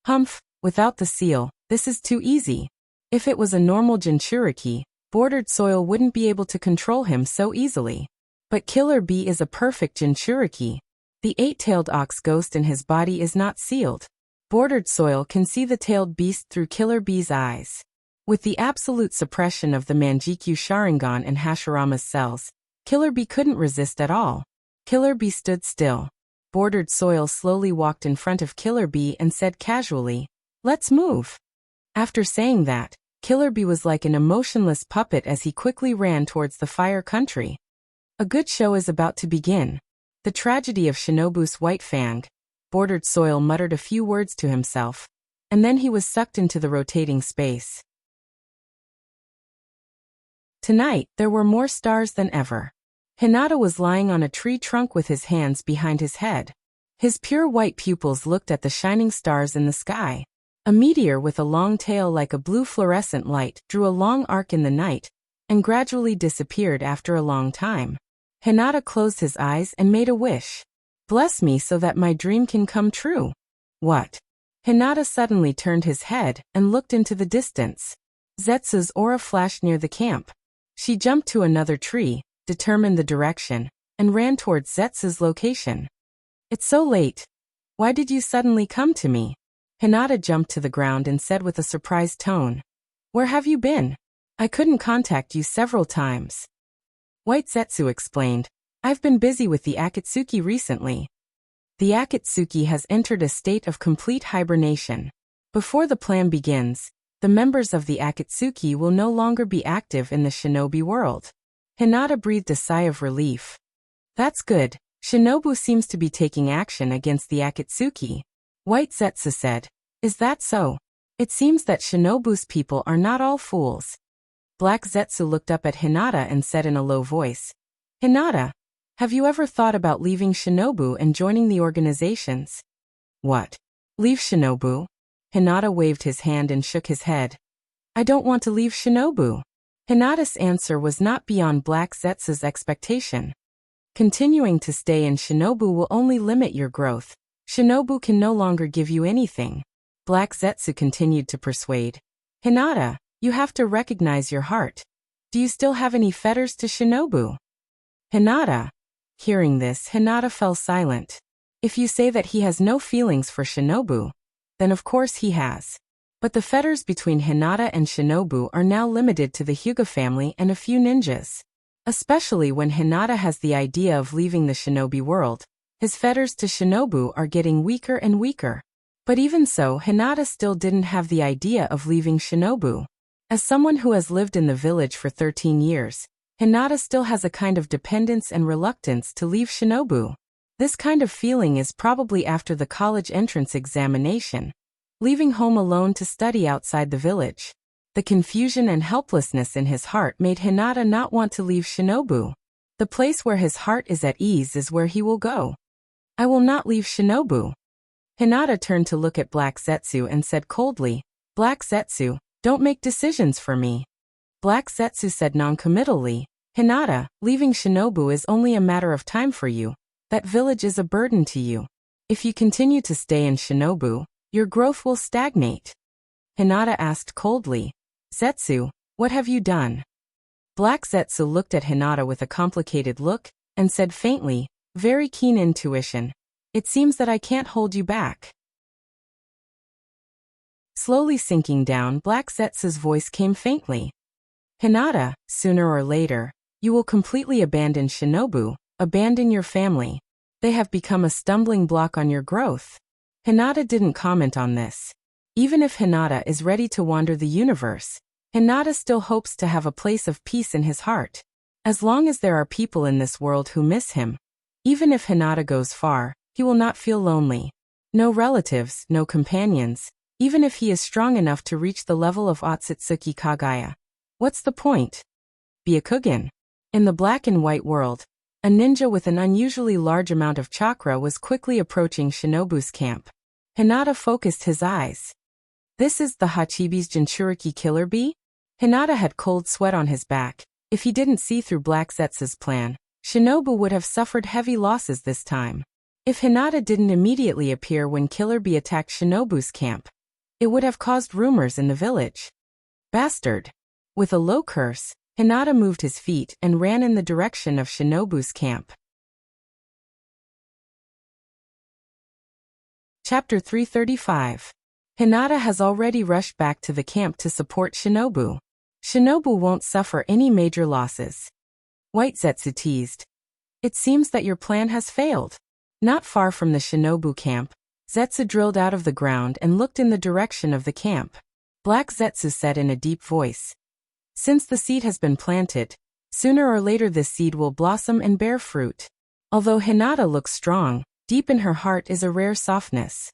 Humph, without the seal, this is too easy. If it was a normal Jinchuriki, bordered soil wouldn't be able to control him so easily. But Killer Bee is a perfect Jinchuriki. The eight-tailed ox ghost in his body is not sealed. Bordered soil can see the tailed beast through Killer Bee's eyes. With the absolute suppression of the Manjikyu Sharingan and Hashirama's cells, Killer Bee couldn't resist at all. Killer Bee stood still. Bordered soil slowly walked in front of Killer Bee and said casually, "Let's move." After saying that, Killer Bee was like an emotionless puppet as he quickly ran towards the fire country. A good show is about to begin. The tragedy of Shinobu's White Fang. Bordered soil muttered a few words to himself, and then he was sucked into the rotating space. Tonight, there were more stars than ever. Hinata was lying on a tree trunk with his hands behind his head. His pure white pupils looked at the shining stars in the sky. A meteor with a long tail like a blue fluorescent light drew a long arc in the night, and gradually disappeared after a long time. Hinata closed his eyes and made a wish. "Bless me so that my dream can come true." What? Hinata suddenly turned his head and looked into the distance. Zetsu's aura flashed near the camp. She jumped to another tree, determined the direction, and ran towards Zetsu's location. "It's so late. Why did you suddenly come to me?" Hinata jumped to the ground and said with a surprised tone. "Where have you been? I couldn't contact you several times." White Zetsu explained, "I've been busy with the Akatsuki recently." The Akatsuki has entered a state of complete hibernation. Before the plan begins, the members of the Akatsuki will no longer be active in the shinobi world. Hinata breathed a sigh of relief. "That's good. Shinobu seems to be taking action against the Akatsuki." White Zetsu said, "Is that so? It seems that Shinobu's people are not all fools." Black Zetsu looked up at Hinata and said in a low voice, "Hinata, have you ever thought about leaving Shinobu and joining the organizations?" "What? Leave Shinobu?" Hinata waved his hand and shook his head. "I don't want to leave Shinobu." Hinata's answer was not beyond Black Zetsu's expectation. "Continuing to stay in Shinobu will only limit your growth. Shinobu can no longer give you anything." Black Zetsu continued to persuade. "Hinata, you have to recognize your heart. Do you still have any fetters to Shinobu?" Hinata. Hearing this, Hinata fell silent. If you say that he has no feelings for Shinobu, then of course he has. But the fetters between Hinata and Shinobu are now limited to the Hyuga family and a few ninjas. Especially when Hinata has the idea of leaving the shinobi world, his fetters to Shinobu are getting weaker and weaker. But even so, Hinata still didn't have the idea of leaving Shinobu. As someone who has lived in the village for 13 years, Hinata still has a kind of dependence and reluctance to leave Shinobu. This kind of feeling is probably after the college entrance examination, leaving home alone to study outside the village. The confusion and helplessness in his heart made Hinata not want to leave Shinobu. The place where his heart is at ease is where he will go. "I will not leave Shinobu." Hinata turned to look at Black Zetsu and said coldly, "Black Zetsu, don't make decisions for me." Black Zetsu said noncommittally, Hinata, leaving Shinobu is only a matter of time for you. That village is a burden to you. If you continue to stay in Shinobu, your growth will stagnate. Hinata asked coldly. Zetsu, what have you done? Black Zetsu looked at Hinata with a complicated look, and said faintly, very keen intuition. It seems that I can't hold you back. Slowly sinking down, Black Zetsu's voice came faintly. Hinata, sooner or later, you will completely abandon Shinobu, abandon your family. They have become a stumbling block on your growth. Hinata didn't comment on this. Even if Hinata is ready to wander the universe, Hinata still hopes to have a place of peace in his heart. As long as there are people in this world who miss him, even if Hinata goes far, he will not feel lonely. No relatives, no companions, even if he is strong enough to reach the level of Otsutsuki Kagaya. What's the point? Byakugan. In the black and white world, a ninja with an unusually large amount of chakra was quickly approaching Shinobu's camp. Hinata focused his eyes. This is the Hachibi's Jinchuriki killer bee? Hinata had cold sweat on his back. If he didn't see through Black Zetsu's plan, Shinobu would have suffered heavy losses this time. If Hinata didn't immediately appear when Killer Bee attacked Shinobu's camp, it would have caused rumors in the village. Bastard! With a low curse, Hinata moved his feet and ran in the direction of Shinobu's camp. Chapter 335. Hinata has already rushed back to the camp to support Shinobu. Shinobu won't suffer any major losses. White Zetsu teased. It seems that your plan has failed. Not far from the Shinobu camp, Zetsu drilled out of the ground and looked in the direction of the camp. Black Zetsu said in a deep voice. Since the seed has been planted, sooner or later this seed will blossom and bear fruit. Although Hinata looks strong, deep in her heart is a rare softness.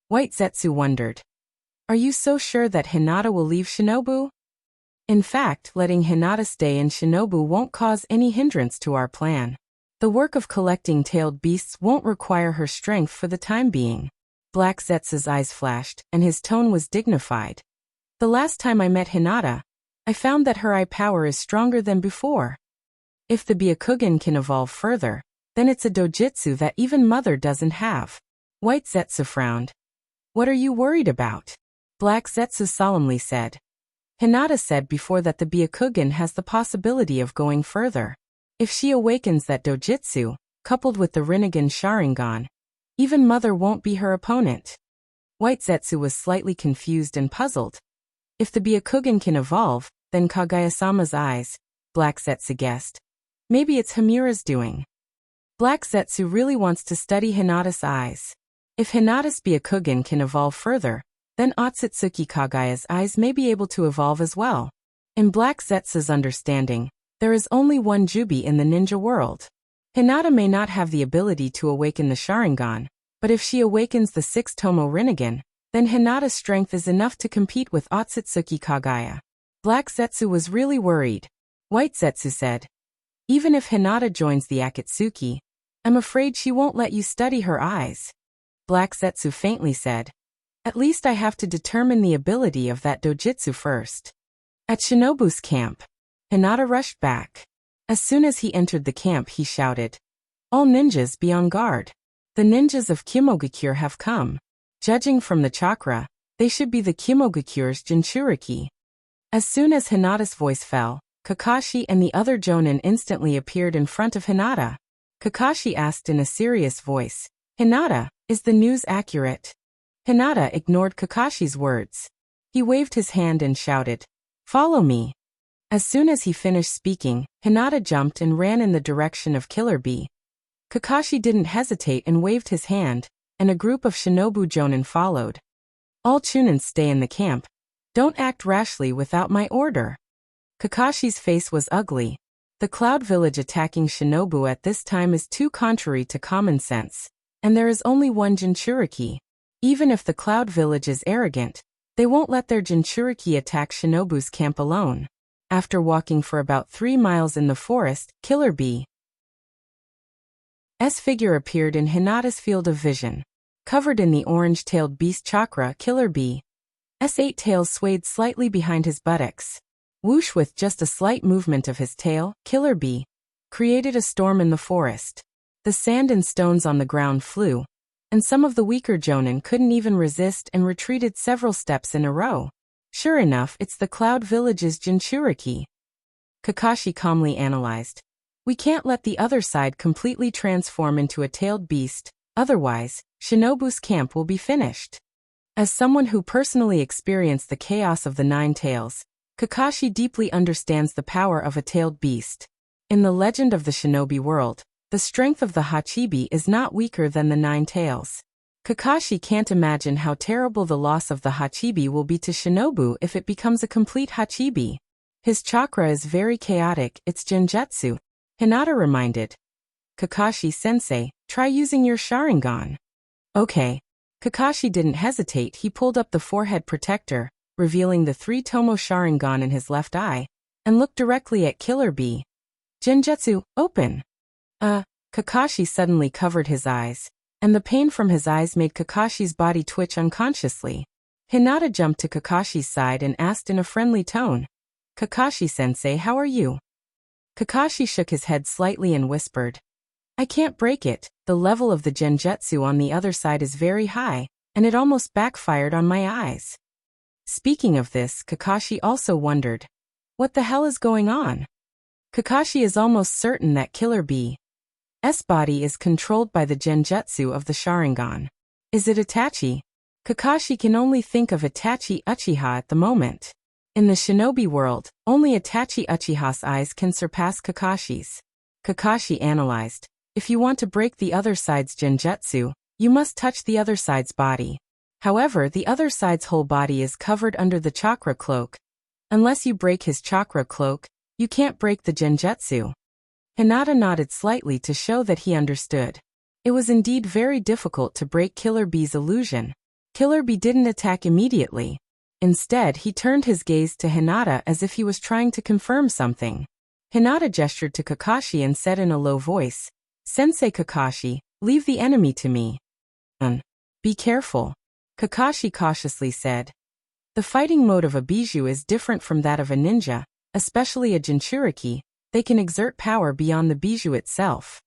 White Zetsu wondered. Are you so sure that Hinata will leave Shinobu? In fact, letting Hinata stay in Shinobu won't cause any hindrance to our plan. The work of collecting tailed beasts won't require her strength for the time being. Black Zetsu's eyes flashed, and his tone was dignified. The last time I met Hinata, I found that her eye power is stronger than before. If the Byakugan can evolve further, then it's a dojutsu that even Mother doesn't have. White Zetsu frowned. What are you worried about? Black Zetsu solemnly said. Hinata said before that the Byakugan has the possibility of going further. If she awakens that dojutsu, coupled with the Rinnegan Sharingan, even Mother won't be her opponent. White Zetsu was slightly confused and puzzled. If the Byakugan can evolve, then Kagaya-sama's eyes, Black Zetsu guessed. Maybe it's Himura's doing. Black Zetsu really wants to study Hinata's eyes. If Hinata's Byakugan can evolve further, then Otsutsuki Kagaya's eyes may be able to evolve as well. In Black Zetsu's understanding, there is only one Jubi in the ninja world. Hinata may not have the ability to awaken the Sharingan, but if she awakens the 6-Tomo Rinnegan, then Hinata's strength is enough to compete with Otsutsuki Kagaya. Black Zetsu was really worried. White Zetsu said, even if Hinata joins the Akatsuki, I'm afraid she won't let you study her eyes. Black Zetsu faintly said, at least I have to determine the ability of that dojutsu first. At Shinobu's camp, Hinata rushed back. As soon as he entered the camp he shouted, all ninjas be on guard. The ninjas of Kimogakure have come. Judging from the chakra, they should be the Kimogakure's Jinchuriki. As soon as Hinata's voice fell, Kakashi and the other Jonin instantly appeared in front of Hinata. Kakashi asked in a serious voice, Hinata, is the news accurate? Hinata ignored Kakashi's words. He waved his hand and shouted, follow me. As soon as he finished speaking, Hinata jumped and ran in the direction of Killer Bee. Kakashi didn't hesitate and waved his hand, and a group of Shinobu Jonin followed. All Chunins stay in the camp. Don't act rashly without my order. Kakashi's face was ugly. The Cloud Village attacking Shinobu at this time is too contrary to common sense, and there is only one Jinchuriki. Even if the Cloud Village is arrogant, they won't let their Jinchuriki attack Shinobu's camp alone. After walking for about 3 miles in the forest, Killer Bee's figure appeared in Hinata's field of vision. Covered in the orange-tailed beast chakra, Killer Bee's 8 tails swayed slightly behind his buttocks. Whoosh, with just a slight movement of his tail, Killer Bee created a storm in the forest. The sand and stones on the ground flew, and some of the weaker Jonin couldn't even resist and retreated several steps in a row. Sure enough, it's the Cloud Village's Jinchuriki. Kakashi calmly analyzed. We can't let the other side completely transform into a tailed beast, otherwise, Shinobu's camp will be finished. As someone who personally experienced the chaos of the Nine Tails, Kakashi deeply understands the power of a tailed beast. In the legend of the shinobi world, the strength of the Hachibi is not weaker than the Nine Tails. Kakashi can't imagine how terrible the loss of the Hachibi will be to Shinobu if it becomes a complete Hachibi. His chakra is very chaotic, it's Genjutsu, Hinata reminded. Kakashi-sensei, try using your Sharingan. Okay. Kakashi didn't hesitate, he pulled up the forehead protector, revealing the 3-tomo Sharingan in his left eye, and looked directly at Killer Bee. Genjutsu, open! Kakashi suddenly covered his eyes, and the pain from his eyes made Kakashi's body twitch unconsciously. Hinata jumped to Kakashi's side and asked in a friendly tone, Kakashi-sensei, how are you? Kakashi shook his head slightly and whispered, I can't break it, the level of the Genjutsu on the other side is very high, and it almost backfired on my eyes. Speaking of this, Kakashi also wondered, what the hell is going on? Kakashi is almost certain that Killer Bee's body is controlled by the Genjutsu of the Sharingan. Is it Itachi? Kakashi can only think of Itachi Uchiha at the moment. In the shinobi world, only Itachi Uchiha's eyes can surpass Kakashi's. Kakashi analyzed. If you want to break the other side's Genjutsu, you must touch the other side's body. However, the other side's whole body is covered under the chakra cloak. Unless you break his chakra cloak, you can't break the Genjutsu. Hinata nodded slightly to show that he understood. It was indeed very difficult to break Killer Bee's illusion. Killer Bee didn't attack immediately. Instead, he turned his gaze to Hinata as if he was trying to confirm something. Hinata gestured to Kakashi and said in a low voice, Sensei Kakashi, leave the enemy to me. Be careful. Kakashi cautiously said. The fighting mode of a Bijuu is different from that of a ninja, especially a Jinchuriki. They can exert power beyond the Bijuu itself.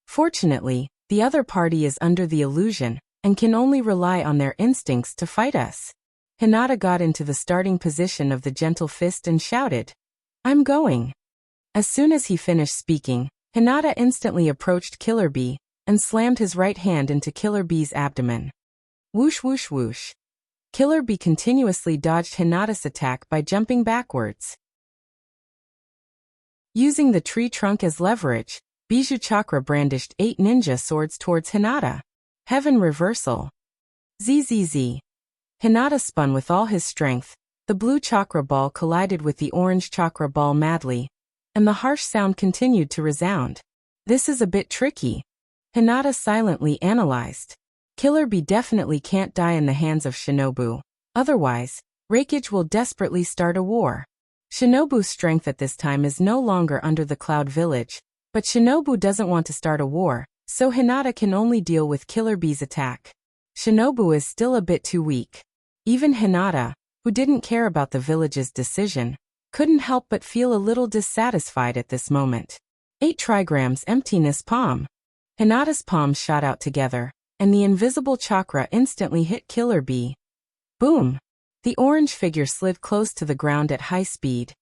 Fortunately, the other party is under the illusion, and can only rely on their instincts to fight us. Hinata got into the starting position of the gentle fist and shouted, I'm going. As soon as he finished speaking, Hinata instantly approached Killer Bee, and slammed his right hand into Killer Bee's abdomen. Whoosh whoosh whoosh. Killer Bee continuously dodged Hinata's attack by jumping backwards. Using the tree trunk as leverage, Bijuu Chakra brandished 8 ninja swords towards Hinata. Heaven reversal. ZZZ. Hinata spun with all his strength, the blue chakra ball collided with the orange chakra ball madly, and the harsh sound continued to resound. This is a bit tricky. Hinata silently analyzed. Killer Bee definitely can't die in the hands of Shinobu. Otherwise, Reikage will desperately start a war. Shinobu's strength at this time is no longer under the Cloud Village, but Shinobu doesn't want to start a war, so Hinata can only deal with Killer Bee's attack. Shinobu is still a bit too weak. Even Hinata, who didn't care about the village's decision, couldn't help but feel a little dissatisfied at this moment. 8 trigrams emptiness palm. Hinata's palms shot out together, and the invisible chakra instantly hit Killer Bee. Boom! The orange figure slid close to the ground at high speed,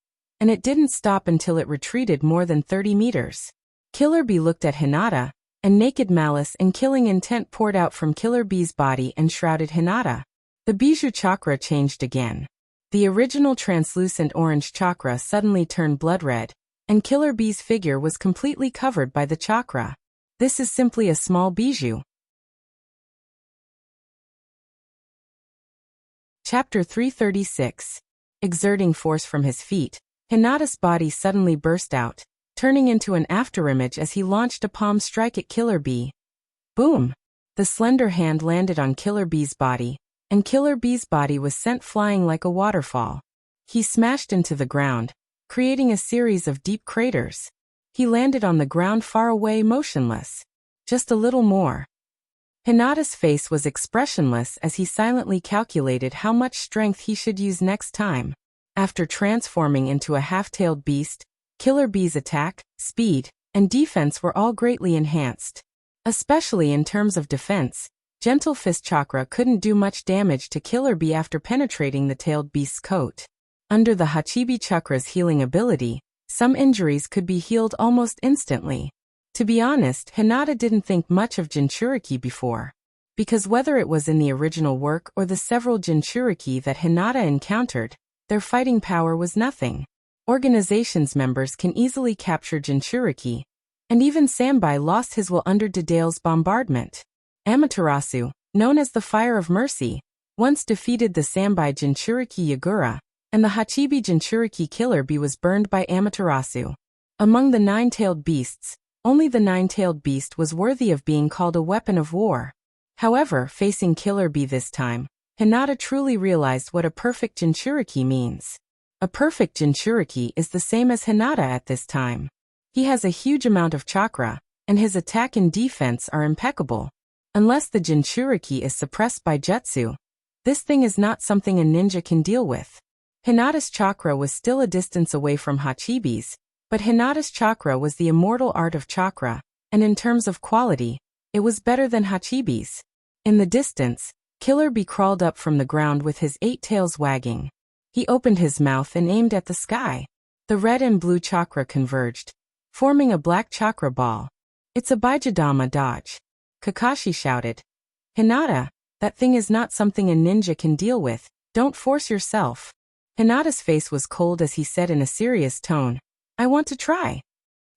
and it didn't stop until it retreated more than 30 meters. Killer Bee looked at Hinata, and naked malice and killing intent poured out from Killer Bee's body and shrouded Hinata. The Bijuu chakra changed again. The original translucent orange chakra suddenly turned blood red, and Killer Bee's figure was completely covered by the chakra. This is simply a small Bijuu. Chapter 336. Exerting force from his feet, Hinata's body suddenly burst out, turning into an afterimage as he launched a palm strike at Killer Bee. Boom! The slender hand landed on Killer Bee's body, and Killer Bee's body was sent flying like a waterfall. He smashed into the ground, creating a series of deep craters. He landed on the ground far away motionless. Just a little more. Hinata's face was expressionless as he silently calculated how much strength he should use next time. After transforming into a half-tailed beast, Killer Bee's attack, speed, and defense were all greatly enhanced. Especially in terms of defense, Gentle Fist Chakra couldn't do much damage to Killer Bee after penetrating the tailed beast's coat. Under the Hachibi Chakra's healing ability, some injuries could be healed almost instantly. To be honest, Hinata didn't think much of Jinchuriki before. Because whether it was in the original work or the several Jinchuriki that Hinata encountered, their fighting power was nothing. Organization's members can easily capture Jinchuriki, and even Sambai lost his will under Dedale's bombardment. Amaterasu, known as the Fire of Mercy, once defeated the Sambai Jinchuriki Yagura, and the Hachibi Jinchuriki Killer Bee was burned by Amaterasu. Among the nine-tailed beasts, only the nine-tailed beast was worthy of being called a weapon of war. However, facing Killer Bee this time, Hinata truly realized what a perfect Jinchuriki means. A perfect Jinchuriki is the same as Hinata at this time. He has a huge amount of chakra, and his attack and defense are impeccable. Unless the Jinchuriki is suppressed by jutsu, this thing is not something a ninja can deal with. Hinata's chakra was still a distance away from Hachibi's, but Hinata's chakra was the immortal art of chakra, and in terms of quality, it was better than Hachibi's. In the distance, Killer Bee crawled up from the ground with his 8 tails wagging. He opened his mouth and aimed at the sky. The red and blue chakra converged, forming a black chakra ball. It's a Bijadama dodge. Kakashi shouted. Hinata, that thing is not something a ninja can deal with, don't force yourself. Hinata's face was cold as he said in a serious tone, I want to try.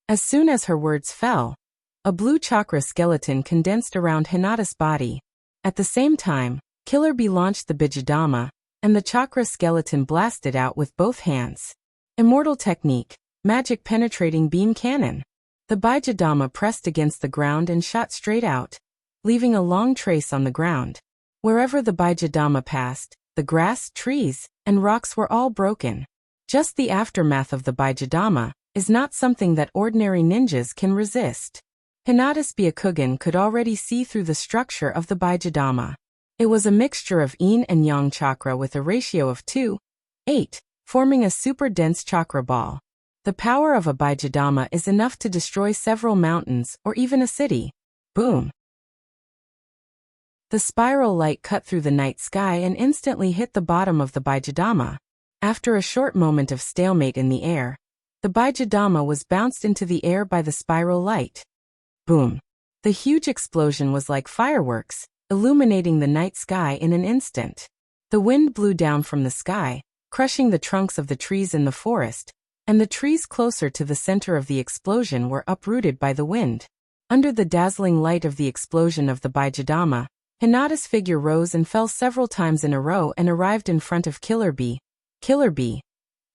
As soon as her words fell, a blue chakra skeleton condensed around Hinata's body. At the same time, Killer Bee launched the Bijadama, and the chakra skeleton blasted out with both hands. Immortal technique, magic penetrating beam cannon. The Bijadama pressed against the ground and shot straight out, leaving a long trace on the ground. Wherever the Bijadama passed, the grass, trees, and rocks were all broken. Just the aftermath of the Bijadama is not something that ordinary ninjas can resist. Hinata's Byakugan could already see through the structure of the Bijadama. It was a mixture of yin and yang chakra with a ratio of 2:8, forming a super dense chakra ball. The power of a Bijadama is enough to destroy several mountains or even a city. Boom! The spiral light cut through the night sky and instantly hit the bottom of the Bijadama. After a short moment of stalemate in the air, the Bijadama was bounced into the air by the spiral light. Boom! The huge explosion was like fireworks, illuminating the night sky in an instant. The wind blew down from the sky, crushing the trunks of the trees in the forest, and the trees closer to the center of the explosion were uprooted by the wind. Under the dazzling light of the explosion of the Bijadama, Hinata's figure rose and fell several times in a row and arrived in front of Killer Bee. Killer Bee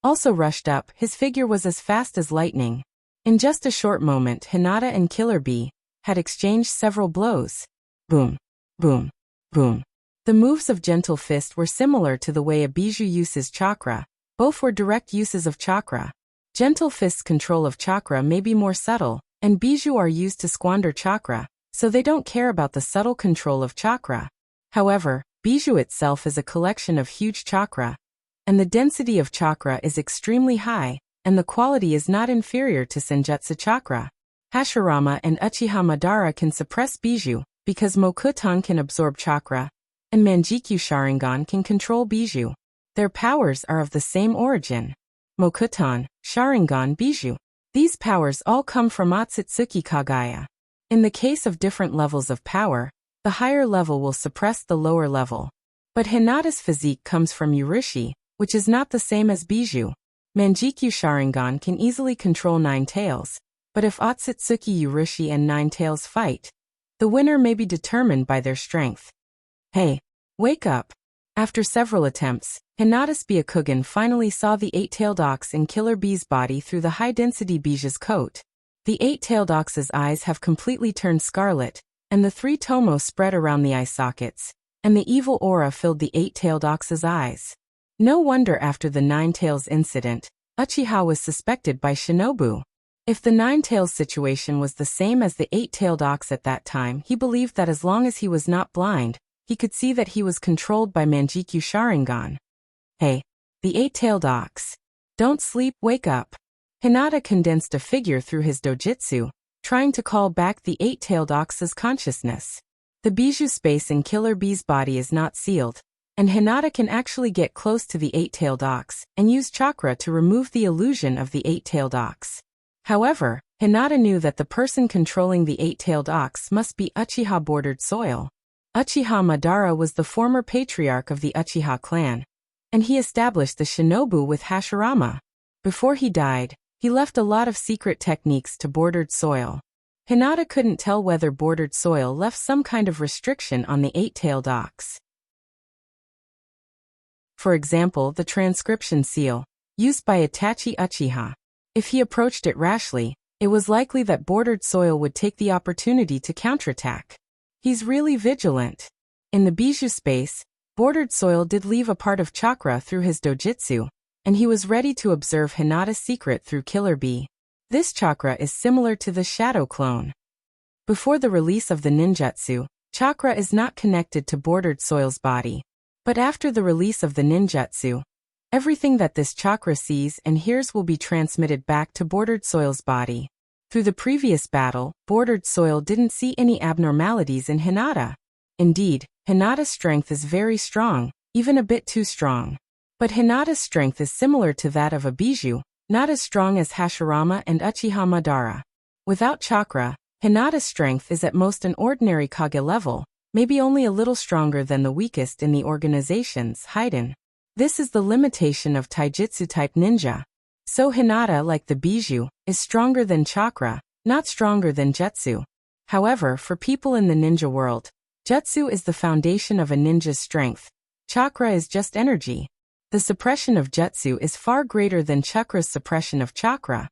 also rushed up, his figure was as fast as lightning. In just a short moment, Hinata and Killer Bee had exchanged several blows. Boom, boom, boom. The moves of Gentle Fist were similar to the way a Bijou uses chakra. Both were direct uses of chakra. Gentle Fist's control of chakra may be more subtle, and Bijou are used to squander chakra, so they don't care about the subtle control of chakra. However, Bijou itself is a collection of huge chakra, and the density of chakra is extremely high, and the quality is not inferior to Senjutsu chakra. Hashirama and Uchiha Madara can suppress Bijou, because Mokuton can absorb chakra, and Manjikyu Sharingan can control Bijou. Their powers are of the same origin. Mokuton, Sharingan, Bijou. These powers all come from Otsutsuki Kagaya. In the case of different levels of power, the higher level will suppress the lower level. But Hinata's physique comes from Urishi, which is not the same as Bijou. Manjikyu Sharingan can easily control Nine Tails, but if Otsutsuki Urishi and Nine Tails fight, the winner may be determined by their strength. Hey, wake up! After several attempts, Hinata's Byakugan finally saw the 8-tailed ox in Killer Bee's body through the high-density Bijou's coat. The 8-tailed ox's eyes have completely turned scarlet, and the 3 tomo spread around the eye sockets, and the evil aura filled the 8-tailed ox's eyes. No wonder after the 9 Tails incident, Uchiha was suspected by Shinobu. If the 9 Tails situation was the same as the 8-tailed ox at that time, he believed that as long as he was not blind, he could see that he was controlled by Manjikyu Sharingan. Hey, The Eight-Tailed Ox. Don't sleep, wake up. Hinata condensed a figure through his dojutsu, trying to call back the Eight-Tailed Ox's consciousness. The bijou space in Killer Bee's body is not sealed, and Hinata can actually get close to the Eight-Tailed Ox and use chakra to remove the illusion of the Eight-Tailed Ox. However, Hinata knew that the person controlling the Eight-Tailed Ox must be Uchiha Bordered Soil. Uchiha Madara was the former patriarch of the Uchiha clan, and he established the Shinobu with Hashirama. Before he died, he left a lot of secret techniques to Bordered Soil. Hinata couldn't tell whether Bordered Soil left some kind of restriction on the Eight-Tailed Ox. For example, the transcription seal, used by Itachi Uchiha. If he approached it rashly, it was likely that Bordered Soil would take the opportunity to counterattack. He's really vigilant. In the bijou space, Bordered Soil did leave a part of chakra through his dojutsu, and he was ready to observe Hinata's secret through Killer Bee. This chakra is similar to the shadow clone. Before the release of the ninjutsu, chakra is not connected to Bordered Soil's body. But after the release of the ninjutsu, everything that this chakra sees and hears will be transmitted back to Bordered Soil's body. Through the previous battle, Bordered Soil didn't see any abnormalities in Hinata. Indeed, Hinata's strength is very strong, even a bit too strong. But Hinata's strength is similar to that of a bijou, not as strong as Hashirama and Uchiha Madara. Without chakra, Hinata's strength is at most an ordinary Kage level, maybe only a little stronger than the weakest in the organization's Haiden. This is the limitation of taijutsu-type ninja. So Hinata, like the bijou, is stronger than chakra, not stronger than jutsu. However, for people in the ninja world, jutsu is the foundation of a ninja's strength. Chakra is just energy. The suppression of jutsu is far greater than chakra's suppression of chakra.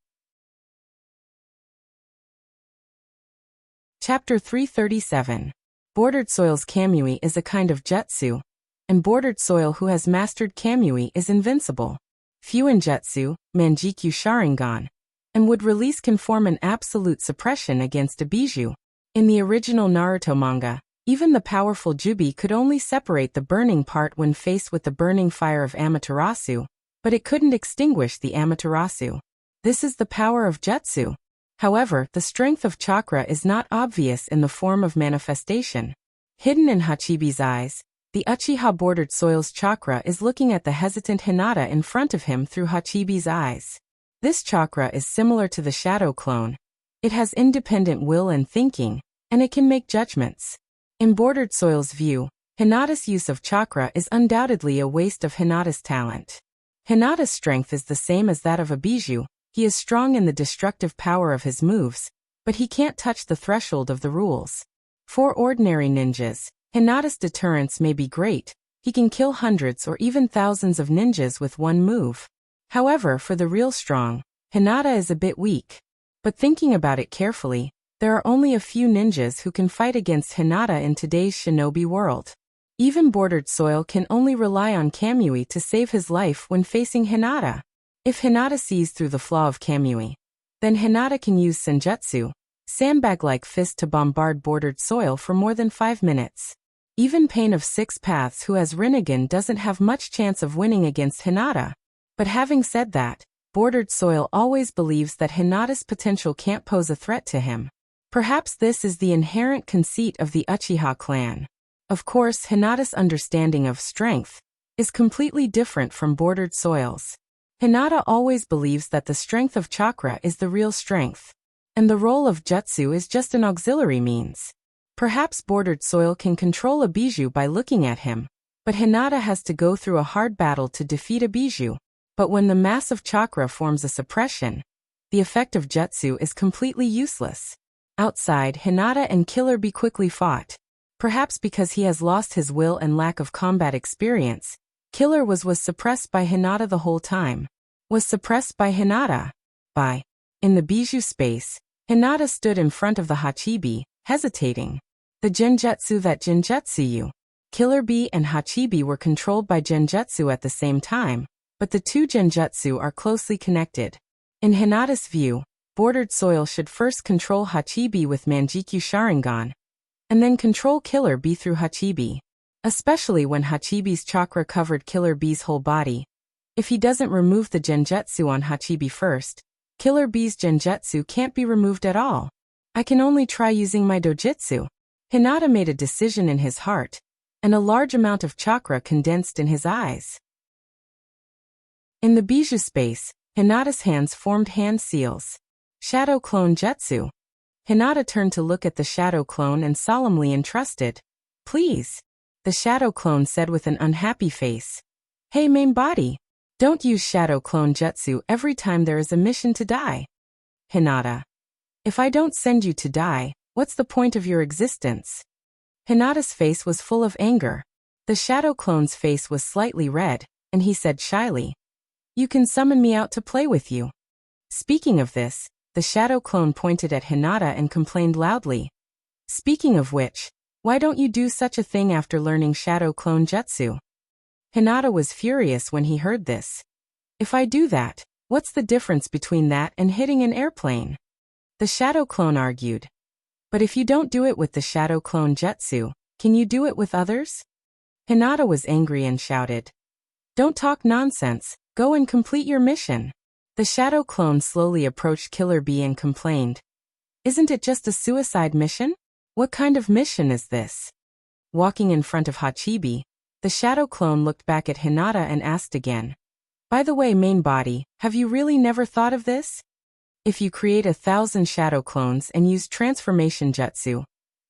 Chapter 337. Bordered Soil's Kamui is a kind of jutsu, and Bordered Soil who has mastered Kamui is invincible. Fuin Jutsu, Manjikyu Sharingan, and would release can form an absolute suppression against a bijou. In the original Naruto manga, even the powerful Jubi could only separate the burning part when faced with the burning fire of Amaterasu, but it couldn't extinguish the Amaterasu. This is the power of jutsu. However, the strength of chakra is not obvious in the form of manifestation. Hidden in Hachibi's eyes, the Uchiha Bordered Soil's chakra is looking at the hesitant Hinata in front of him through Hachibi's eyes. This chakra is similar to the shadow clone. It has independent will and thinking, and it can make judgments. In Bordered Soil's view, Hinata's use of chakra is undoubtedly a waste of Hinata's talent. Hinata's strength is the same as that of a bijou. He is strong in the destructive power of his moves, but he can't touch the threshold of the rules. For ordinary ninjas, Hinata's deterrence may be great. He can kill hundreds or even thousands of ninjas with one move. However, for the real strong, Hinata is a bit weak. But thinking about it carefully, there are only a few ninjas who can fight against Hinata in today's shinobi world. Even Bordered Soil can only rely on Kamui to save his life when facing Hinata. If Hinata sees through the flaw of Kamui, then Hinata can use Senjutsu, sandbag-like fist to bombard Bordered Soil for more than 5 minutes. Even Pain of Six Paths who has Rinnegan doesn't have much chance of winning against Hinata. But having said that, Bordered Soil always believes that Hinata's potential can't pose a threat to him. Perhaps this is the inherent conceit of the Uchiha clan. Of course, Hinata's understanding of strength is completely different from Bordered Soil's. Hinata always believes that the strength of chakra is the real strength, and the role of jutsu is just an auxiliary means. Perhaps Bordered Soil can control a bijou by looking at him, but Hinata has to go through a hard battle to defeat a bijou. But when the mass of chakra forms a suppression, the effect of jutsu is completely useless. Outside, Hinata and Killer Bee quickly fought. Perhaps because he has lost his will and lack of combat experience, Killer was suppressed by Hinata the whole time. Was suppressed by Hinata. In the bijou space, Hinata stood in front of the Hachibi, hesitating. The Genjutsu. Killer Bee and Hachibi were controlled by Genjutsu at the same time, but the two Genjutsu are closely connected. In Hinata's view, Bordered Soil should first control Hachibi with Manjikyu Sharingan, and then control Killer Bee through Hachibi. Especially when Hachibi's chakra covered Killer Bee's whole body. If he doesn't remove the genjutsu on Hachibi first, Killer Bee's genjutsu can't be removed at all. I can only try using my dojutsu. Hinata made a decision in his heart, and a large amount of chakra condensed in his eyes. In the bijou space, Hinata's hands formed hand seals. Shadow Clone Jutsu. Hinata turned to look at the shadow clone and solemnly entrusted. Please. The shadow clone said with an unhappy face. Hey main body. Don't use shadow clone jutsu every time there is a mission to die. Hinata. If I don't send you to die, what's the point of your existence? Hinata's face was full of anger. The shadow clone's face was slightly red, and he said shyly. You can summon me out to play with you. Speaking of this, the shadow clone pointed at Hinata and complained loudly. Speaking of which, why don't you do such a thing after learning shadow clone jutsu? Hinata was furious when he heard this. If I do that, what's the difference between that and hitting an airplane? The shadow clone argued. But if you don't do it with the shadow clone jutsu, can you do it with others? Hinata was angry and shouted. Don't talk nonsense, go and complete your mission. The shadow clone slowly approached Killer Bee and complained. Isn't it just a suicide mission? What kind of mission is this? Walking in front of Hachibi, the shadow clone looked back at Hinata and asked again. By the way main body, have you really never thought of this? If you create 1,000 shadow clones and use transformation jutsu,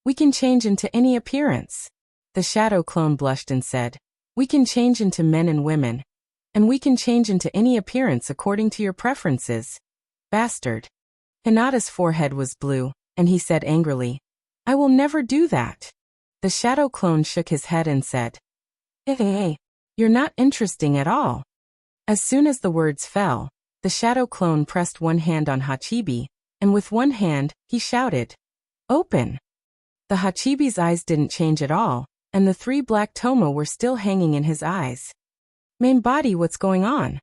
we can change into any appearance. The shadow clone blushed and said, we can change into men and women, and we can change into any appearance according to your preferences. Bastard. Hinata's forehead was blue, and he said angrily, I will never do that. The shadow clone shook his head and said, Hey, you're not interesting at all. As soon as the words fell, the shadow clone pressed one hand on Hachibi, and with one hand, he shouted, Open! The Hachibi's eyes didn't change at all, and the 3 black toma were still hanging in his eyes. Main body, what's going on?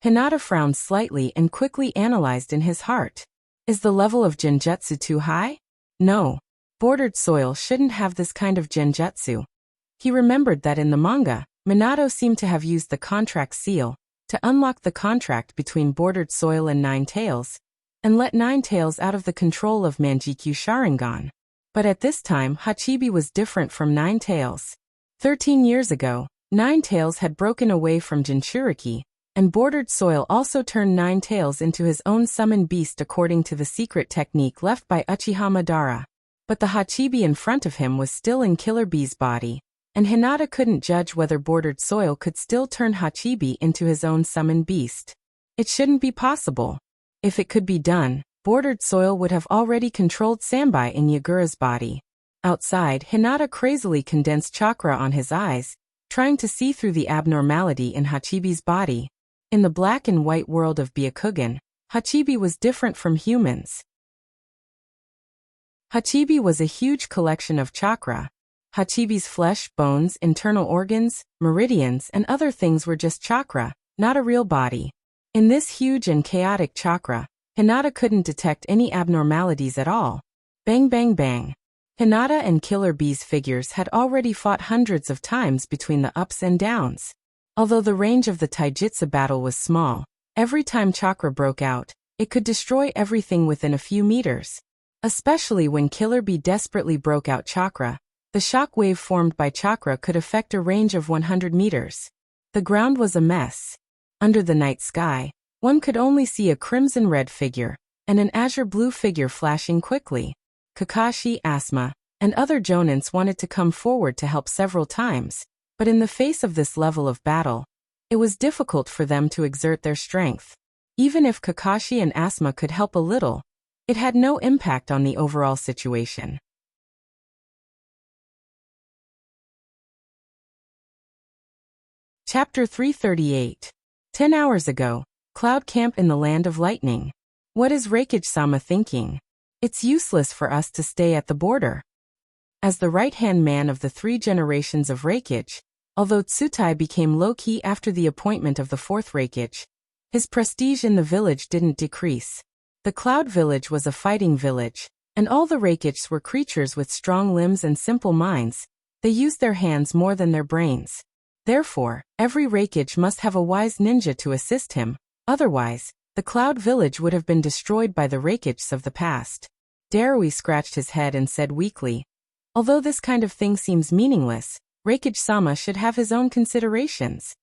Hinata frowned slightly and quickly analyzed in his heart. Is the level of genjutsu too high? No. Bordered soil shouldn't have this kind of genjutsu. He remembered that in the manga, Minato seemed to have used the contract seal to unlock the contract between Bordered Soil and Nine Tails, and let Nine Tails out of the control of Manjikyu Sharingan. But at this time Hachibi was different from Nine Tails. 13 years ago, Nine Tails had broken away from Jinchuriki, and Bordered Soil also turned Nine Tails into his own summoned beast according to the secret technique left by Uchiha Madara. But the Hachibi in front of him was still in Killer Bee's body, and Hinata couldn't judge whether Bordered Soil could still turn Hachibi into his own summoned beast. It shouldn't be possible. If it could be done, Bordered Soil would have already controlled Sanbai in Yagura's body. Outside, Hinata crazily condensed chakra on his eyes, trying to see through the abnormality in Hachibi's body. In the black and white world of Byakugan, Hachibi was different from humans. Hachibi was a huge collection of chakra. Hachibi's flesh, bones, internal organs, meridians, and other things were just chakra, not a real body. In this huge and chaotic chakra, Hinata couldn't detect any abnormalities at all. Bang bang bang. Hinata and Killer Bee's figures had already fought hundreds of times between the ups and downs. Although the range of the taijutsu battle was small, every time chakra broke out, it could destroy everything within a few meters. Especially when Killer Bee desperately broke out chakra, the shock wave formed by chakra could affect a range of 100 meters. The ground was a mess. Under the night sky, one could only see a crimson-red figure, and an azure-blue figure flashing quickly. Kakashi, Asuma, and other jonins wanted to come forward to help several times, but in the face of this level of battle, it was difficult for them to exert their strength. Even if Kakashi and Asuma could help a little, it had no impact on the overall situation. Chapter 338. 10 hours ago, Cloud Camp in the Land of Lightning. What is Reikage-sama thinking? It's useless for us to stay at the border. As the right-hand man of the 3 generations of Reikage, although Tsutai became low-key after the appointment of the 4th Reikage, his prestige in the village didn't decrease. The Cloud Village was a fighting village, and all the Reikages were creatures with strong limbs and simple minds. They used their hands more than their brains. Therefore, every Reikage must have a wise ninja to assist him, otherwise, the Cloud Village would have been destroyed by the Reikages of the past. Darui scratched his head and said weakly, although this kind of thing seems meaningless, Reikage-sama should have his own considerations.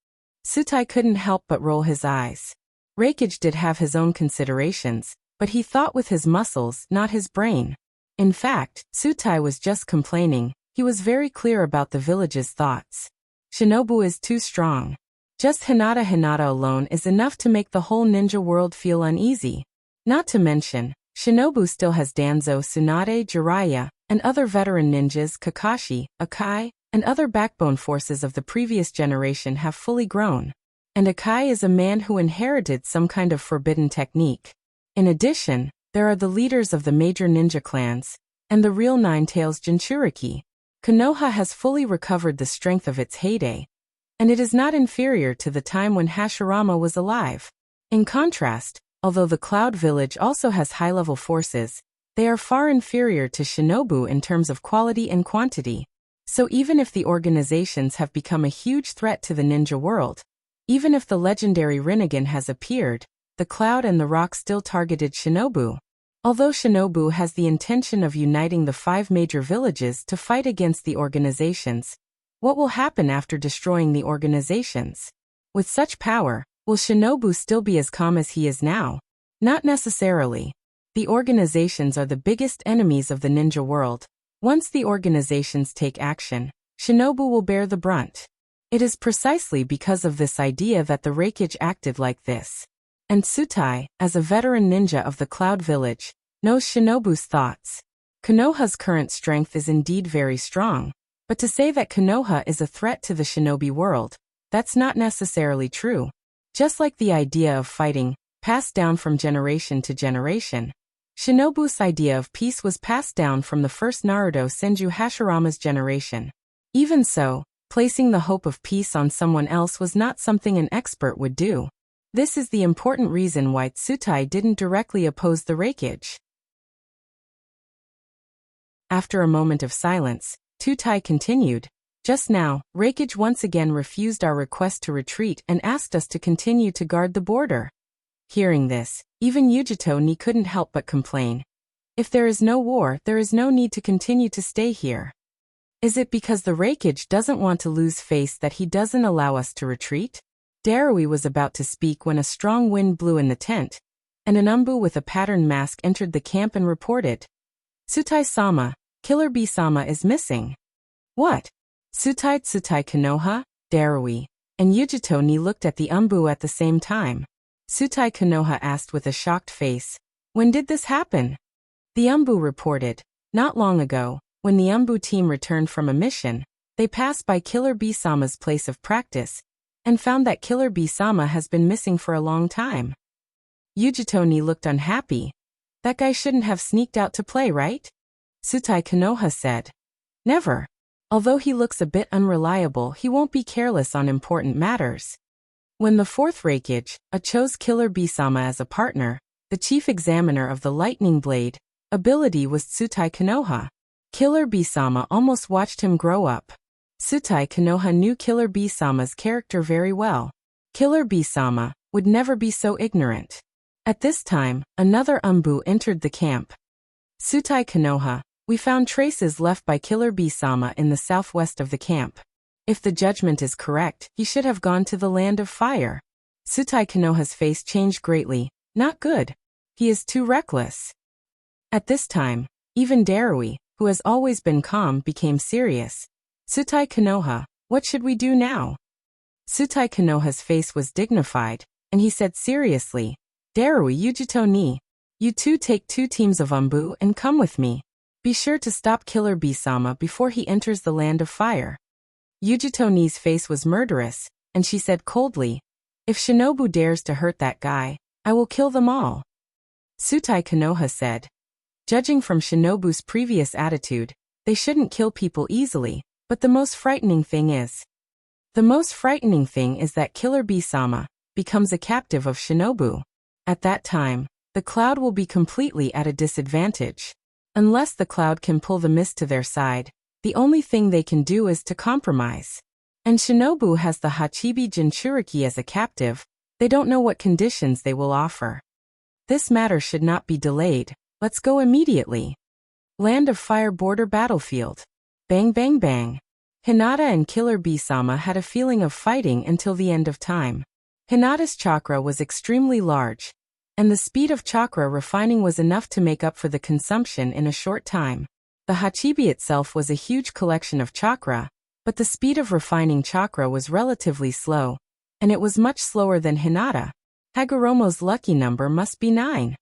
Tsutai couldn't help but roll his eyes. Reikage did have his own considerations, but he thought with his muscles, not his brain. In fact, Tsutai was just complaining. He was very clear about the village's thoughts. Shinobu is too strong. Just Hinata alone is enough to make the whole ninja world feel uneasy. Not to mention, Shinobu still has Danzo, Tsunade, Jiraiya, and other veteran ninjas Kakashi, Akai, and other backbone forces of the previous generation have fully grown. And Akai is a man who inherited some kind of forbidden technique. In addition, there are the leaders of the major ninja clans, and the real Nine-Tails Jinchuriki. Konoha has fully recovered the strength of its heyday, and it is not inferior to the time when Hashirama was alive. In contrast, although the Cloud Village also has high-level forces, they are far inferior to Shinobu in terms of quality and quantity. So even if the organizations have become a huge threat to the ninja world, even if the legendary Rinnegan has appeared, the Cloud and the Rock still targeted Shinobu. Although Shinobu has the intention of uniting the 5 major villages to fight against the organizations, what will happen after destroying the organizations? With such power, will Shinobu still be as calm as he is now? Not necessarily. The organizations are the biggest enemies of the ninja world. Once the organizations take action, Shinobu will bear the brunt. It is precisely because of this idea that the Reikage acted like this. And Tsutai, as a veteran ninja of the Cloud Village, knows Shinobu's thoughts. Konoha's current strength is indeed very strong, but to say that Konoha is a threat to the shinobi world, that's not necessarily true. Just like the idea of fighting, passed down from generation to generation, Shinobu's idea of peace was passed down from the first Naruto Senju Hashirama's generation. Even so, placing the hope of peace on someone else was not something an expert would do. This is the important reason why Tsutai didn't directly oppose the Reikage. After a moment of silence, Tsutai continued, "Just now, Reikage once again refused our request to retreat and asked us to continue to guard the border." Hearing this, even Yujito couldn't help but complain. If there is no war, there is no need to continue to stay here. Is it because the Reikage doesn't want to lose face that he doesn't allow us to retreat? Darui was about to speak when a strong wind blew in the tent, and an umbu with a patterned mask entered the camp and reported, "Tsutai-sama, Killer Bee-sama is missing." "What? Tsutai Konoha?" Darui and Yujito looked at the umbu at the same time. Tsutai Konoha asked with a shocked face, "When did this happen?" The umbu reported, "Not long ago, when the umbu team returned from a mission, they passed by Killer Bee-sama's place of practice, and found that Killer Bee-sama has been missing for a long time." Yujito looked unhappy. "That guy shouldn't have sneaked out to play, right?" Tsutai Konoha said, "Never. Although he looks a bit unreliable, he won't be careless on important matters." When the 4th Reikage chose Killer Bee-sama as a partner, the chief examiner of the Lightning Blade ability was Tsutai Konoha. Killer Bee-sama almost watched him grow up. Tsutai Konoha knew Killer Bee-sama's character very well. Killer Bee-sama would never be so ignorant. At this time, another umbu entered the camp. "Tsutai Konoha, we found traces left by Killer Bee-sama in the southwest of the camp. If the judgment is correct, he should have gone to the Land of Fire." Tsutai Konoha's face changed greatly. "Not good. He is too reckless." At this time, even Darui, who has always been calm, became serious. "Tsutai Konoha, what should we do now?" Tsutai Konoha's face was dignified, and he said seriously, "Darui Yujito you two take 2 teams of umbu and come with me. Be sure to stop Killer Bee-sama before he enters the Land of Fire." Yujito face was murderous, and she said coldly, "If Shinobu dares to hurt that guy, I will kill them all." Tsutai Konoha said, "Judging from Shinobu's previous attitude, they shouldn't kill people easily, but the most frightening thing is that Killer Bee-sama becomes a captive of Shinobu. At that time, the Cloud will be completely at a disadvantage. Unless the Cloud can pull the mist to their side, the only thing they can do is to compromise. And Shinobu has the Hachibi Jinchuriki as a captive. They don't know what conditions they will offer. This matter should not be delayed. Let's go immediately. Land of Fire Border Battlefield. Bang bang bang. Hinata and Killer Bee-sama had a feeling of fighting until the end of time. Hinata's chakra was extremely large, and the speed of chakra refining was enough to make up for the consumption in a short time. The Hachibi itself was a huge collection of chakra, but the speed of refining chakra was relatively slow, and it was much slower than Hinata. Hagoromo's lucky number must be 9.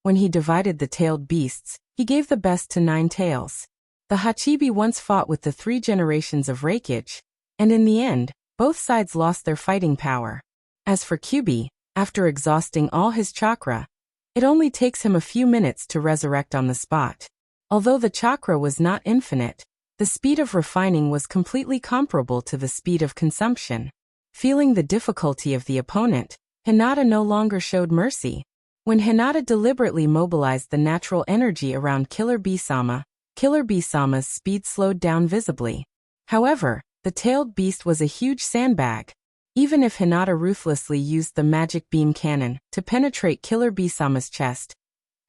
When he divided the tailed beasts, he gave the best to 9 tails. The Hachibi once fought with the 3 generations of Reikage, and in the end, both sides lost their fighting power. As for Kyubi, after exhausting all his chakra, it only takes him a few minutes to resurrect on the spot. Although the chakra was not infinite, the speed of refining was completely comparable to the speed of consumption. Feeling the difficulty of the opponent, Hinata no longer showed mercy. When Hinata deliberately mobilized the natural energy around Killer Bee-sama, Killer Bee-sama's speed slowed down visibly. However, the tailed beast was a huge sandbag. Even if Hinata ruthlessly used the magic beam cannon to penetrate Killer Bee-sama's chest,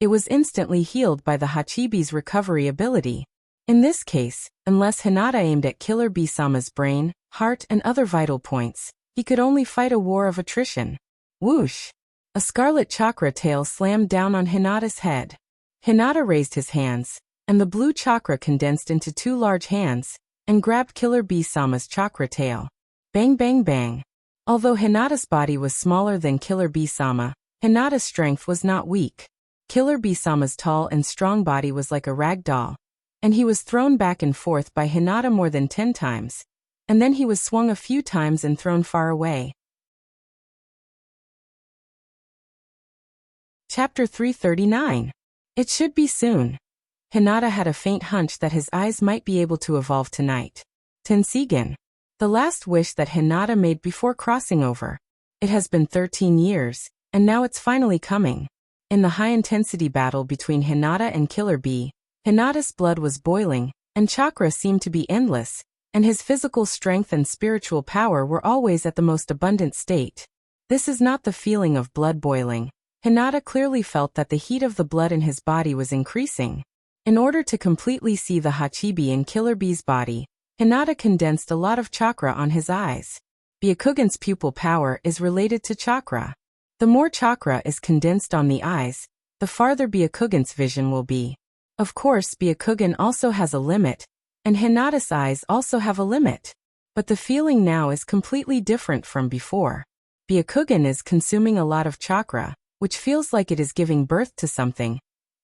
it was instantly healed by the Hachibi's recovery ability. In this case, unless Hinata aimed at Killer Bee-sama's brain, heart and other vital points, he could only fight a war of attrition. Whoosh! A scarlet chakra tail slammed down on Hinata's head. Hinata raised his hands, and the blue chakra condensed into 2 large hands, and grabbed Killer Bee-sama's chakra tail. Bang bang bang. Although Hinata's body was smaller than Killer Bee-sama, Hinata's strength was not weak. Killer Bee-sama's tall and strong body was like a rag doll, and he was thrown back and forth by Hinata more than 10 times, and then he was swung a few times and thrown far away. Chapter 339. It should be soon. Hinata had a faint hunch that his eyes might be able to evolve tonight. Tensigen. The last wish that Hinata made before crossing over. It has been 13 years, and now it's finally coming. In the high-intensity battle between Hinata and Killer Bee, Hinata's blood was boiling, and chakra seemed to be endless, and his physical strength and spiritual power were always at the most abundant state. This is not the feeling of blood boiling. Hinata clearly felt that the heat of the blood in his body was increasing. In order to completely see the Hachibi in Killer Bee's body, Hinata condensed a lot of chakra on his eyes. Byakugan's pupil power is related to chakra. The more chakra is condensed on the eyes, the farther Byakugan's vision will be. Of course, Byakugan also has a limit, and Hinata's eyes also have a limit. But the feeling now is completely different from before. Byakugan is consuming a lot of chakra, which feels like it is giving birth to something,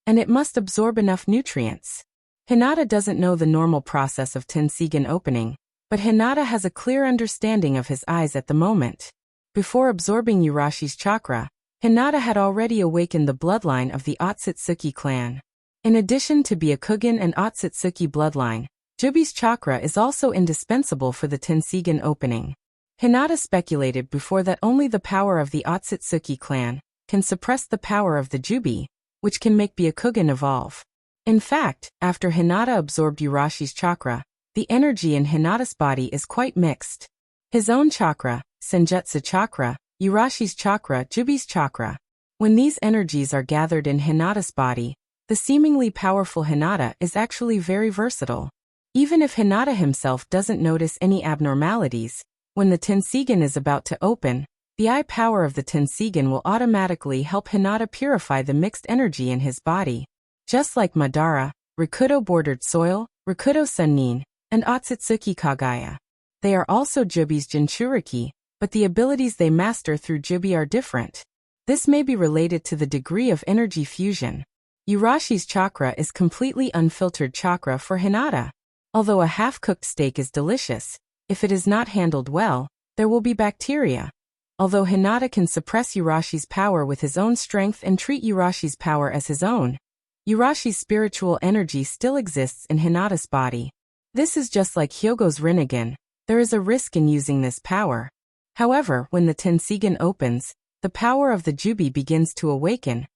and it must absorb enough nutrients. Hinata doesn't know the normal process of Tensigen opening, but Hinata has a clear understanding of his eyes at the moment. Before absorbing Urashi's chakra, Hinata had already awakened the bloodline of the Otsutsuki clan. In addition to Byakugan and Otsutsuki bloodline, Jubi's chakra is also indispensable for the Tensigen opening. Hinata speculated before that only the power of the Otsutsuki clan can suppress the power of the Jubi, which can make Byakugan evolve. In fact, after Hinata absorbed Urashi's chakra, the energy in Hinata's body is quite mixed. His own chakra, Senjutsu chakra, Urashi's chakra, Jubi's chakra. When these energies are gathered in Hinata's body, the seemingly powerful Hinata is actually very versatile. Even if Hinata himself doesn't notice any abnormalities, when the Tensigen is about to open, the eye power of the Tensigen will automatically help Hinata purify the mixed energy in his body. Just like Madara, Rikudo bordered soil, Rikudo Sennin, and Otsutsuki Kagaya. They are also Jubi's Jinchuriki, but the abilities they master through Jubi are different. This may be related to the degree of energy fusion. Urashi's chakra is completely unfiltered chakra for Hinata. Although a half-cooked steak is delicious, if it is not handled well, there will be bacteria. Although Hinata can suppress Urashi's power with his own strength and treat Urashi's power as his own, Urashi's spiritual energy still exists in Hinata's body. This is just like Hyogo's Rinnegan. There is a risk in using this power. However, when the Tensigen opens, the power of the Jubi begins to awaken,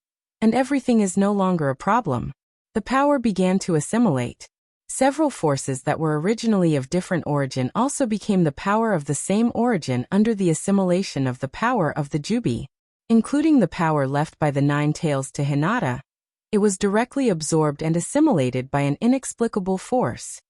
and everything is no longer a problem. The power began to assimilate. Several forces that were originally of different origin also became the power of the same origin under the assimilation of the power of the Jubi, including the power left by the Nine Tails to Hinata. It was directly absorbed and assimilated by an inexplicable force.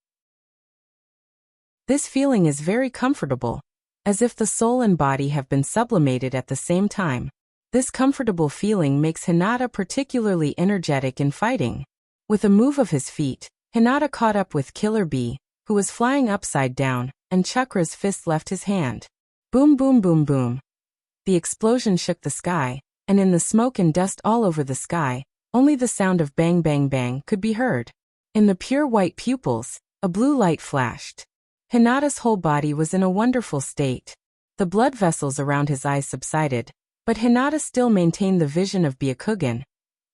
This feeling is very comfortable, as if the soul and body have been sublimated at the same time. This comfortable feeling makes Hinata particularly energetic in fighting. With a move of his feet, Hinata caught up with Killer Bee, who was flying upside down, and Chakra's fist left his hand. Boom boom boom boom. The explosion shook the sky, and in the smoke and dust all over the sky, only the sound of bang bang bang could be heard. In the pure white pupils, a blue light flashed. Hinata's whole body was in a wonderful state. The blood vessels around his eyes subsided, but Hinata still maintained the vision of Byakugan,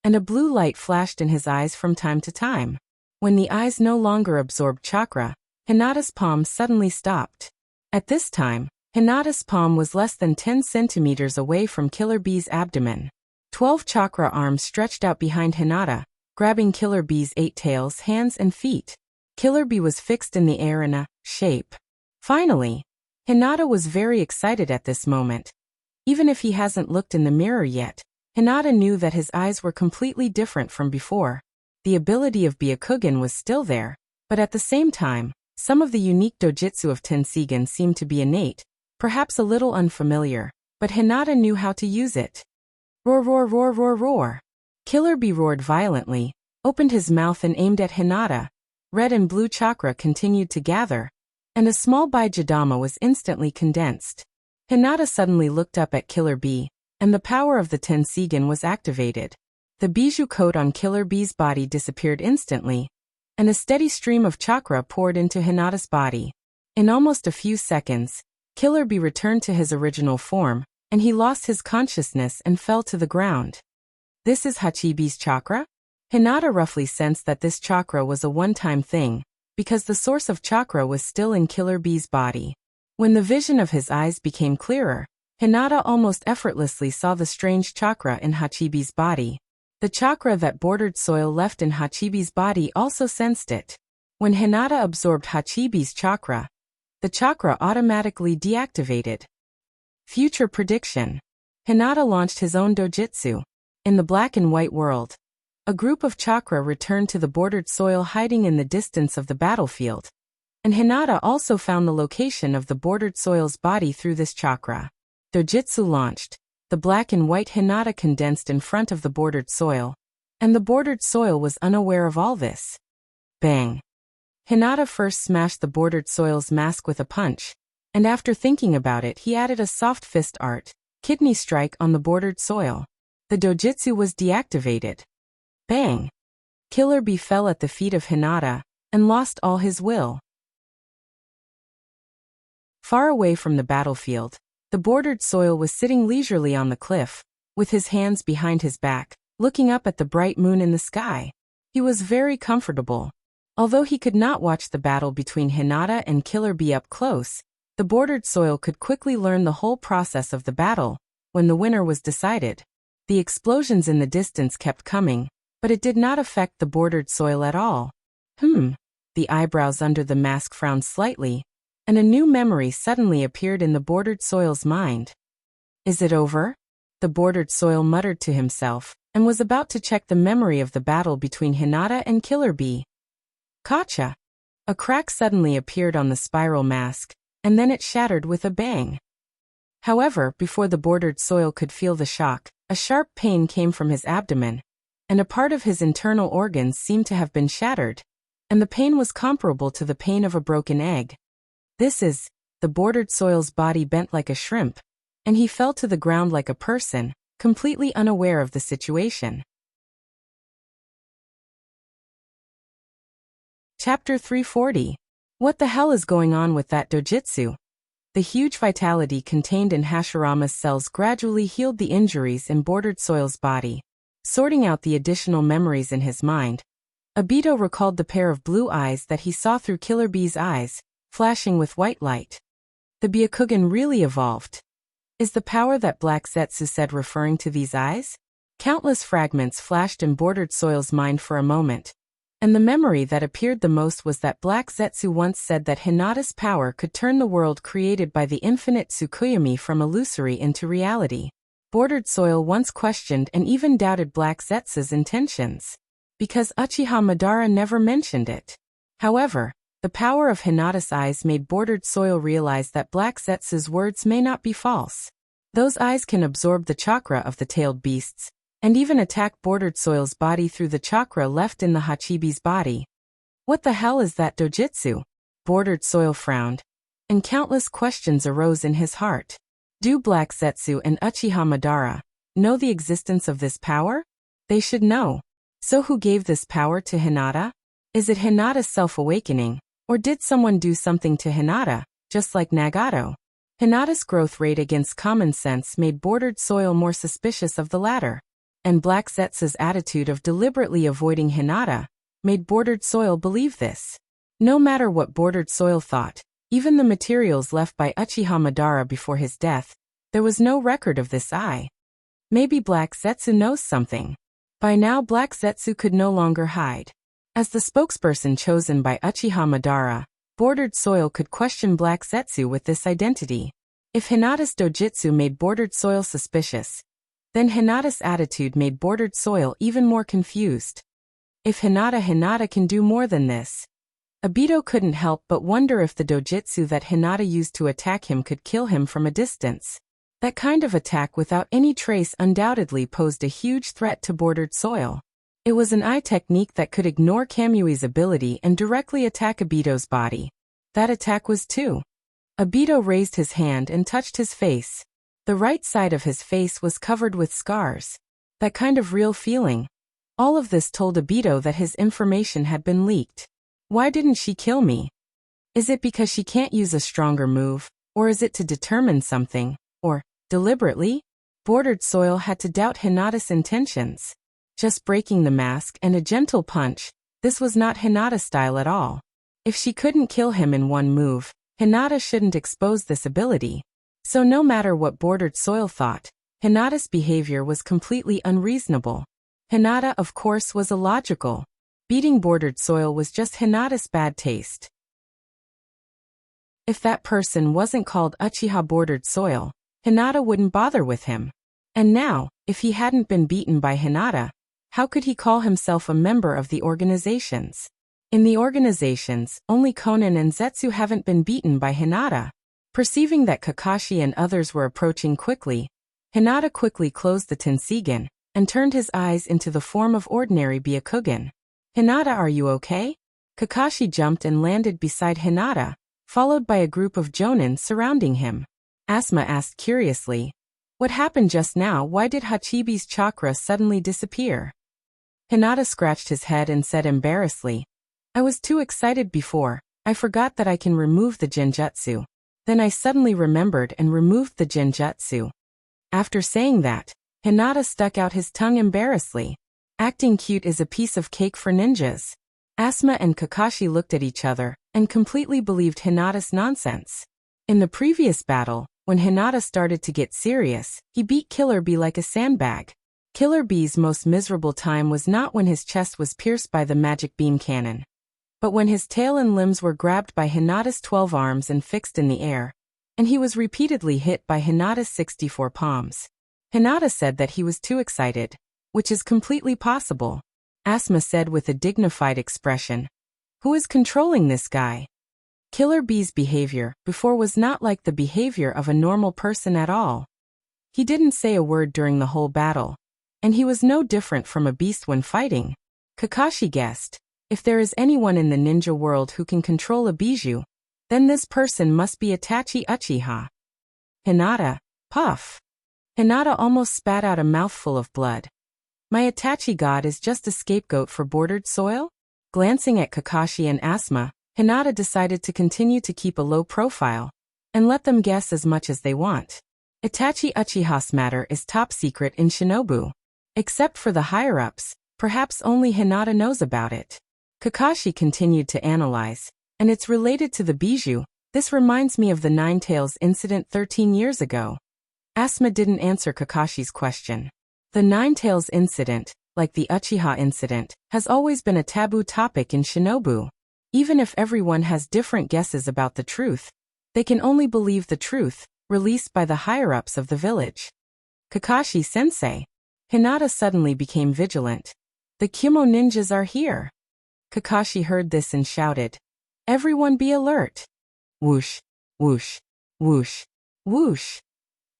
and a blue light flashed in his eyes from time to time. When the eyes no longer absorbed chakra, Hinata's palm suddenly stopped. At this time, Hinata's palm was less than 10 centimeters away from Killer Bee's abdomen. 12 chakra arms stretched out behind Hinata, grabbing Killer Bee's 8 tails, hands and feet. Killer Bee was fixed in the air in a shape. Finally, Hinata was very excited at this moment. Even if he hasn't looked in the mirror yet, Hinata knew that his eyes were completely different from before. The ability of Byakugan was still there, but at the same time, some of the unique dojutsu of Tensigen seemed to be innate, perhaps a little unfamiliar, but Hinata knew how to use it. Roar roar roar roar roar. Killer Bee roared violently, opened his mouth and aimed at Hinata. Red and blue chakra continued to gather, and a small Bijadama was instantly condensed. Hinata suddenly looked up at Killer Bee, and the power of the Tensigen was activated. The bijou coat on Killer Bee's body disappeared instantly, and a steady stream of chakra poured into Hinata's body. In almost a few seconds, Killer Bee returned to his original form, and he lost his consciousness and fell to the ground. This is Hachibi's chakra? Hinata roughly sensed that this chakra was a one-time thing, because the source of chakra was still in Killer Bee's body. When the vision of his eyes became clearer, Hinata almost effortlessly saw the strange chakra in Hachibi's body. The chakra that bordered soil left in Hachibi's body also sensed it. When Hinata absorbed Hachibi's chakra, the chakra automatically deactivated. Future prediction. Hinata launched his own dojutsu. In the black and white world, a group of chakra returned to the bordered soil hiding in the distance of the battlefield, and Hinata also found the location of the bordered soil's body through this chakra. Dojutsu launched. The black and white Hinata condensed in front of the bordered soil, and the bordered soil was unaware of all this. Bang! Hinata first smashed the bordered soil's mask with a punch, and after thinking about it he added a soft fist art, kidney strike on the bordered soil. The dojutsu was deactivated. Bang! Killer Bee fell at the feet of Hinata, and lost all his will. Far away from the battlefield, the bordered soil was sitting leisurely on the cliff, with his hands behind his back, looking up at the bright moon in the sky. He was very comfortable. Although he could not watch the battle between Hinata and Killer Bee up close, the bordered soil could quickly learn the whole process of the battle. When the winner was decided, the explosions in the distance kept coming, but it did not affect the bordered soil at all. The eyebrows under the mask frowned slightly, and a new memory suddenly appeared in the bordered soil's mind. Is it over? The bordered soil muttered to himself, and was about to check the memory of the battle between Hinata and Killer Bee. Gotcha! A crack suddenly appeared on the spiral mask, and then it shattered with a bang. However, before the bordered soil could feel the shock, a sharp pain came from his abdomen, and a part of his internal organs seemed to have been shattered, and the pain was comparable to the pain of a broken egg. The bordered soil's body bent like a shrimp, and he fell to the ground like a person, completely unaware of the situation. Chapter 340. What the hell is going on with that dojutsu? The huge vitality contained in Hashirama's cells gradually healed the injuries in bordered soil's body. Sorting out the additional memories in his mind, Obito recalled the pair of blue eyes that he saw through Killer Bee's eyes, flashing with white light. The Byakugan really evolved. Is the power that Black Zetsu said referring to these eyes? Countless fragments flashed in bordered soil's mind for a moment, And the memory that appeared the most was that Black Zetsu once said that Hinata's power could turn the world created by the infinite Tsukuyomi from illusory into reality. Bordered Soil once questioned and even doubted Black Zetsu's intentions, because Uchiha Madara never mentioned it. However, the power of Hinata's eyes made Bordered Soil realize that Black Zetsu's words may not be false. Those eyes can absorb the chakra of the tailed beasts, and even attack Bordered Soil's body through the chakra left in the Hachibi's body. What the hell is that dojutsu? Bordered Soil frowned, and countless questions arose in his heart. Do Black Zetsu and Uchiha Madara know the existence of this power? They should know. So who gave this power to Hinata? Is it Hinata's self-awakening, or did someone do something to Hinata, just like Nagato? Hinata's growth rate against common sense made Bordered Soil more suspicious of the latter, and Black Zetsu's attitude of deliberately avoiding Hinata made Bordered Soil believe this. No matter what Bordered Soil thought, even the materials left by Uchiha Madara before his death, there was no record of this eye. Maybe Black Zetsu knows something. By now Black Zetsu could no longer hide. As the spokesperson chosen by Uchiha Madara, Bordered Soil could question Black Zetsu with this identity. If Hinata's dojutsu made Bordered Soil suspicious, then Hinata's attitude made Bordered Soil even more confused. If Hinata can do more than this. Obito couldn't help but wonder if the dojutsu that Hinata used to attack him could kill him from a distance. That kind of attack without any trace undoubtedly posed a huge threat to Bordered Soil. It was an eye technique that could ignore Kamui's ability and directly attack Obito's body. That attack was too. Obito raised his hand and touched his face. The right side of his face was covered with scars. That kind of real feeling. All of this told Obito that his information had been leaked. Why didn't she kill me? Is it because she can't use a stronger move, or is it to determine something, or, deliberately? Bordered Soil had to doubt Hinata's intentions. Just breaking the mask and a gentle punch, this was not Hinata's style at all. If she couldn't kill him in one move, Hinata shouldn't expose this ability. So no matter what Bordered Soil thought, Hinata's behavior was completely unreasonable. Hinata, of course, was illogical. Beating Bordered Soil was just Hinata's bad taste. If that person wasn't called Uchiha Bordered Soil, Hinata wouldn't bother with him. And now, if he hadn't been beaten by Hinata, how could he call himself a member of the organizations? In the organizations, only Konan and Zetsu haven't been beaten by Hinata. Perceiving that Kakashi and others were approaching quickly, Hinata quickly closed the Tensigen and turned his eyes into the form of ordinary Byakugan. Hinata, are you okay? Kakashi jumped and landed beside Hinata, followed by a group of jonin surrounding him. Asuma asked curiously, what happened just now? Why did Hachibi's chakra suddenly disappear? Hinata scratched his head and said embarrassedly, I was too excited before, I forgot that I can remove the genjutsu. Then I suddenly remembered and removed the genjutsu. After saying that, Hinata stuck out his tongue embarrassedly. Acting cute is a piece of cake for ninjas. Asuma and Kakashi looked at each other and completely believed Hinata's nonsense. In the previous battle, when Hinata started to get serious, he beat Killer Bee like a sandbag. Killer Bee's most miserable time was not when his chest was pierced by the magic beam cannon, but when his tail and limbs were grabbed by Hinata's 12 arms and fixed in the air, and he was repeatedly hit by Hinata's 64 palms. Hinata said that he was too excited, which is completely possible. Asuma said with a dignified expression, who is controlling this guy? Killer Bee's behavior before was not like the behavior of a normal person at all. He didn't say a word during the whole battle, and he was no different from a beast when fighting. Kakashi guessed, if there is anyone in the ninja world who can control a bijou, then this person must be Itachi Uchiha. Hinata, puff. Hinata almost spat out a mouthful of blood. My Itachi god is just a scapegoat for Bordered Soil? Glancing at Kakashi and Asuma, Hinata decided to continue to keep a low profile, and let them guess as much as they want. Itachi Uchiha's matter is top secret in Shinobu. Except for the higher-ups, perhaps only Hinata knows about it. Kakashi continued to analyze, and it's related to the bijou. This reminds me of the Nine Tails incident 13 years ago. Asuma didn't answer Kakashi's question. The Nine Tails incident, like the Uchiha incident, has always been a taboo topic in Shinobu. Even if everyone has different guesses about the truth, they can only believe the truth, released by the higher-ups of the village. Kakashi-sensei. Hinata suddenly became vigilant. The Kumo ninjas are here. Kakashi heard this and shouted, "Everyone be alert!" Whoosh, whoosh, whoosh, whoosh.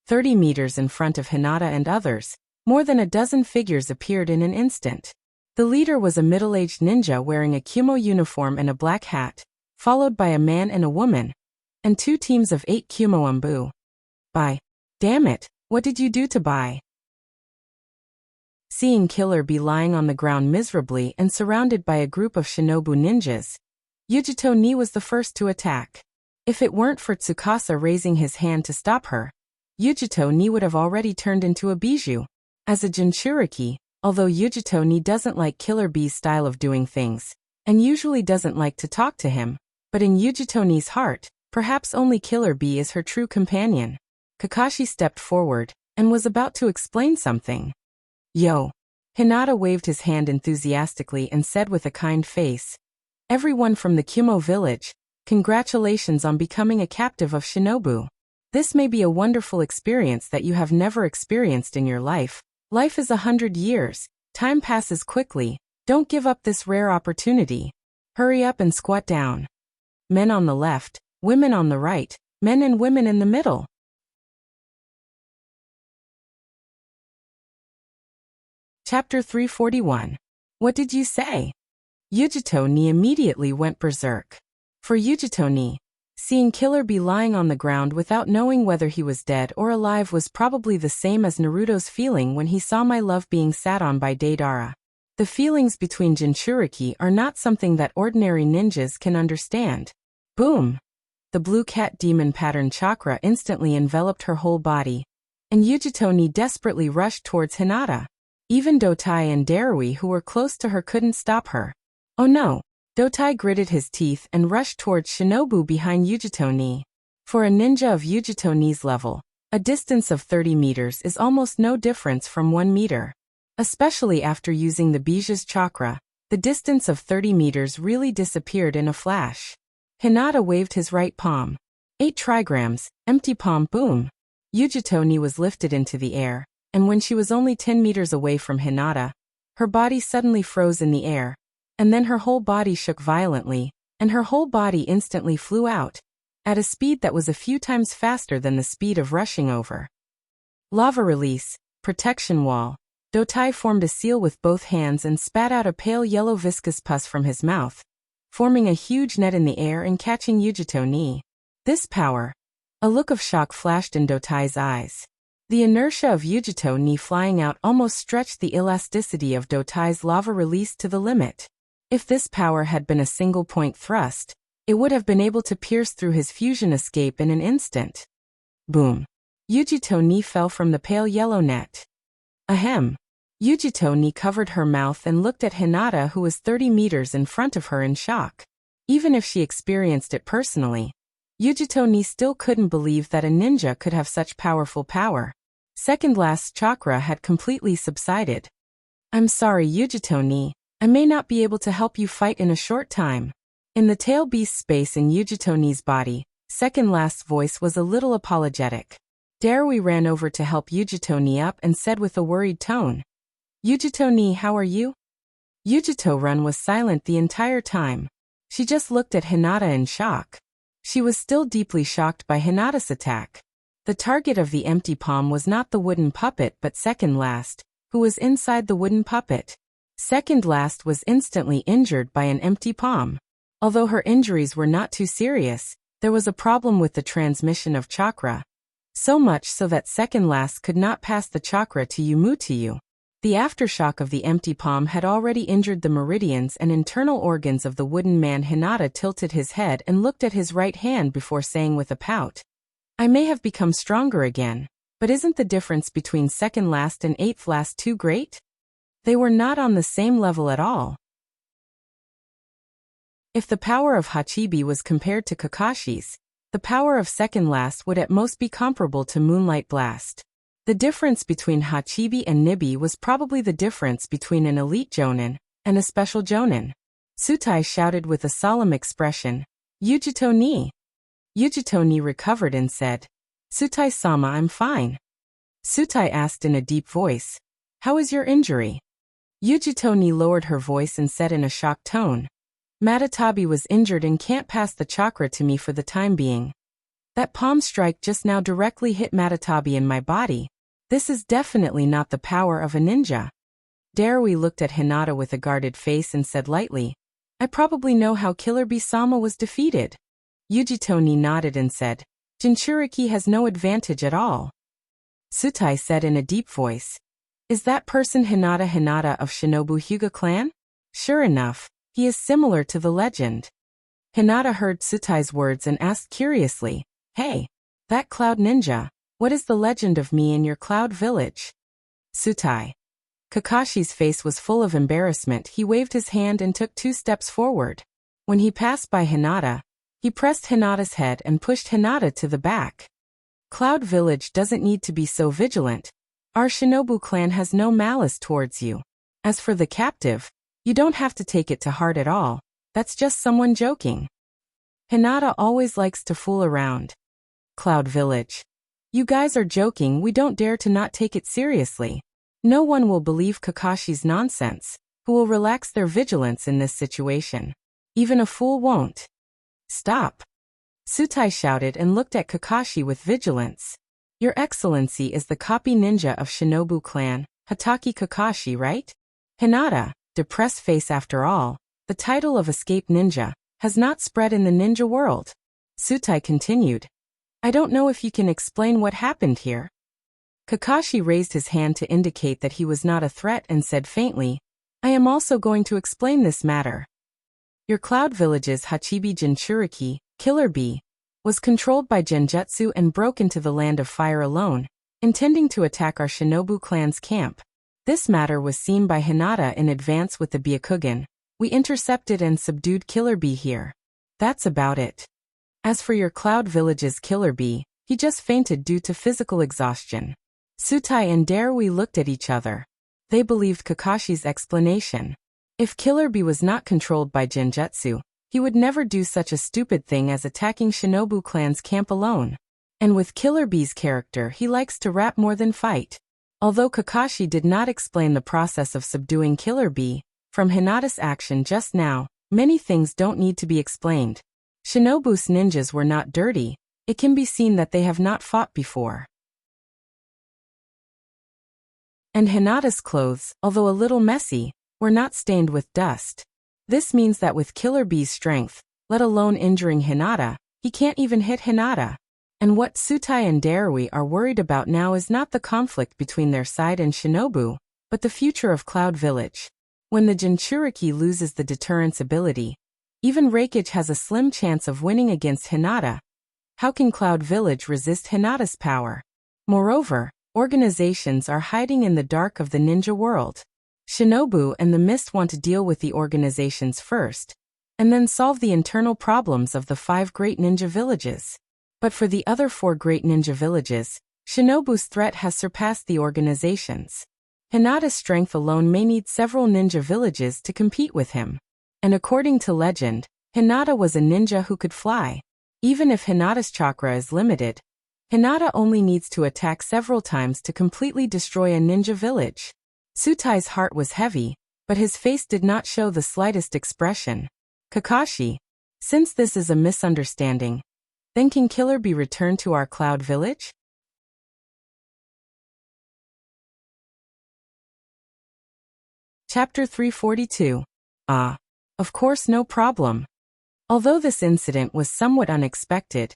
30 meters in front of Hinata and others, more than a dozen figures appeared in an instant. The leader was a middle-aged ninja wearing a Kumo uniform and a black hat, followed by a man and a woman, and 2 teams of 8 Kumo Umbu. Bye. Damn it, what did you do to Bai? Seeing Killer Bee lying on the ground miserably and surrounded by a group of Shinobu ninjas, Yujito Ni was the first to attack. If it weren't for Tsukasa raising his hand to stop her, Yujito Ni would have already turned into a bijou. As a Jinchuriki, although Yujito Ni doesn't like Killer Bee's style of doing things, and usually doesn't like to talk to him, but in Yujito Ni's heart, perhaps only Killer Bee is her true companion. Kakashi stepped forward, and was about to explain something. Yo! Hinata waved his hand enthusiastically and said with a kind face, "Everyone from the Kumo village, congratulations on becoming a captive of Shinobu. This may be a wonderful experience that you have never experienced in your life. Life is 100 years, time passes quickly, don't give up this rare opportunity. Hurry up and squat down. Men on the left, women on the right, men and women in the middle." Chapter 341. What did you say? Yujito Ni immediately went berserk. For Yujito Ni, seeing Killer Bee lying on the ground without knowing whether he was dead or alive was probably the same as Naruto's feeling when he saw my love being sat on by Deidara. The feelings between Jinchuriki are not something that ordinary ninjas can understand. Boom! The blue cat demon pattern chakra instantly enveloped her whole body, and Yujito Ni desperately rushed towards Hinata. Even Dotai and Darui who were close to her couldn't stop her. Oh no! Dotai gritted his teeth and rushed towards Shinobu behind Yujito Ni. For a ninja of Yujito Ni's level, a distance of 30 meters is almost no difference from 1 meter. Especially after using the Biju's chakra, the distance of 30 meters really disappeared in a flash. Hinata waved his right palm. 8 trigrams, empty palm, boom! Yujito Ni was lifted into the air, and when she was only 10 meters away from Hinata, her body suddenly froze in the air, and then her whole body shook violently, and her whole body instantly flew out, at a speed that was a few times faster than the speed of rushing over. Lava release, protection wall. Dotai formed a seal with both hands and spat out a pale yellow viscous pus from his mouth, forming a huge net in the air and catching Yujito Ni. This power. A look of shock flashed in Dotai's eyes. The inertia of Yujito Ni flying out almost stretched the elasticity of Dotai's lava release to the limit. If this power had been a single-point thrust, it would have been able to pierce through his fusion escape in an instant. Boom! Yujito Ni fell from the pale yellow net. Ahem! Yujito Ni covered her mouth and looked at Hinata who was 30 meters in front of her in shock. Even if she experienced it personally, Yujito Ni still couldn't believe that a ninja could have such powerful power. Second last chakra had completely subsided. I'm sorry Yujito Ni, I may not be able to help you fight in a short time. In the tail beast space in Yujito Ni's body, second last's voice was a little apologetic. Darui ran over to help Yujito Ni up and said with a worried tone, Yujito Ni, how are you? Yujito Run was silent the entire time. She just looked at Hinata in shock. She was still deeply shocked by Hinata's attack. The target of the empty palm was not the wooden puppet but Second Last, who was inside the wooden puppet. Second Last was instantly injured by an empty palm. Although her injuries were not too serious, there was a problem with the transmission of chakra. So much so that Second Last could not pass the chakra to Yumutiyu. The aftershock of the empty palm had already injured the meridians and internal organs of the wooden man. Hinata tilted his head and looked at his right hand before saying with a pout, I may have become stronger again, but isn't the difference between Second Last and Eighth Last too great? They were not on the same level at all. If the power of Hachibi was compared to Kakashi's, the power of Second Last would at most be comparable to Moonlight Blast. The difference between Hachibi and Nibi was probably the difference between an elite jonin and a special jonin. Tsutai shouted with a solemn expression, "Yujito ni!" Yujito ni recovered and said, "Tsutai-sama, I'm fine." Tsutai asked in a deep voice, "How is your injury?" Yujito ni lowered her voice and said in a shocked tone, "Matatabi was injured and can't pass the chakra to me for the time being. That palm strike just now directly hit Matatabi in my body. This is definitely not the power of a ninja." Darui looked at Hinata with a guarded face and said lightly, "I probably know how Killer Bee-sama was defeated." Yujito ni nodded and said, "Jinchuriki has no advantage at all." Tsutai said in a deep voice, "Is that person Hinata of Shinobu Hyuga clan?" Sure enough, he is similar to the legend. Hinata heard Tsutai's words and asked curiously, "Hey, that cloud ninja, what is the legend of me in your cloud village?" Tsutai. Kakashi's face was full of embarrassment. He waved his hand and took 2 steps forward. When he passed by Hinata, he pressed Hinata's head and pushed Hinata to the back. "Cloud Village doesn't need to be so vigilant. Our Shinobu clan has no malice towards you. As for the captive, you don't have to take it to heart at all. That's just someone joking. Hinata always likes to fool around." Cloud Village. "You guys are joking. We don't dare to not take it seriously. No one will believe Kakashi's nonsense, who will relax their vigilance in this situation. Even a fool won't." "Stop!" Tsutai shouted and looked at Kakashi with vigilance. "Your Excellency is the copy ninja of Shinobu clan, Hataki Kakashi, right?" Hinata, depressed face after all, the title of escape ninja, has not spread in the ninja world. Tsutai continued, "I don't know if you can explain what happened here." Kakashi raised his hand to indicate that he was not a threat and said faintly, "I am also going to explain this matter. Your Cloud Village's Hachibi Jinchuriki, Killer Bee, was controlled by Genjutsu and broke into the Land of Fire alone, intending to attack our Shinobu clan's camp. This matter was seen by Hinata in advance with the Byakugan. We intercepted and subdued Killer Bee here. That's about it. As for your Cloud Village's Killer Bee, he just fainted due to physical exhaustion." Tsutai and Darui looked at each other. They believed Kakashi's explanation. If Killer Bee was not controlled by Genjutsu, he would never do such a stupid thing as attacking Shinobu clan's camp alone. And with Killer Bee's character, he likes to rap more than fight. Although Kakashi did not explain the process of subduing Killer Bee, from Hinata's action just now, many things don't need to be explained. Shinobu's ninjas were not dirty. It can be seen that they have not fought before. And Hinata's clothes, although a little messy, were not stained with dust. This means that with Killer Bee's strength, let alone injuring Hinata, he can't even hit Hinata. And what Tsutai and Darui are worried about now is not the conflict between their side and Shinobu, but the future of Cloud Village. When the Jinchuriki loses the deterrence ability, even Reikage has a slim chance of winning against Hinata. How can Cloud Village resist Hinata's power? Moreover, organizations are hiding in the dark of the ninja world. Shinobu and the Mist want to deal with the organizations first, and then solve the internal problems of the 5 great ninja villages. But for the other 4 great ninja villages, Shinobu's threat has surpassed the organizations. Hinata's strength alone may need several ninja villages to compete with him. And according to legend, Hinata was a ninja who could fly. Even if Hinata's chakra is limited, Hinata only needs to attack several times to completely destroy a ninja village. Tsutai's heart was heavy, but his face did not show the slightest expression. Kakashi, since this is a misunderstanding, then can Killer Bee return to our Cloud Village? Chapter 342. Of course, no problem. Although this incident was somewhat unexpected,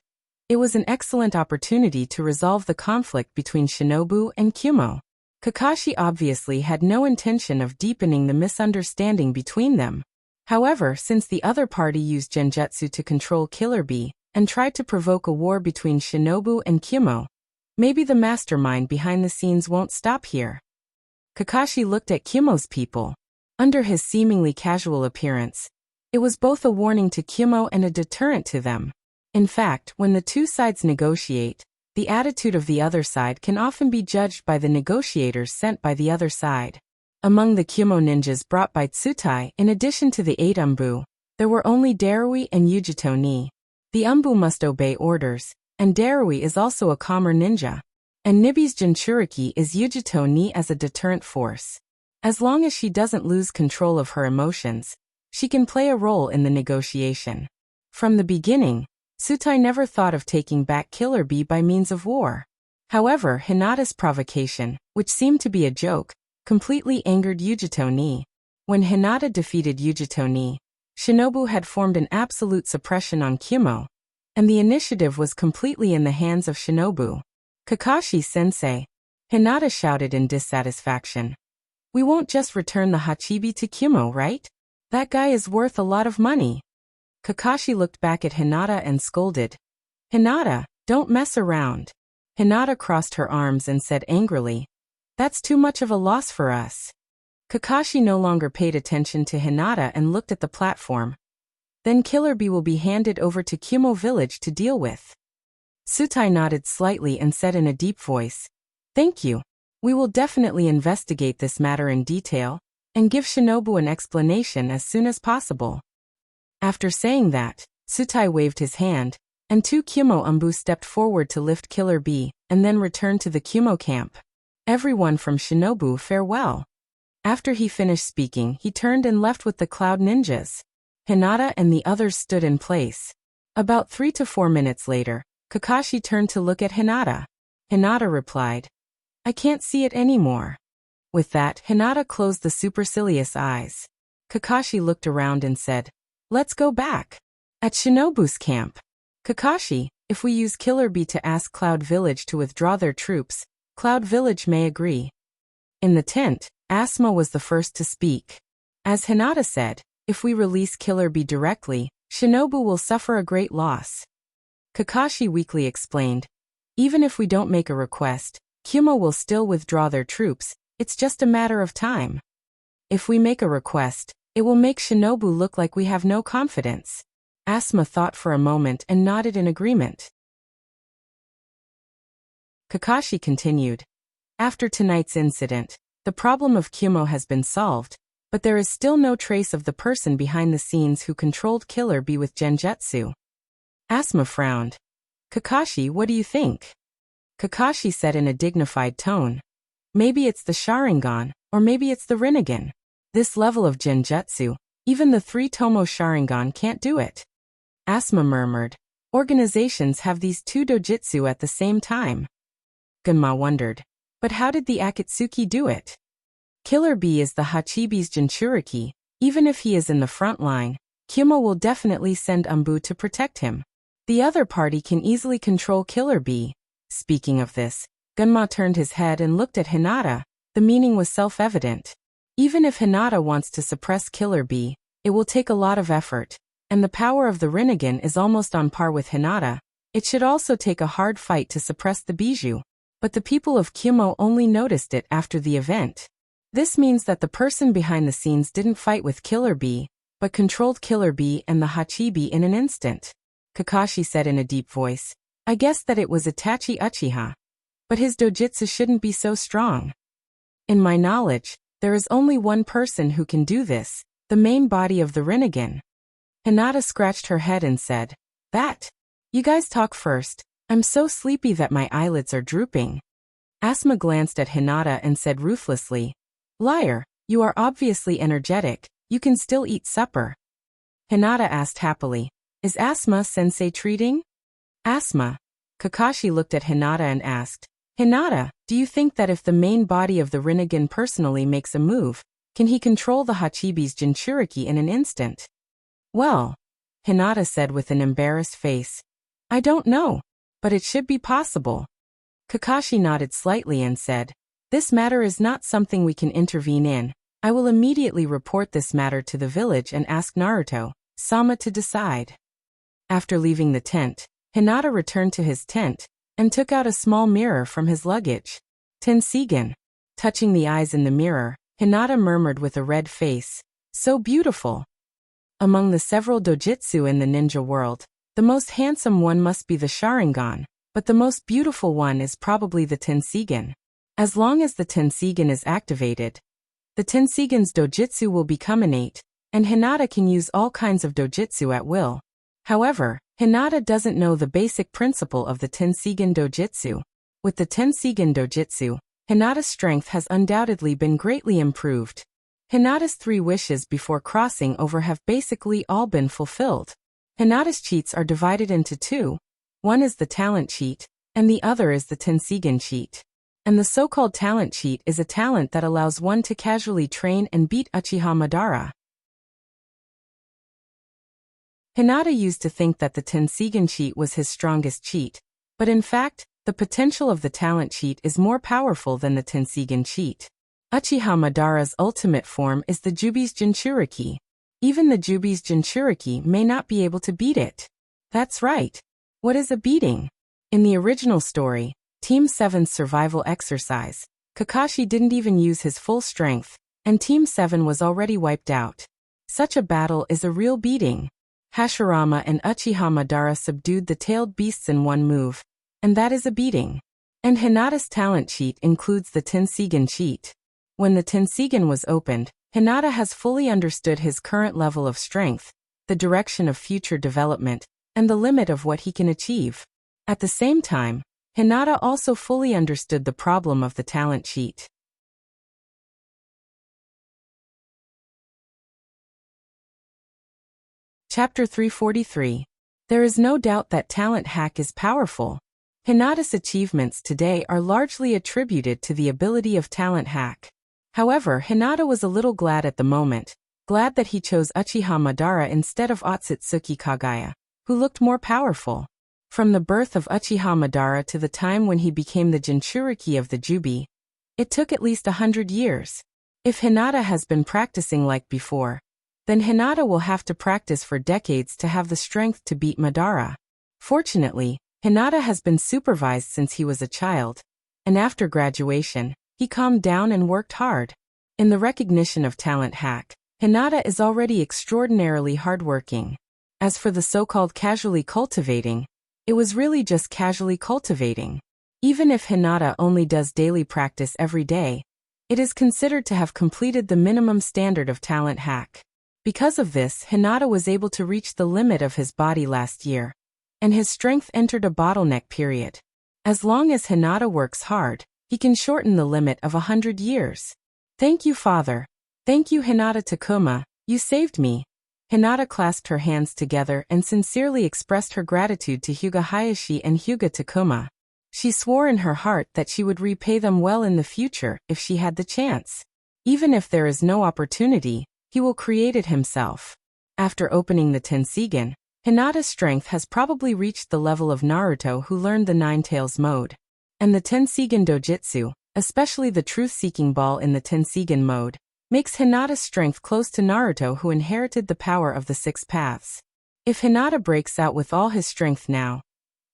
it was an excellent opportunity to resolve the conflict between Shinobu and Kumo. Kakashi obviously had no intention of deepening the misunderstanding between them. However, since the other party used Genjutsu to control Killer Bee and tried to provoke a war between Shinobu and Kumo, maybe the mastermind behind the scenes won't stop here. Kakashi looked at Kumo's people. Under his seemingly casual appearance, it was both a warning to Kumo and a deterrent to them. In fact, when the two sides negotiate, the attitude of the other side can often be judged by the negotiators sent by the other side. Among the Kyumo ninjas brought by Tsutai, in addition to the 8 Umbu, there were only Darui and Yujito ni. The Umbu must obey orders, and Darui is also a calmer ninja. And Nibi's Jinchuriki is Yujito ni as a deterrent force. As long as she doesn't lose control of her emotions, she can play a role in the negotiation. From the beginning, Tsutai never thought of taking back Killer Bee by means of war. However, Hinata's provocation, which seemed to be a joke, completely angered Yujito ni. When Hinata defeated Yujito ni, Shinobu had formed an absolute suppression on Kyumo, and the initiative was completely in the hands of Shinobu. Kakashi-sensei, Hinata shouted in dissatisfaction. We won't just return the Hachibi to Kyumo, right? That guy is worth a lot of money. Kakashi looked back at Hinata and scolded. Hinata, don't mess around. Hinata crossed her arms and said angrily, that's too much of a loss for us. Kakashi no longer paid attention to Hinata and looked at the platform. Then Killer Bee will be handed over to Kyumo village to deal with. Tsutai nodded slightly and said in a deep voice, thank you. We will definitely investigate this matter in detail, and give Shinobu an explanation as soon as possible. After saying that, Tsutai waved his hand, and 2 Kyumo Umbu stepped forward to lift Killer Bee, and then returned to the Kyumo camp. Everyone from Shinobu farewell. After he finished speaking, he turned and left with the Cloud Ninjas. Hinata and the others stood in place. About 3 to 4 minutes later, Kakashi turned to look at Hinata. Hinata replied, I can't see it anymore. With that, Hinata closed the supercilious eyes. Kakashi looked around and said, let's go back. At Shinobu's camp. Kakashi, if we use Killer Bee to ask Cloud Village to withdraw their troops, Cloud Village may agree. In the tent, Asuma was the first to speak. As Hinata said, if we release Killer Bee directly, Shinobu will suffer a great loss. Kakashi weakly explained, even if we don't make a request, Kyumo will still withdraw their troops, it's just a matter of time. If we make a request, it will make Shinobu look like we have no confidence. Asuma thought for a moment and nodded in agreement. Kakashi continued. After tonight's incident, the problem of Kyumo has been solved, but there is still no trace of the person behind the scenes who controlled Killer Bee with Genjutsu. Asuma frowned. Kakashi, what do you think? Kakashi said in a dignified tone. Maybe it's the Sharingan, or maybe it's the Rinnegan. This level of Genjutsu, even the 3 Tomo Sharingan can't do it. Asuma murmured. Organizations have these 2 dojutsu at the same time. Gunma wondered. But how did the Akatsuki do it? Killer Bee is the Hachibi's Jinchuriki. Even if he is in the front line, Kyumo will definitely send Umbu to protect him. The other party can easily control Killer Bee. Speaking of this, Gunma turned his head and looked at Hinata. The meaning was self-evident. Even if Hinata wants to suppress Killer Bee, it will take a lot of effort, and the power of the Rinnegan is almost on par with Hinata. It should also take a hard fight to suppress the Bijou. But the people of Kyumo only noticed it after the event. This means that the person behind the scenes didn't fight with Killer Bee, but controlled Killer Bee and the Hachibi in an instant. Kakashi said in a deep voice, I guess that it was Itachi Uchiha. But his dojutsu shouldn't be so strong. In my knowledge, there is only one person who can do this, the main body of the Rinnegan. Hinata scratched her head and said, that. You guys talk first. I'm so sleepy that my eyelids are drooping. Asuma glanced at Hinata and said ruthlessly, liar, you are obviously energetic, you can still eat supper. Hinata asked happily, is Asuma-sensei treating? Asuma. Kakashi looked at Hinata and asked, Hinata, do you think that if the main body of the Rinnegan personally makes a move, can he control the Hachibi's Jinchuriki in an instant? Well, Hinata said with an embarrassed face, I don't know, but it should be possible. Kakashi nodded slightly and said, this matter is not something we can intervene in. I will immediately report this matter to the village and ask Naruto-sama to decide. After leaving the tent, Hinata returned to his tent and took out a small mirror from his luggage. Tensigen. Touching the eyes in the mirror, Hinata murmured with a red face, so beautiful. Among the several dojutsu in the ninja world, the most handsome one must be the Sharingan, but the most beautiful one is probably the Tensigen. As long as the Tensigen is activated, the Tensigen's dojutsu will become innate, and Hinata can use all kinds of dojutsu at will. However, Hinata doesn't know the basic principle of the Tensigen dojutsu. With the Tensigen dojutsu, Hinata's strength has undoubtedly been greatly improved. Hinata's 3 wishes before crossing over have basically all been fulfilled. Hinata's cheats are divided into 2. One is the talent cheat, and the other is the Tensigen cheat. And the so-called talent cheat is a talent that allows one to casually train and beat Uchiha Madara. Hinata used to think that the Tensigen cheat was his strongest cheat, but in fact, the potential of the talent cheat is more powerful than the Tensigen cheat. Uchiha Madara's ultimate form is the Jubi's Jinchuriki. Even the Jubi's Jinchuriki may not be able to beat it. That's right. What is a beating? In the original story, Team 7's survival exercise, Kakashi didn't even use his full strength, and Team 7 was already wiped out. Such a battle is a real beating. Hashirama and Uchiha Madara subdued the tailed beasts in one move, and that is a beating. And Hinata's talent cheat includes the Tensigen cheat. When the Tensigen was opened, Hinata has fully understood his current level of strength, the direction of future development, and the limit of what he can achieve. At the same time, Hinata also fully understood the problem of the talent cheat. Chapter 343. There is no doubt that talent hack is powerful. Hinata's achievements today are largely attributed to the ability of talent hack. However, Hinata was a little glad at the moment, glad that he chose Uchiha Madara instead of Otsutsuki Kagaya, who looked more powerful. From the birth of Uchiha Madara to the time when he became the Jinchuriki of the Jubi, it took at least 100 years. If Hinata has been practicing like before, then Hinata will have to practice for decades to have the strength to beat Madara. Fortunately, Hinata has been supervised since he was a child, and after graduation, he calmed down and worked hard. In the recognition of talent hack, Hinata is already extraordinarily hardworking. As for the so-called casually cultivating, it was really just casually cultivating. Even if Hinata only does daily practice every day, it is considered to have completed the minimum standard of talent hack. Because of this, Hinata was able to reach the limit of his body last year, and his strength entered a bottleneck period. As long as Hinata works hard, he can shorten the limit of 100 years. Thank you, Father. Thank you, Hinata Takuma, you saved me. Hinata clasped her hands together and sincerely expressed her gratitude to Hyuga Hayashi and Hyuga Takuma. She swore in her heart that she would repay them well in the future if she had the chance. Even if there is no opportunity, he will create it himself. After opening the Tensigen, Hinata's strength has probably reached the level of Naruto, who learned the Nine Tails mode. And the Tensigen dojutsu, especially the truth-seeking ball in the Tensigen mode, makes Hinata's strength close to Naruto, who inherited the power of the 6 paths. If Hinata breaks out with all his strength now,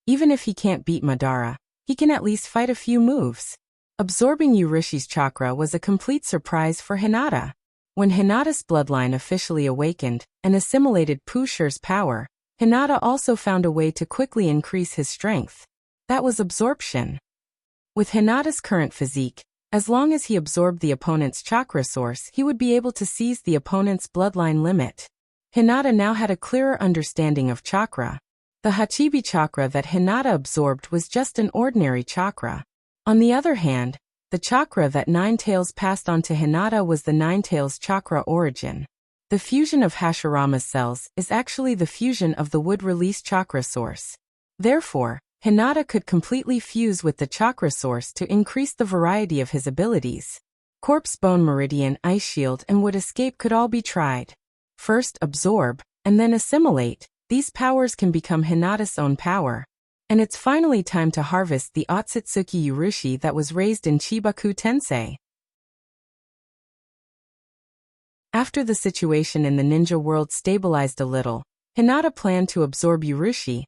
even if he can't beat Madara, he can at least fight a few moves. Absorbing Urushi's chakra was a complete surprise for Hinata. When Hinata's bloodline officially awakened and assimilated Pusher's power, Hinata also found a way to quickly increase his strength. That was absorption. With Hinata's current physique, as long as he absorbed the opponent's chakra source, he would be able to seize the opponent's bloodline limit. Hinata now had a clearer understanding of chakra. The Hachibi chakra that Hinata absorbed was just an ordinary chakra. On the other hand, the chakra that Nine Tails passed on to Hinata was the Nine Tails chakra origin. The fusion of Hashirama's cells is actually the fusion of the wood-release chakra source. Therefore, Hinata could completely fuse with the chakra source to increase the variety of his abilities. Corpse Bone Meridian, Ice Shield, and Wood Escape could all be tried. First absorb, and then assimilate. These powers can become Hinata's own power. And it's finally time to harvest the Otsutsuki Urushi that was raised in Chibaku Tensei. After the situation in the ninja world stabilized a little, Hinata planned to absorb Urushi,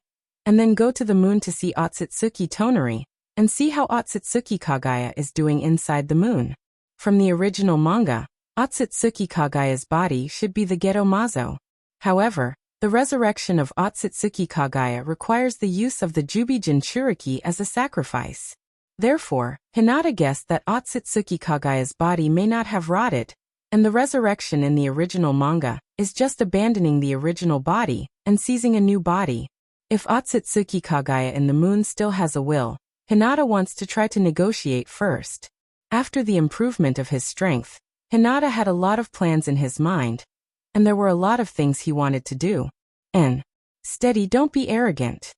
and then go to the moon to see Otsutsuki Tonari, and see how Otsutsuki Kagaya is doing inside the moon. From the original manga, Otsutsuki Kagaya's body should be the Geto Mazo. However, The resurrection of Otsutsuki Kagaya requires the use of the Jubi Jinchuriki as a sacrifice. Therefore, Hinata guessed that Otsutsuki Kagaya's body may not have rotted, and the resurrection in the original manga is just abandoning the original body and seizing a new body. If Otsutsuki Kagaya in the moon still has a will, Hinata wants to try to negotiate first. After the improvement of his strength, Hinata had a lot of plans in his mind, and there were a lot of things he wanted to do. Steady, don't be arrogant.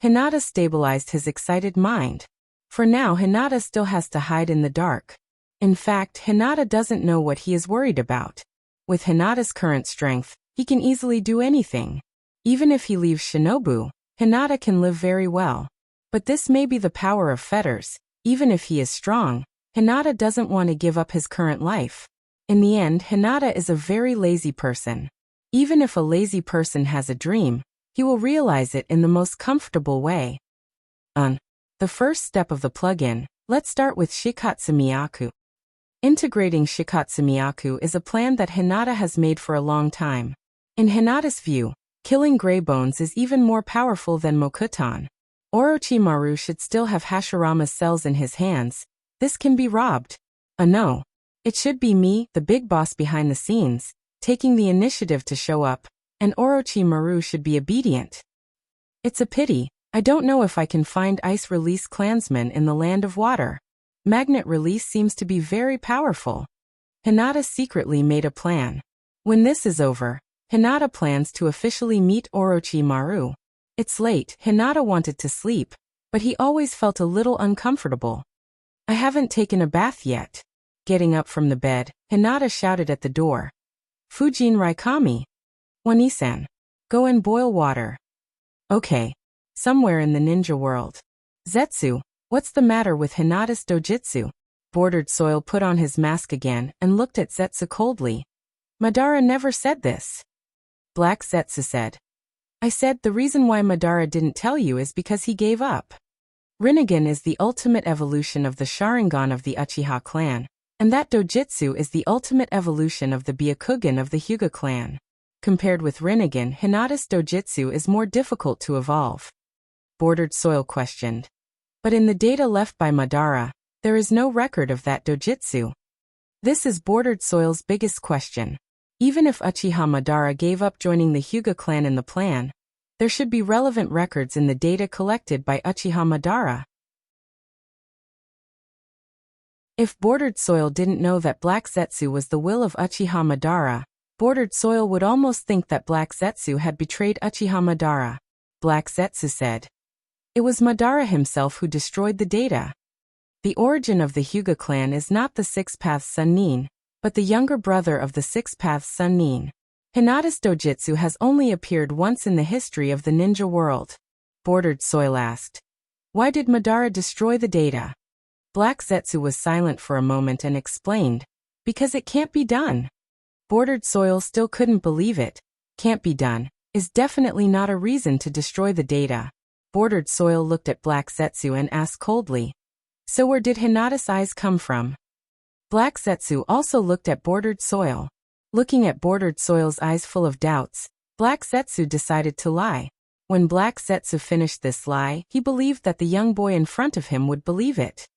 Hinata stabilized his excited mind. For now, Hinata still has to hide in the dark. In fact, Hinata doesn't know what he is worried about. With Hinata's current strength, he can easily do anything. Even if he leaves Shinobu, Hinata can live very well. But this may be the power of fetters. Even if he is strong, Hinata doesn't want to give up his current life. In the end, Hinata is a very lazy person. Even if a lazy person has a dream, he will realize it in the most comfortable way. The first step of the plugin, let's start with Shikatsu Miyaku. Integrating Shikatsu Miyaku is a plan that Hinata has made for a long time. In Hinata's view, killing Grey Bones is even more powerful than Mokuton. Orochimaru should still have Hashirama's cells in his hands. This can be robbed. No. It should be me, the big boss behind the scenes, taking the initiative to show up, and Orochimaru should be obedient. It's a pity, I don't know if I can find Ice Release clansmen in the Land of Water. Magnet Release seems to be very powerful. Hinata secretly made a plan. When this is over, Hinata plans to officially meet Orochimaru. It's late, Hinata wanted to sleep, but he always felt a little uncomfortable. I haven't taken a bath yet. Getting up from the bed, Hinata shouted at the door. Fujin Raikami. Wani-san. Go and boil water. Okay. Somewhere in the ninja world. Zetsu, what's the matter with Hinata's dojutsu? Bordered Soil put on his mask again and looked at Zetsu coldly. Madara never said this. Black Zetsu said. I said the reason why Madara didn't tell you is because he gave up. Rinnegan is the ultimate evolution of the Sharingan of the Uchiha clan, and that dojutsu is the ultimate evolution of the Byakugan of the Hyuga clan. Compared with Rinnegan, Hinata's dojutsu is more difficult to evolve. Bordered Soil questioned. But in the data left by Madara, there is no record of that dojutsu. This is Bordered Soil's biggest question. Even if Uchiha Madara gave up joining the Hyuga clan in the plan, there should be relevant records in the data collected by Uchiha Madara. If Bordered Soil didn't know that Black Zetsu was the will of Uchiha Madara, Bordered Soil would almost think that Black Zetsu had betrayed Uchiha Madara. Black Zetsu said. It was Madara himself who destroyed the data. The origin of the Hyuga clan is not the Six Paths Sannin, but the younger brother of the Six Paths Sannin. Hinata's dojutsu has only appeared once in the history of the ninja world. Bordered Soil asked. Why did Madara destroy the data? Black Zetsu was silent for a moment and explained. Because it can't be done. Bordered Soil still couldn't believe it. Can't be done is definitely not a reason to destroy the data. Bordered Soil looked at Black Zetsu and asked coldly. So where did Hinata's eyes come from? Black Zetsu also looked at Bordered Soil. Looking at Bordered Soil's eyes full of doubts, Black Zetsu decided to lie. When Black Zetsu finished this lie, he believed that the young boy in front of him would believe it.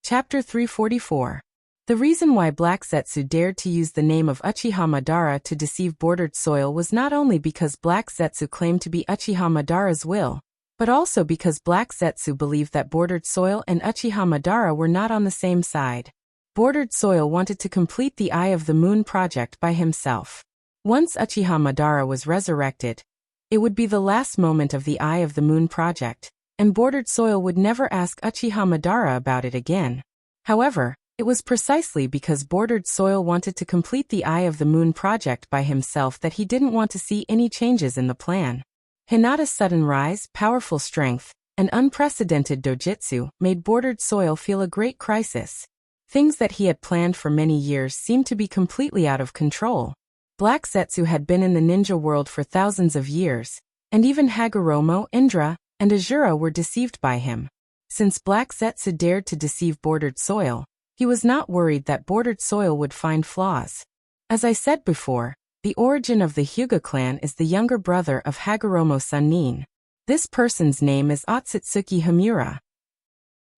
Chapter 344. The reason why Black Zetsu dared to use the name of Uchiha Madara to deceive Bordered Soil was not only because Black Zetsu claimed to be Uchiha Madara's will, but also because Black Zetsu believed that Bordered Soil and Uchiha Madara were not on the same side. Bordered Soil wanted to complete the Eye of the Moon project by himself. Once Uchiha Madara was resurrected, it would be the last moment of the Eye of the Moon project, and Bordered Soil would never ask Uchiha Madara about it again. However, it was precisely because Bordered Soil wanted to complete the Eye of the Moon project by himself that he didn't want to see any changes in the plan. Hinata's sudden rise, powerful strength, and unprecedented dojutsu made Bordered Soil feel a great crisis. Things that he had planned for many years seemed to be completely out of control. Black Zetsu had been in the ninja world for thousands of years, and even Hagoromo, Indra, and Azura were deceived by him. Since Black Zetsu dared to deceive Bordered Soil, He was not worried that Bordered Soil would find flaws. As I said before, the origin of the Hyuga clan is the younger brother of Hagoromo Sannin. This person's name is Otsutsuki Hamura.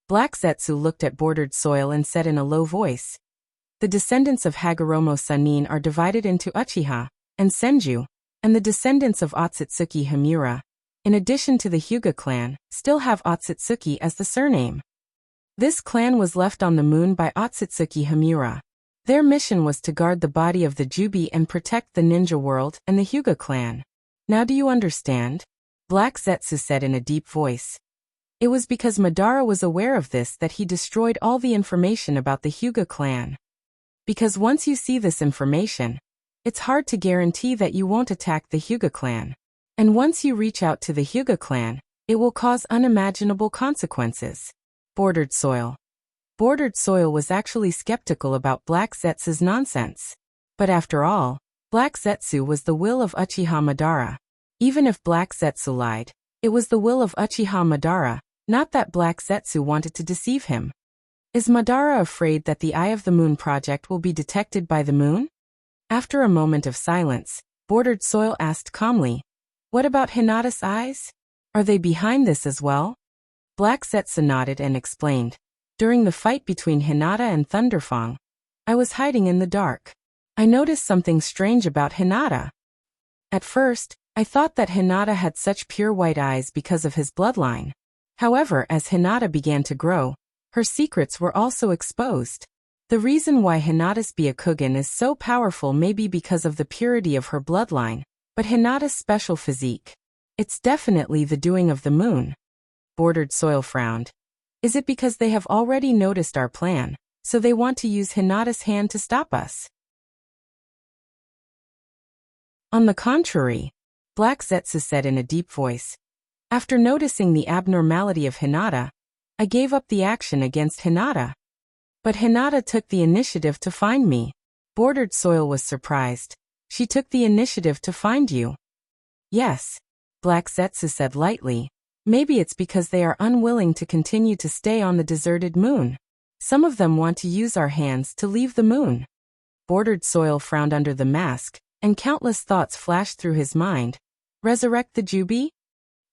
Black Zetsu looked at Bordered Soil and said in a low voice, "The descendants of Hagoromo Sannin are divided into Uchiha and Senju, and the descendants of Otsutsuki Hamura, in addition to the Hyuga clan, still have Otsutsuki as the surname. This clan was left on the moon by Otsutsuki Hamura. Their mission was to guard the body of the Jubi and protect the ninja world and the Hyuga clan. Now do you understand?" Black Zetsu said in a deep voice. It was because Madara was aware of this that he destroyed all the information about the Hyuga clan. Because once you see this information, it's hard to guarantee that you won't attack the Hyuga clan. And once you reach out to the Hyuga clan, it will cause unimaginable consequences. Bordered Soil. Bordered Soil was actually skeptical about Black Zetsu's nonsense. But after all, Black Zetsu was the will of Uchiha Madara. Even if Black Zetsu lied, it was the will of Uchiha Madara, not that Black Zetsu wanted to deceive him. Is Madara afraid that the Eye of the Moon project will be detected by the moon? After a moment of silence, Bordered Soil asked calmly, "What about Hinata's eyes? Are they behind this as well?" Black Zetsu nodded and explained, "During the fight between Hinata and Thunderfang, I was hiding in the dark. I noticed something strange about Hinata. At first, I thought that Hinata had such pure white eyes because of his bloodline. However, as Hinata began to grow, her secrets were also exposed. The reason why Hinata's Byakugan is so powerful may be because of the purity of her bloodline, but Hinata's special physique. It's definitely the doing of the moon." Bordered Soil frowned. "Is it because they have already noticed our plan, so they want to use Hinata's hand to stop us?" On the contrary, Black Zetsu said in a deep voice, "After noticing the abnormality of Hinata, I gave up the action against Hinata. But Hinata took the initiative to find me." Bordered Soil was surprised. "She took the initiative to find you?" "Yes," Black Zetsu said lightly. "Maybe it's because they are unwilling to continue to stay on the deserted moon. Some of them want to use our hands to leave the moon." Bordered Soil frowned under the mask, and countless thoughts flashed through his mind. "Resurrect the Jubi?"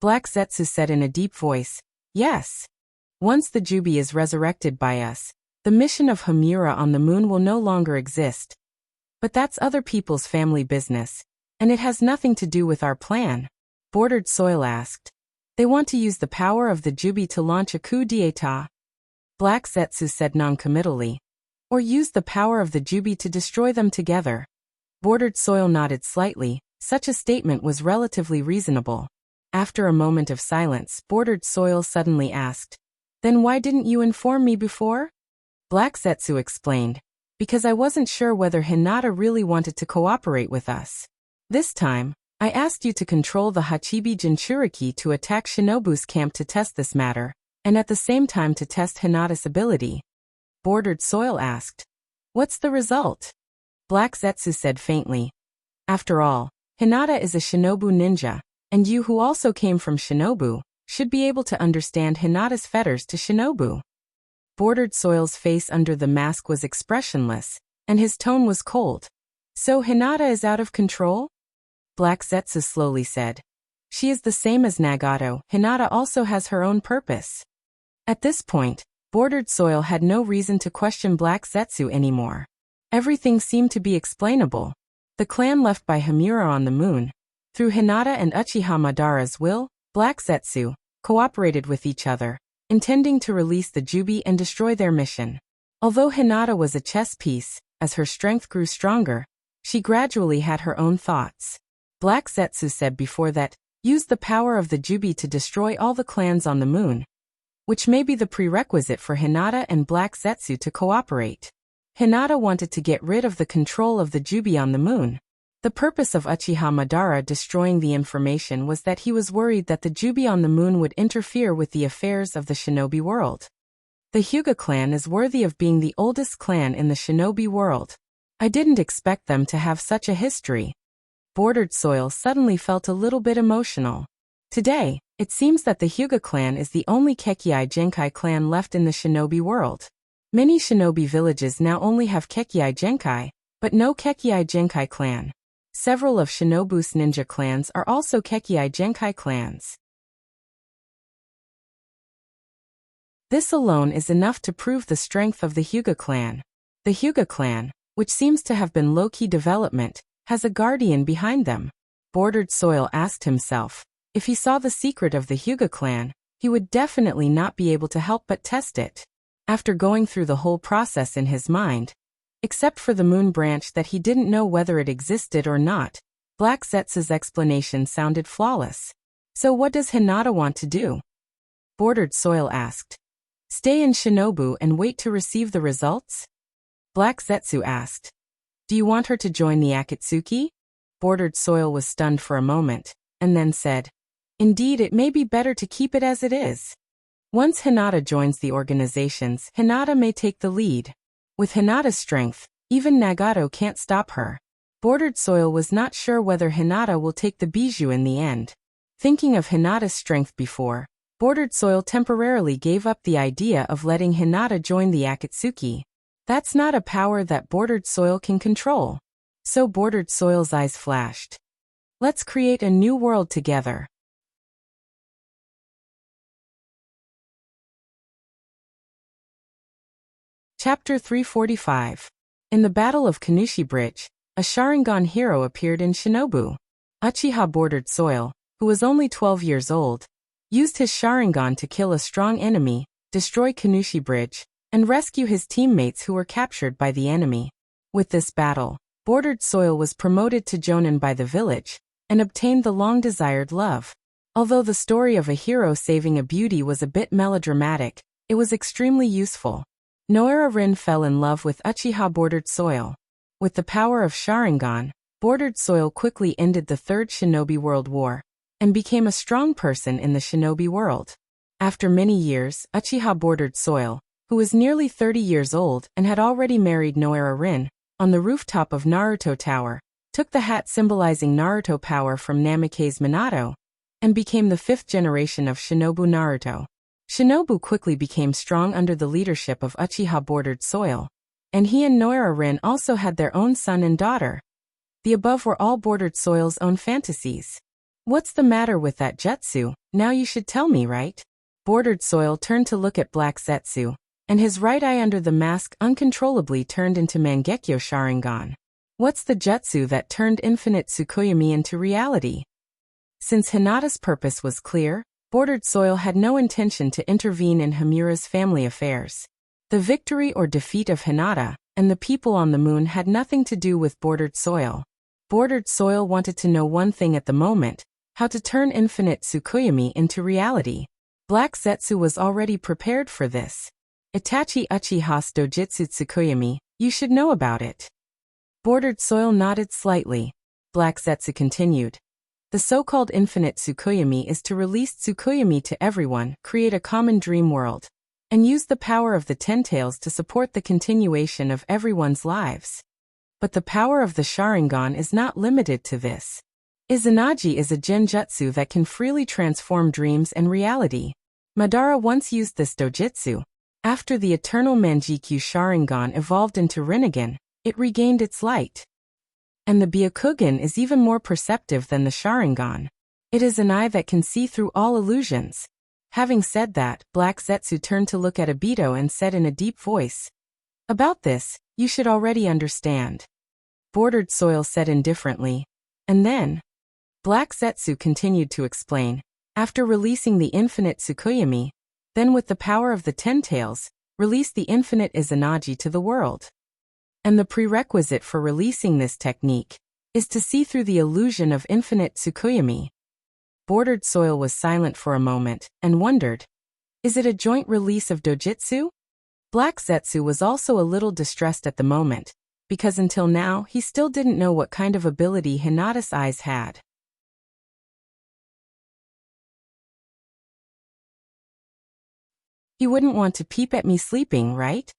Black Zetsu said in a deep voice, "Yes. Once the Jubi is resurrected by us, the mission of Hamura on the moon will no longer exist. But that's other people's family business, and it has nothing to do with our plan." Bordered Soil asked, "They want to use the power of the Jubi to launch a coup d'etat?" Black Zetsu said noncommittally, "Or use the power of the Jubi to destroy them together." Bordered Soil nodded slightly. Such a statement was relatively reasonable. After a moment of silence, Bordered Soil suddenly asked, "Then why didn't you inform me before?" Black Zetsu explained, "Because I wasn't sure whether Hinata really wanted to cooperate with us. This time, I asked you to control the Hachibi Jinchuriki to attack Shinobu's camp to test this matter, and at the same time to test Hinata's ability." Bordered Soil asked, "What's the result?" Black Zetsu said faintly, "After all, Hinata is a Shinobu ninja, and you who also came from Shinobu, should be able to understand Hinata's fetters to Shinobu." Bordered Soil's face under the mask was expressionless, and his tone was cold. "So Hinata is out of control?" Black Zetsu slowly said, "She is the same as Nagato. Hinata also has her own purpose." At this point, Bordered Soil had no reason to question Black Zetsu anymore. Everything seemed to be explainable. The clan left by Hamura on the moon, through Hinata and Uchiha Madara's will, Black Zetsu, cooperated with each other, intending to release the Jubi and destroy their mission. Although Hinata was a chess piece, as her strength grew stronger, she gradually had her own thoughts. Black Zetsu said before that, use the power of the Jubi to destroy all the clans on the moon, which may be the prerequisite for Hinata and Black Zetsu to cooperate. Hinata wanted to get rid of the control of the Jubi on the moon. The purpose of Uchiha Madara destroying the information was that he was worried that the Jubi on the moon would interfere with the affairs of the shinobi world. The Hyuga clan is worthy of being the oldest clan in the shinobi world. I didn't expect them to have such a history. Bordered Soil suddenly felt a little bit emotional. Today, it seems that the Hyuga clan is the only Kekkei Genkai clan left in the shinobi world. Many shinobi villages now only have Kekkei Genkai, but no Kekkei Genkai clan. Several of Shinobu's ninja clans are also Kekkei Genkai clans. This alone is enough to prove the strength of the Hyuga clan. The Hyuga clan, which seems to have been low-key development, has a guardian behind them. Bordered Soil asked himself, if he saw the secret of the Hyuga clan, he would definitely not be able to help but test it. After going through the whole process in his mind, except for the moon branch that he didn't know whether it existed or not, Black Zetsu's explanation sounded flawless. So what does Hinata want to do? Bordered Soil asked. Stay in Shinobu and wait to receive the results? Black Zetsu asked. Do you want her to join the Akatsuki? Bordered Soil was stunned for a moment, and then said, Indeed, it may be better to keep it as it is. Once Hinata joins the organizations, Hinata may take the lead. With Hinata's strength, even Nagato can't stop her. Bordered Soil was not sure whether Hinata will take the bijou in the end. Thinking of Hinata's strength before, Bordered Soil temporarily gave up the idea of letting Hinata join the Akatsuki. That's not a power that Bordered Soil can control. So Bordered Soil's eyes flashed. Let's create a new world together. Chapter 345. In the Battle of Kanushi Bridge, a Sharingan hero appeared in Shinobu. Uchiha Bordered Soil, who was only 12 years old, used his Sharingan to kill a strong enemy, destroy Kanushi Bridge, and rescue his teammates who were captured by the enemy. With this battle, Bordered Soil was promoted to Jonin by the village, and obtained the long-desired love. Although the story of a hero saving a beauty was a bit melodramatic, it was extremely useful. Noera Rin fell in love with Uchiha Bordered Soil. With the power of Sharingan, Bordered Soil quickly ended the Third Shinobi World War, and became a strong person in the shinobi world. After many years, Uchiha Bordered Soil, who was nearly 30 years old and had already married Noera Rin, on the rooftop of Naruto Tower, took the hat symbolizing Naruto power from Namikaze Minato, and became the 5th generation of Shinobu Naruto. Shinobu quickly became strong under the leadership of Uchiha Bordered Soil, and he and Noera Rin also had their own son and daughter. The above were all Bordered Soil's own fantasies. What's the matter with that jutsu? Now you should tell me, right? Bordered Soil turned to look at Black Zetsu, and his right eye under the mask uncontrollably turned into Mangekyo Sharingan. What's the jutsu that turned infinite Tsukuyomi into reality? Since Hinata's purpose was clear, Bordered Soil had no intention to intervene in Hamura's family affairs. The victory or defeat of Hinata and the people on the moon had nothing to do with Bordered Soil. Bordered Soil wanted to know one thing at the moment: how to turn infinite Tsukuyomi into reality. Black Zetsu was already prepared for this. Itachi Uchiha's Dojutsu Tsukuyomi, you should know about it. Bordered Soil nodded slightly. Black Zetsu continued. The so-called infinite Tsukuyomi is to release Tsukuyomi to everyone, create a common dream world, and use the power of the Ten Tails to support the continuation of everyone's lives. But the power of the Sharingan is not limited to this. Izanagi is a genjutsu that can freely transform dreams and reality. Madara once used this dojutsu. After the eternal Manjikyu Sharingan evolved into Rinnegan, it regained its light. And the Byakugan is even more perceptive than the Sharingan. It is an eye that can see through all illusions. Having said that, Black Zetsu turned to look at Obito and said in a deep voice, "About this, you should already understand." Bordered Soil said indifferently. And then, Black Zetsu continued to explain, after releasing the infinite Tsukuyomi, then with the power of the Ten Tails, release the infinite Izanagi to the world. And the prerequisite for releasing this technique is to see through the illusion of infinite Tsukuyomi. Bordered Soil was silent for a moment and wondered, is it a joint release of dojutsu? Black Zetsu was also a little distressed at the moment, because until now he still didn't know what kind of ability Hinata's eyes had. You wouldn't want to peep at me sleeping, right?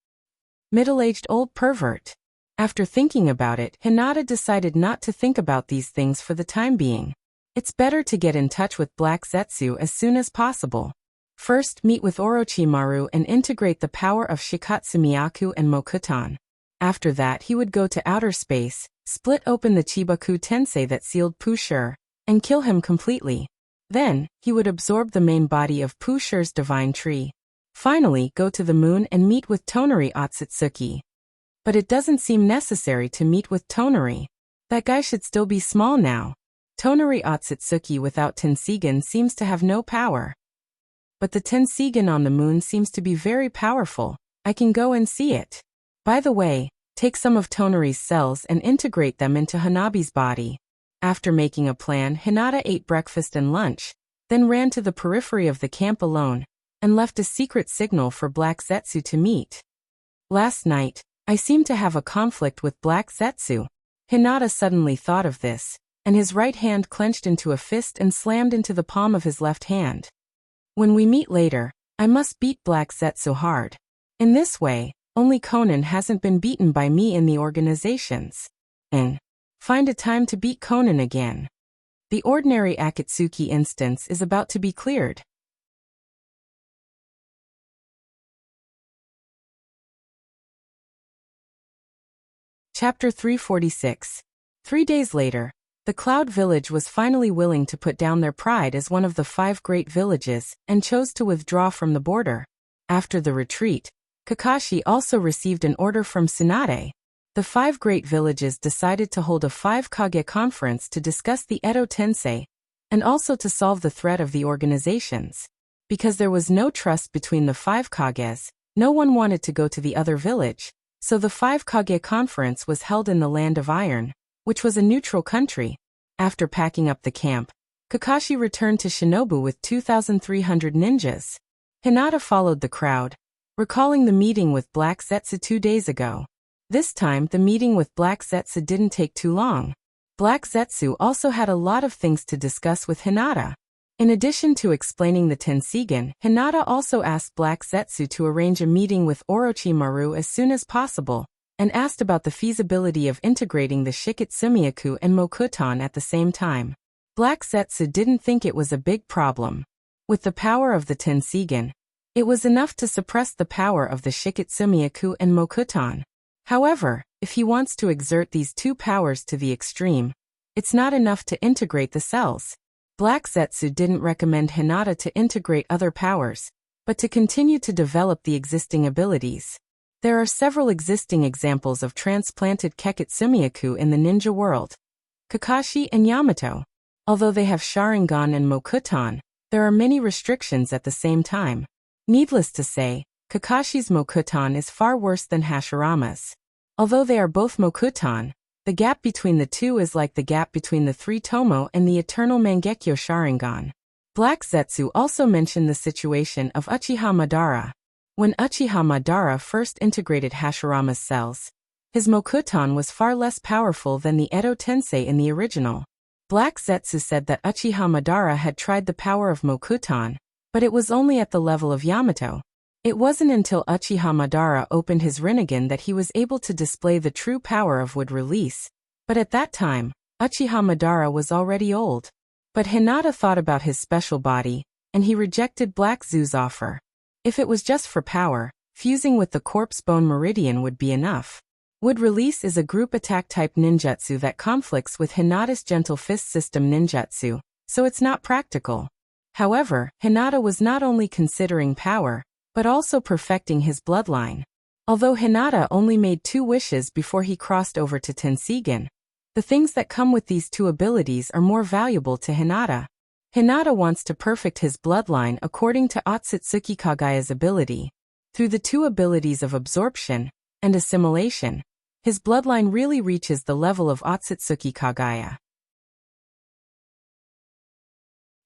Middle-aged old pervert. After thinking about it, Hinata decided not to think about these things for the time being. It's better to get in touch with Black Zetsu as soon as possible. First, meet with Orochimaru and integrate the power of Shikatsu Myaku and Mokuton. After that he would go to outer space, split open the Chibaku Tensei that sealed Pushur, and kill him completely. Then, he would absorb the main body of Pushur's divine tree. Finally, go to the moon and meet with Tonari Otsutsuki. But it doesn't seem necessary to meet with Tonari. That guy should still be small now. Tonari Otsutsuki without Tensigen seems to have no power. But the Tensigen on the moon seems to be very powerful. I can go and see it. By the way, take some of Tonari's cells and integrate them into Hanabi's body. After making a plan, Hinata ate breakfast and lunch, then ran to the periphery of the camp alone, and left a secret signal for Black Zetsu to meet. Last night, I seemed to have a conflict with Black Zetsu. Hinata suddenly thought of this, and his right hand clenched into a fist and slammed into the palm of his left hand. When we meet later, I must beat Black Zetsu hard. In this way, only Conan hasn't been beaten by me in the organizations. And find a time to beat Conan again. The ordinary Akatsuki instance is about to be cleared. Chapter 346. 3 days later, the Cloud Village was finally willing to put down their pride as one of the 5 great villages, and chose to withdraw from the border. After the retreat, Kakashi also received an order from Tsunade. The 5 great villages decided to hold a 5 Kage conference to discuss the Edo Tensei, and also to solve the threat of the organizations. Because there was no trust between the 5 Kages, no one wanted to go to the other village, so the 5 Kage conference was held in the Land of Iron, which was a neutral country. After packing up the camp, Kakashi returned to Shinobu with 2,300 ninjas. Hinata followed the crowd, recalling the meeting with Black Zetsu 2 days ago. This time, the meeting with Black Zetsu didn't take too long. Black Zetsu also had a lot of things to discuss with Hinata. In addition to explaining the Tensigen, Hinata also asked Black Zetsu to arrange a meeting with Orochimaru as soon as possible, and asked about the feasibility of integrating the Shikatsumiyaku and Mokuton at the same time. Black Zetsu didn't think it was a big problem. With the power of the Tensigen, it was enough to suppress the power of the Shikatsumiyaku and Mokuton. However, if he wants to exert these 2 powers to the extreme, it's not enough to integrate the cells. Black Zetsu didn't recommend Hinata to integrate other powers, but to continue to develop the existing abilities. There are several existing examples of transplanted Kekatsumiyaku in the ninja world. Kakashi and Yamato. Although they have Sharingan and Mokuton, there are many restrictions at the same time. Needless to say, Kakashi's Mokuton is far worse than Hashirama's. Although they are both Mokuton, the gap between the two is like the gap between the 3 Tomo and the eternal Mangekyo Sharingan. Black Zetsu also mentioned the situation of Uchiha Madara. When Uchiha Madara first integrated Hashirama's cells, his Mokuton was far less powerful than the Edo Tensei in the original. Black Zetsu said that Uchiha Madara had tried the power of Mokuton, but it was only at the level of Yamato. It wasn't until Uchiha Madara opened his Rinnegan that he was able to display the true power of wood release, but at that time, Uchiha Madara was already old. But Hinata thought about his special body, and he rejected Black Zetsu's offer. If it was just for power, fusing with the corpse bone meridian would be enough. Wood release is a group attack type ninjutsu that conflicts with Hinata's gentle fist system ninjutsu, so it's not practical. However, Hinata was not only considering power, but also perfecting his bloodline. Although Hinata only made 2 wishes before he crossed over to Tensigen, the things that come with these 2 abilities are more valuable to Hinata. Hinata wants to perfect his bloodline according to Otsutsuki Kagaya's ability. Through the 2 abilities of absorption and assimilation, his bloodline really reaches the level of Otsutsuki Kagaya.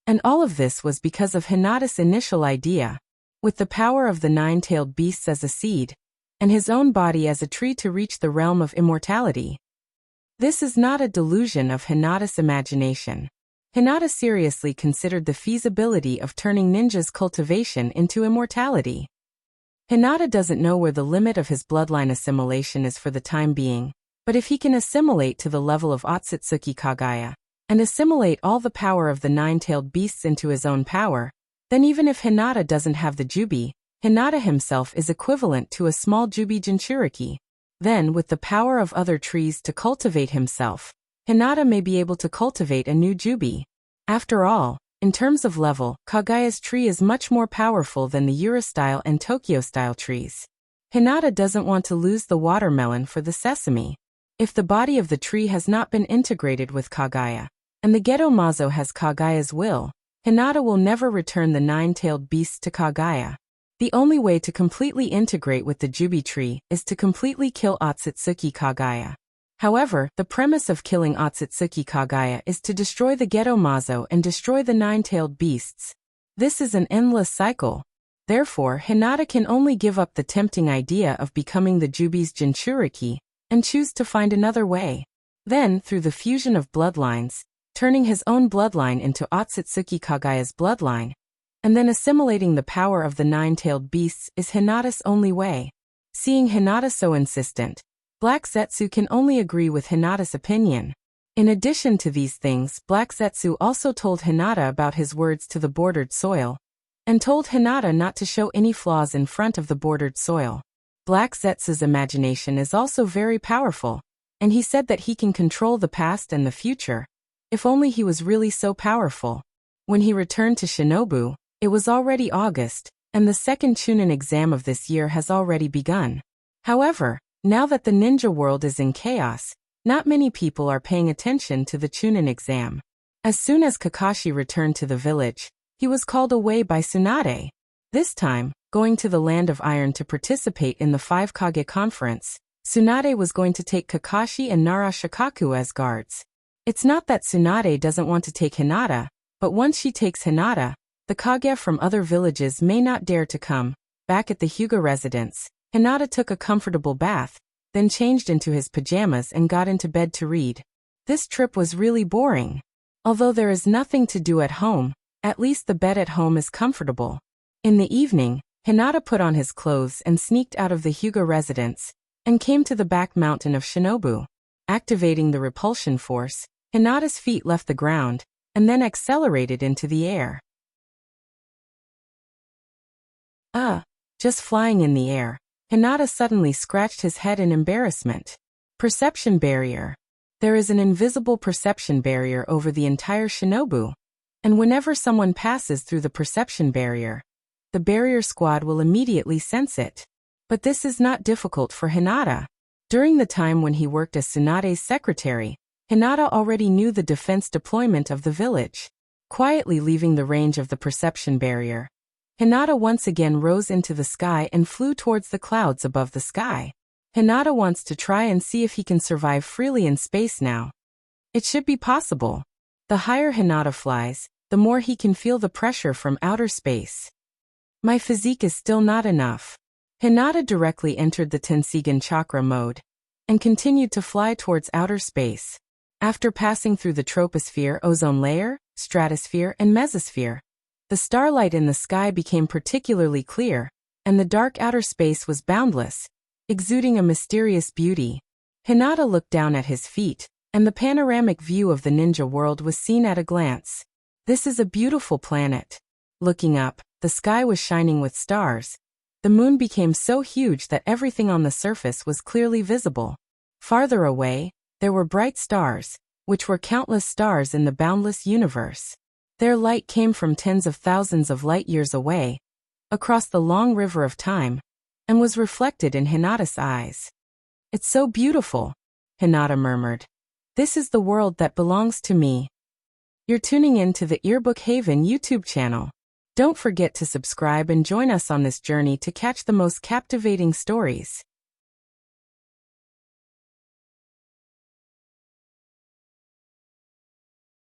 And all of this was because of Hinata's initial idea, with the power of the 9-tailed beasts as a seed, and his own body as a tree to reach the realm of immortality. This is not a delusion of Hinata's imagination. Hinata seriously considered the feasibility of turning ninja's cultivation into immortality. Hinata doesn't know where the limit of his bloodline assimilation is for the time being, but if he can assimilate to the level of Otsutsuki Kagaya, and assimilate all the power of the 9-tailed beasts into his own power, Then even if Hinata doesn't have the Jubi, Hinata himself is equivalent to a small Jubi Jinchuriki. Then, with the power of other trees to cultivate himself, Hinata may be able to cultivate a new Jubi. After all, in terms of level, Kagaya's tree is much more powerful than the Yura-style and Tokyo-style trees. Hinata doesn't want to lose the watermelon for the sesame. If the body of the tree has not been integrated with Kagaya, and the Geto Mazo has Kagaya's will, Hinata will never return the nine-tailed beasts to Kagaya. The only way to completely integrate with the Jubi tree is to completely kill Otsutsuki Kagaya. However, the premise of killing Otsutsuki Kagaya is to destroy the Geto Mazo and destroy the nine-tailed beasts. This is an endless cycle. Therefore, Hinata can only give up the tempting idea of becoming the Jubi's Jinchuriki and choose to find another way. Then, through the fusion of bloodlines, turning his own bloodline into Otsutsuki Kagaya's bloodline, and then assimilating the power of the nine-tailed beasts is Hinata's only way. Seeing Hinata so insistent, Black Zetsu can only agree with Hinata's opinion. In addition to these things, Black Zetsu also told Hinata about his words to the bordered soil, and told Hinata not to show any flaws in front of the bordered soil. Black Zetsu's imagination is also very powerful, and he said that he can control the past and the future. If only he was really so powerful. When he returned to Shinobu, it was already August, and the second Chunin exam of this year has already begun. However, now that the ninja world is in chaos, not many people are paying attention to the Chunin exam. As soon as Kakashi returned to the village, he was called away by Tsunade. This time, going to the Land of Iron to participate in the 5 Kage conference, Tsunade was going to take Kakashi and Nara Shikaku as guards. It's not that Tsunade doesn't want to take Hinata, but once she takes Hinata, the Kage from other villages may not dare to come. Back at the Hyuga residence, Hinata took a comfortable bath, then changed into his pajamas and got into bed to read. This trip was really boring. Although there is nothing to do at home, at least the bed at home is comfortable. In the evening, Hinata put on his clothes and sneaked out of the Hyuga residence, and came to the back mountain of Shinobu. Activating the repulsion force, Hinata's feet left the ground, and then accelerated into the air. Just flying in the air, Hinata suddenly scratched his head in embarrassment. Perception barrier. There is an invisible perception barrier over the entire Shinobu, and whenever someone passes through the perception barrier, the barrier squad will immediately sense it. But this is not difficult for Hinata. During the time when he worked as Tsunade's secretary, Hinata already knew the defense deployment of the village. Quietly leaving the range of the perception barrier, Hinata once again rose into the sky and flew towards the clouds above the sky. Hinata wants to try and see if he can survive freely in space now. It should be possible. The higher Hinata flies, the more he can feel the pressure from outer space. My physique is still not enough. Hinata directly entered the Tensigen chakra mode, and continued to fly towards outer space. After passing through the troposphere, ozone layer, stratosphere, and mesosphere, the starlight in the sky became particularly clear, and the dark outer space was boundless, exuding a mysterious beauty. Hinata looked down at his feet, and the panoramic view of the ninja world was seen at a glance. This is a beautiful planet. Looking up, the sky was shining with stars. The moon became so huge that everything on the surface was clearly visible. Farther away, there were bright stars, which were countless stars in the boundless universe. Their light came from tens of thousands of light years away, across the long river of time, and was reflected in Hinata's eyes. It's so beautiful, Hinata murmured. This is the world that belongs to me. You're tuning in to the Earbook Haven YouTube channel. Don't forget to subscribe and join us on this journey to catch the most captivating stories.